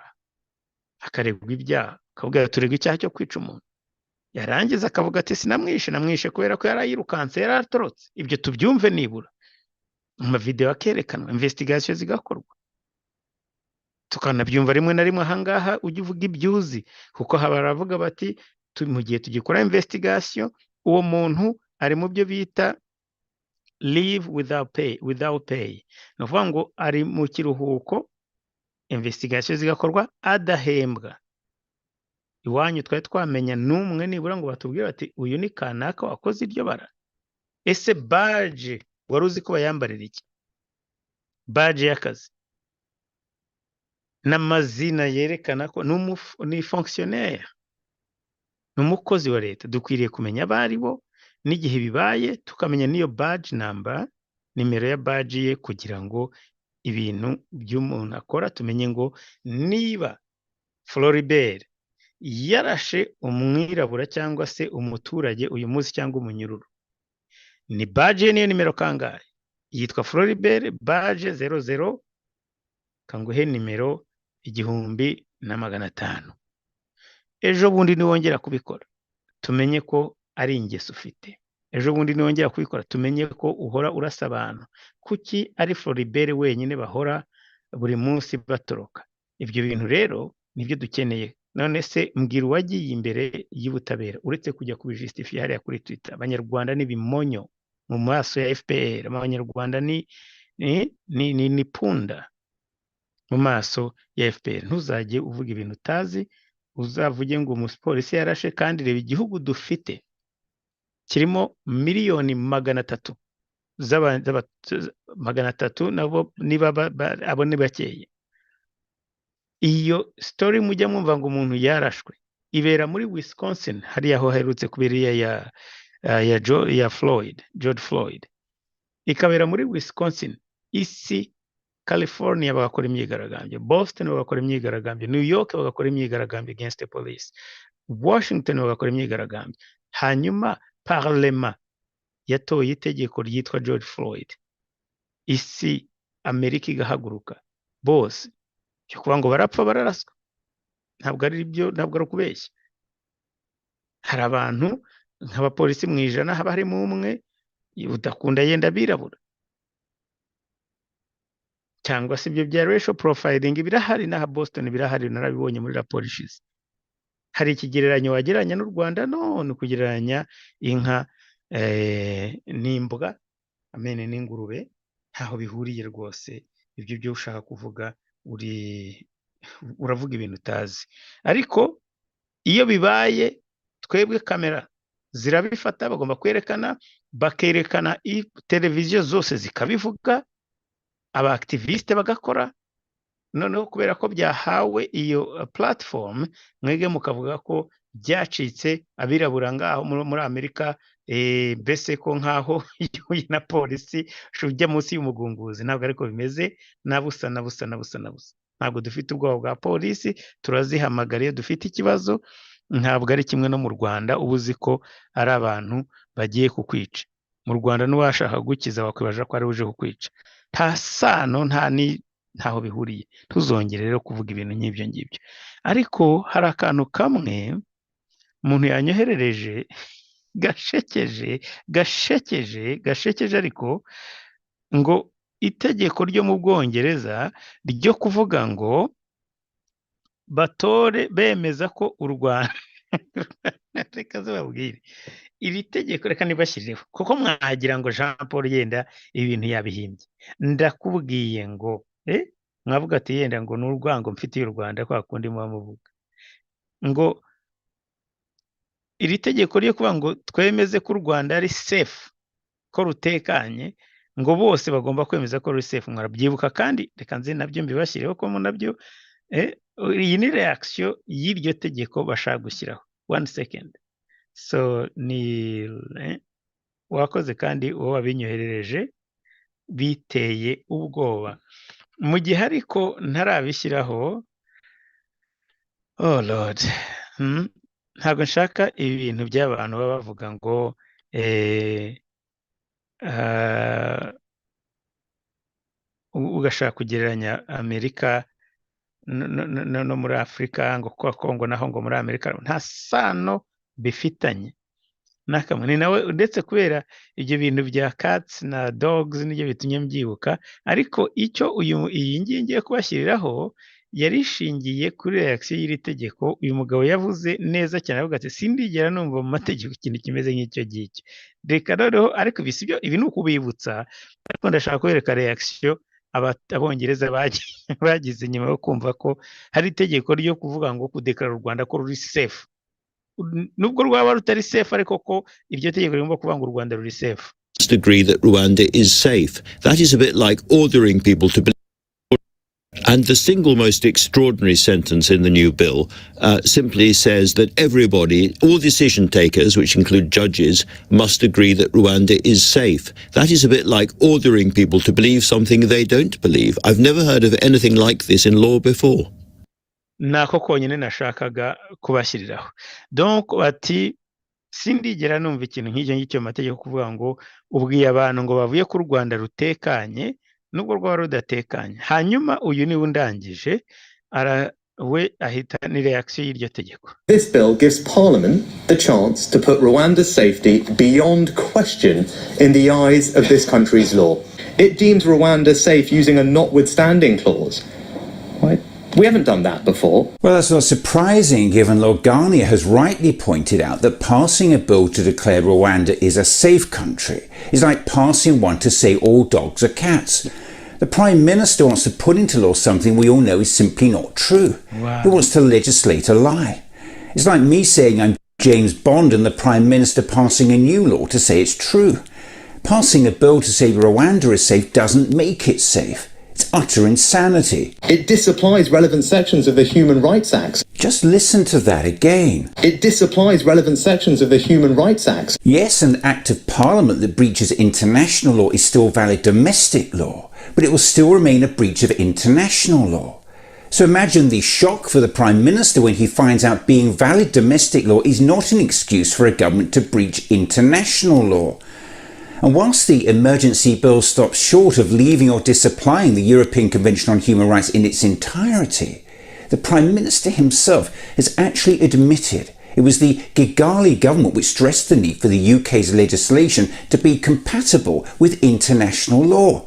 akaregwa ibyaha akavuga turegwa icyaha cyo kwica umuntu yarangiza akavuga ati namwishe kubera ko yarayirukanse yaratorotse ibyo tubyumve nibura mu video akerekanwa investigation zigakorwa tukanabyumva rimwe na rimwe ahangaha ujye uvuga ibyuzi kuko baravuga bati mu gihe tugikora investigation uwo muntu ari mu byo bita leave without pay no kuvuga ngo ari mu kiruhuko investigation zigakorwa adahembwa iwanyu twari twamenya n'umwe nibura ngo batubwire bati uyu ni kanaka wakoze iryo bara ese badge wari uzi ko bayambarira iki badge y'akazi n'amazina yerekana ko ni fonctionnaire n'umukozi wa leta dukwiriye kumenya abari bo n'igihe bibaye tukamenya niyo badge number nimero ya badge ye kugira ngo ibintu by'umuntu akora tumenye ngo niba Floribert yarashe umwirabura cyangwa se umuturage uyu munsi cyangwa umunyururu ni badge niyo nimero kangahe yitwa Floribert badge 00 kanguhe nimero 1500 ejo bundi niwongera kubikora tumenye ko ari ingeso ufite ejo bundi niwongera kubikora tumenye ko uhora urasa abantu kuki ari Floribert wenyine bahora buri munsi batoroka ibyo bintu rero nibyo dukeneye none se mbwira uwagiye imbere y'ubutabera uretse kujya kubijustifia hariya kuri Twitter abanyarwanda n'ibimonyo mu maso ya FPR abanyarwanda ni punda mu maso ya FPR ntuzajye uvuga ibintu utazi uzavuge ngo umupolisi yarashe kandi reba igihugu dufite kirimo miliyoni 300 magana atatu nabo niba abo ni bakeye. Iyo story mujya mwumva ngo umuntu yarashwe ibera muri Wisconsin, hariya aho herutse kubera ya George Floyd, ikabera muri Wisconsin, isi California bagakora imyigaragambyo, Boston bagakora imyigaragambyo, New York bagakora imyigaragambyo against the police, Washington bagakora imyigaragambyo. Hanyuma Parlement yatoye itegeko ryitwa George Floyd, isi Amerika igahaguruka bose cyo kuvuga ngo barapfa bararaswa. Ntabwo ari byo, ntabwo ari ukubeshya. Hari abantu nk'abapolisi mu ijana haba harimo umwe udakunda yenda birabura, cyangwa se ibyo bya racial profiling birahari n'aha Boston birahari, narabibonye muri raporo ishize. Hari ikigereranyo wagereranya n'u Rwanda? None kugereranya inka n'imbwa amene n'ingurube ntaho bihuriye rwose. Ibyo byo ushaka kuvuga uravuga ibintu utazi. Ariko iyo bibaye twebwe kamera zirabifata, bagomba kwerekana, bakerekana televiziyo zose zikabivuga, aba activiste bagakora. Noneho kubera ko byahawe iyo platform, mwege mukavuga ko byacitse abirabura ngaho muri Amerika, mbese ko nkaho na polisi shujya munsi y'umugunguzi. Ntabwo ariko bimeze, nabusa. Ntabwo dufite ubwoba bwa polisi, turazihamagara iyo dufite ikibazo. Ntabwo ari kimwe no mu Rwanda, ubuzi ko ari abantu bagiye kukwica. Mu Rwanda n'uwashaka gukiza wakwibaza ko ari uje kukwica. Nta sano, ntaho bihuriye. Tuzongere rero kuvuga ibintu nk'ibyo ngibyo. Ariko hari akantu kamwe umuntu yanyoherereje gashekeje ariko ngo itegeko ryo mu Bwongereza ryo kuvuga ngo batore bemeza ko u Rwanda reka zababwire iri tegeko, reka nibashyireho kuko mwagira ngo Jean Paul yenda ibintu yabihimbye. Ndakubwiye ngo mwavuga ati yenda ngo n'urwango mfitiye u Rwanda kwa kundi muba muvuga ngo iri tegeko ryo kuvuga ngo twemeze ko u Rwanda ari safe, ko rutekanye, ngo bose bagomba kwemeza ko ruri safe. Mwarabyibuka kandi reka nzi nabyo mbibashyireho ko mu nabyo iyi ni reaction y'iryo tegeko bashaka gushyiraho. 1 second. So ni wakoze kandi uwo wabinyoherereje biteye ubwoba. Mu gihe ariko ntarabishyiraho, oh Lord, ntabwo nshaka ibintu by'abantu baba bavuga ngo ugashaka kugereranya Amerika no muri Afurika, ngo kwa Kongo naho ngo muri Amerika nta sano bifitanye nakamwe. Ni nawe ndetse kubera ibyo bintu bya cats na dogs nibyo bitumye mbyibuka. Ariko icyo iyi ngiyi ngiye kubashyiriraho yarishingiye kuri reaction y'iri tegeko. Uyu mugabo yavuze neza cyane, avuga ati sindigera numva mu mategeko ikintu kimeze nk'icyo gicyo. Reka noneho ariko bisibyo ibi ni ukubibutsa, ariko ndashaka kwereka reaction abongereza bagize nyuma yo kumva ko hari itegeko ryo kuvuga ngo kudeklara u Rwanda ko ruri safe. Nubwo rwaba rutari safe, ariko ko iryo tegeko rigomba kuvuga ngo u Rwanda ruri safe. Must agree that Rwanda is safe. That is a bit like ordering people to believe. And the single most extraordinary sentence in the new bill simply says that everybody, all decision takers, which include judges, must agree that Rwanda is safe. That is a bit like ordering people to believe something they don't believe. I've never heard of anything like this in law before. Nako konyine nashakaga kubashyiriraho. Donc ati sindigera numva ikintu nk'icyo ngicyo mategeko kuvuga ngo ubwiye abantu ngo bavuye ku Rwanda rutekanye nubwo rwaba rudatekanye. Hanyuma uyu ni undangije we ahita ni reaction y'iryo tegeko. This bill gives Parliament the chance to put Rwanda's safety beyond question in the eyes of this country's law. It deems Rwanda safe using a notwithstanding clause. Right? We haven't done that before. Well, that's not surprising, given Lord Garnier has rightly pointed out that passing a bill to declare Rwanda is a safe country is like passing one to say all dogs are cats. The Prime Minister wants to put into law something we all know is simply not true. Wow. He wants to legislate a lie. It's like me saying I'm James Bond and the Prime Minister passing a new law to say it's true. Passing a bill to say Rwanda is safe doesn't make it safe. It's utter insanity. It disapplies relevant sections of the Human Rights Act. Just listen to that again. It disapplies relevant sections of the Human Rights Act. Yes, an act of parliament that breaches international law is still valid domestic law, but it will still remain a breach of international law. So imagine the shock for the Prime Minister when he finds out being valid domestic law is not an excuse for a government to breach international law. And whilst the emergency bill stops short of leaving or disapplying the European Convention on Human Rights in its entirety, the Prime Minister himself has actually admitted it was the Kigali government which stressed the need for the UK's legislation to be compatible with international law.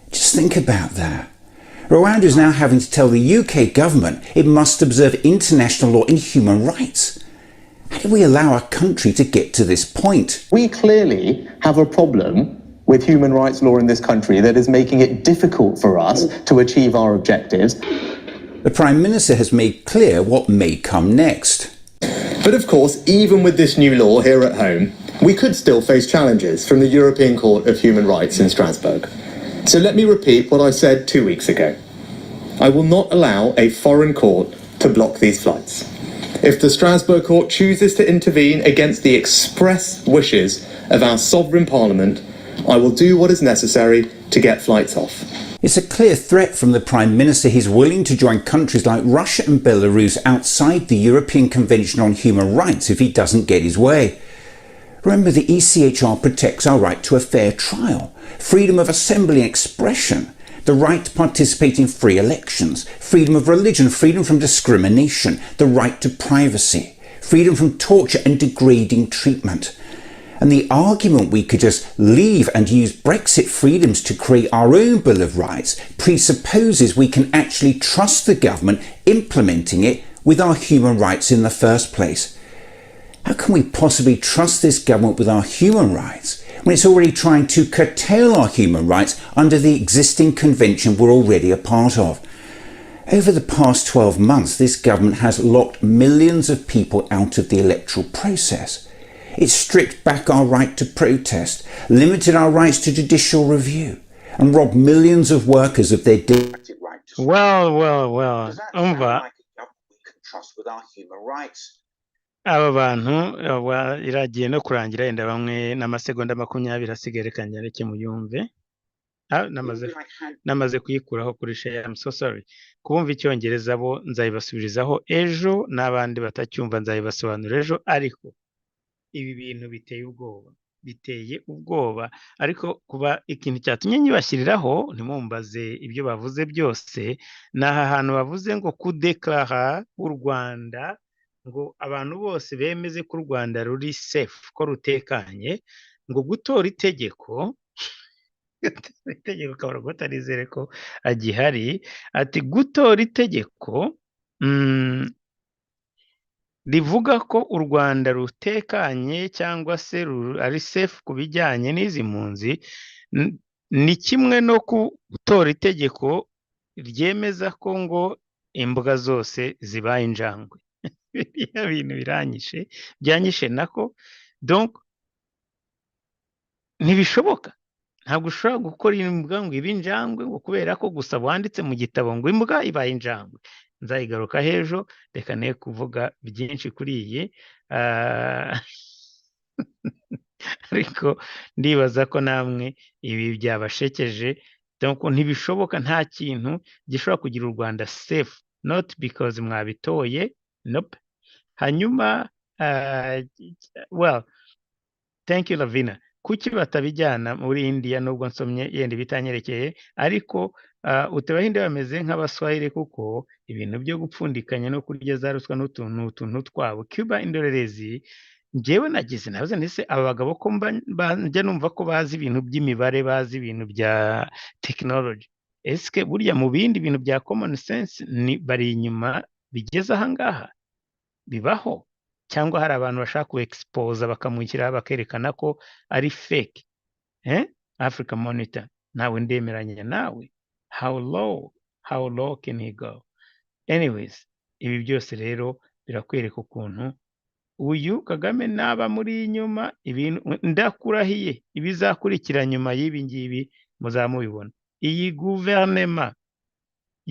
Just think about that. Rwanda is now having to tell the UK government it must observe international law in human rights. How do we allow our country to get to this point? We clearly have a problem with human rights law in this country that is making it difficult for us to achieve our objectives. The Prime Minister has made clear what may come next. But of course, even with this new law here at home, we could still face challenges from the European Court of Human Rights in Strasbourg. So let me repeat what I said 2 weeks ago. I will not allow a foreign court to block these flights. If the Strasbourg court chooses to intervene against the express wishes of our sovereign parliament, I will do what is necessary to get flights off. It's a clear threat from the Prime Minister. He's willing to join countries like Russia and Belarus outside the European Convention on Human Rights if he doesn't get his way. Remember, the ECHR protects our right to a fair trial, freedom of assembly and expression, the right to participate in free elections, freedom of religion, freedom from discrimination, the right to privacy, freedom from torture and degrading treatment. And the argument we could just leave and use Brexit freedoms to create our own Bill of Rights presupposes we can actually trust the government implementing it with our human rights in the first place. How can we possibly trust this government with our human rights when it's already trying to curtail our human rights under the existing convention we're already a part of? Over the past 12 months, this government has locked millions of people out of the electoral process. It's stripped back our right to protest, limited our rights to judicial review, and robbed millions of workers of their democratic right to speak. Well. Does that sound like a government we can trust with our human rights? Aba bantu iragiye no kurangira yenda bamwe n'amasegonda 20 asigaye reka nyareke muyumve. Namaze kuyikuraho kuri share. I'm so sorry. Kubumva icyongereza bo nzayibasubirizaho ejo n'abandi batacyumva nzayibasobanurira ejo, ariko ibi bintu biteye ubwoba ariko kuba ikintu cyatumye nyibashyiriraho ntimumbaze ibyo bavuze byose. Naha hantu bavuze ngo kudeklara u Rwanda ngo abantu bose bemeze ko u Rwanda ruri safe, ko rutekanye, ngo gutora itegeko kabara gutarizere ko agihari, ati gutora itegeko rivuga ko u Rwanda rutekanye cyangwa se ari safe ku bijyanye n'izi mpunzi, ni kimwe no gutora itegeko ryemeza ko ngo imbwa zose zibaye injangwe. Biriya bintu byanyishe nako. Donc ntibishoboka, ntabwo ushobora gukora imbwa ngo ibe injangwe ngo kubera ko gusa wanditse mu gitabo ngo imbwa ibaye injangwe. Nzayigaruka hejo, reka ne kuvuga byinshi kuri iyi ariko ndibaza ko namwe ibi byabashekeje. Donc ntibishoboka, nta kintu gishobora kugira u Rwanda safe, not because mwabitoye, nope. Hanyuma well, thank you Lavina. Kuki batabijyana muri India nubwo nsomye yenda bitanyerekeye, ariko utabahinde bameze nk'abaswahili kuko ibintu byo gupfundikanya no kurya za ruswa n'utuntu twabo. Cuba indorerezi njyewe nagize navuze ndetse aba bagabo ko njya numva ko bazi ibintu by'imibare, bazi ibintu bya technology. Eske burya mu bindi bintu bya common sense ni bari inyuma bigeze aha ngaha? Bibaho? Cyangwa hari abantu bashaka ku expose bakamwishyira bakerekana ko ari fake? Africa Monitor, nawe ndemeranya nawe. How low can he go? Anyways, ibi byose rero birakwereka ukuntu uyu Kagame naba muri inyuma ibintu ndakurahiye ibizakurikira nyuma y'ibi ngibi muzamubibona. Iyi guverinoma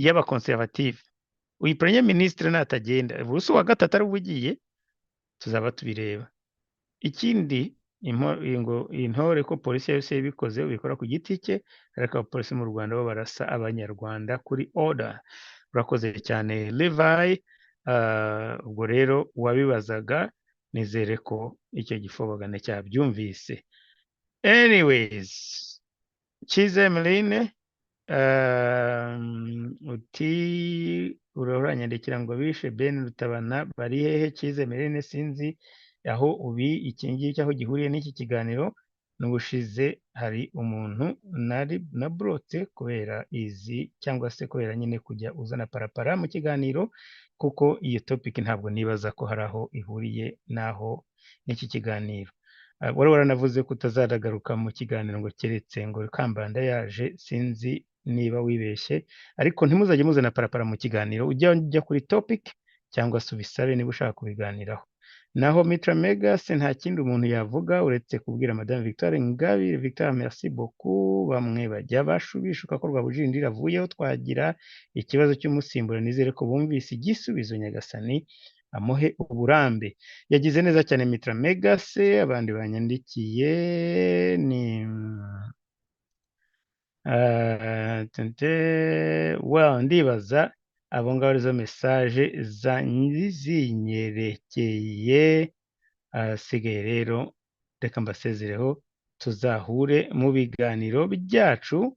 y'abakonservative uyu premier ministre natagenda ubuso wa gatatu ari ugiye tuzaba tubireba. Ikindi intore ko polisi yose ibikoze ubikora ku giti cye ariko polisi mu Rwanda bo barasa abanyarwanda kuri order. Urakoze cyane Levi. Ubwo rero wabibazaga nizere ko icyo gifobagane cyabyumvise. Anyways, Chize Meline uti uranyandikira ngo bishe Ben Rutabana bari hehe? Chize Meline sinzi aho ubi iki ngiki cyaho gihuriye n'iki kiganiro. N'ubushize hari umuntu na brote kubera izi cyangwa se kubera nyine kujya uzana parapara mu kiganiro, kuko iyo topic ntabwo nibaza ko hari aho ihuriye naho n'iki kiganiro. Wari waranavuze ko utazaragaruka mu kiganiro ngo keretse ngo Kambanda yaje, sinzi niba wibeshye, ariko ntimuzajye muzana parapara mu kiganiro, ujya kuri topic cyangwa se ubisabe niba ushaka kubiganiraho. Naho Mitra Megas nta kindi umuntu yavuga uretse kubwira Madame Victoire Ingabire. Victoire, merci beaucoup. Bamwe bajya bashubishuka ko Rwabujindira avuyeho twagira ikibazo cy'umusimbura, nizere ko bumvise igisubizo, Nyagasani amuhe uburambe. Yagize neza cyane Mitra Megas. Abandi banyandikiye ni ndibaza abo ngabo arizo message zinyerekeye. Asigaye rero reka mbasezereho, tuzahure mu biganiro byacu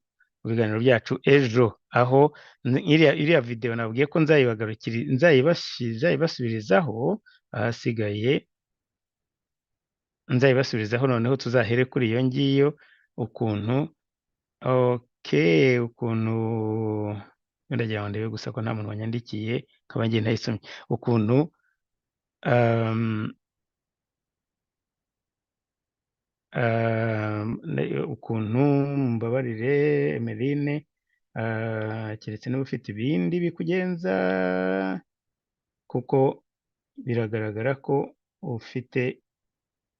ejo, aho iriya video nabwiye ko nzayibasubirizaho. Ahasigaye nzayibasubirizaho, noneho tuzahere kuri iyo ngiyo ukuntu ukuntu ndagira ngo ndebe gusa ko nta muntu wanyandikiye nkaba ngiye ntayisomye, ukuntu ukuntu mbabarire Emeline, keretse niba ufite ibindi bikugenza, kuko biragaragara ko ufite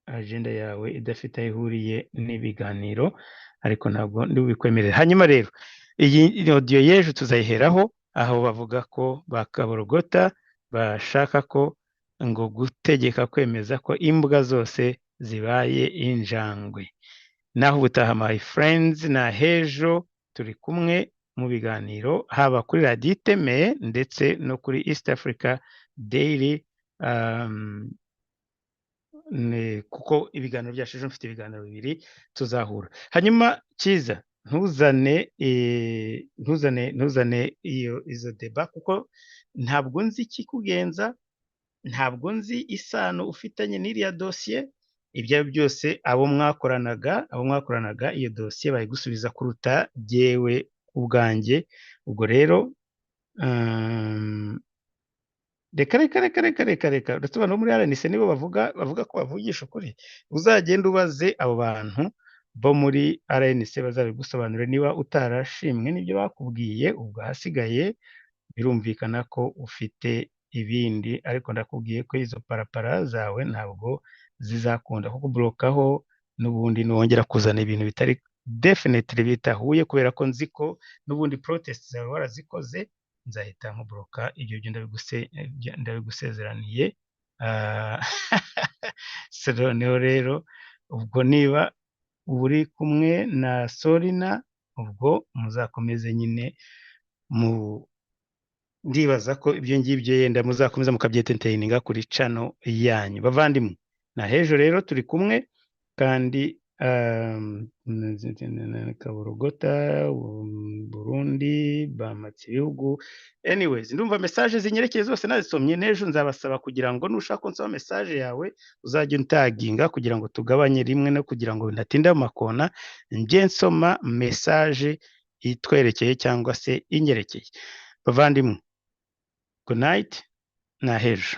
agenda yawe idafite aho ihuriye n'ibiganiro, ariko ntabwo ndibikwemerera. Hanyuma rero iyi audio y'ejo tuzayiheraho, aho bavuga ko bakaborogota bashaka ko ngo gutegeka kwemeza ko imbwa zose zibaye injangwe. Naho ubutaha my friends, na hejo turi kumwe mu biganiro haba kuri Radio Iteme ndetse no kuri East Africa Daily, kuko ibiganiro byacu ejo mfite ibiganiro bibiri tuzahura. Hanyuma Kiza, ntuzane izo deba, kuko ntabwo nzi ikikugenza, ntabwo nzi isano ufitanye n'iriya dosiye. Ibyo byose abo mwakoranaga iyo dosiye bayigusubiza kuruta jyewe ubwanjye. Ubwo rero reka uretse abantu bo muri RNC nibo bavuga ko bavugisha ukuri. Uzagenda ubaze abo bantu bo muri RNC bazabigusobanurira niba utarashimwe n'ibyo bakubwiye. Ubwo hasigaye birumvikana ko ufite ibindi, ariko ndakubwiye ko izo parapara zawe ntabwo zizakunda kukuburokaho n'ubundi nongera kuzana ibintu bitari definitely bitahuye, kubera ko nzi ko n'ubundi protest zawe warazikoze, nzahita nkuburoka. Ibyo byo ndabigusezeraniye. Noneho rero ubwo niba uri kumwe na Sorina, ubwo muzakomeze nyine ndibaza ko ibyo ngibyo yenda muzakomeza mukabyetenteyininga kuri channel yanyu. Bavandimwe, na hejo rero turi kumwe, kandi Kaborogota, Burundi, bamatse ibihugu. Anyways, ndumva message zinyerekeye zose nazisomye. Nejo nzabasaba kugira ngo nushaka kunsoma message yawe uzajye untaginga, kugira ngo tugabanye rimwe, no kugira ngo ntatinda mu makona njye nsoma message itwerekeye cyangwa se inyerekeye. Bavandimwe, good night, na hejo.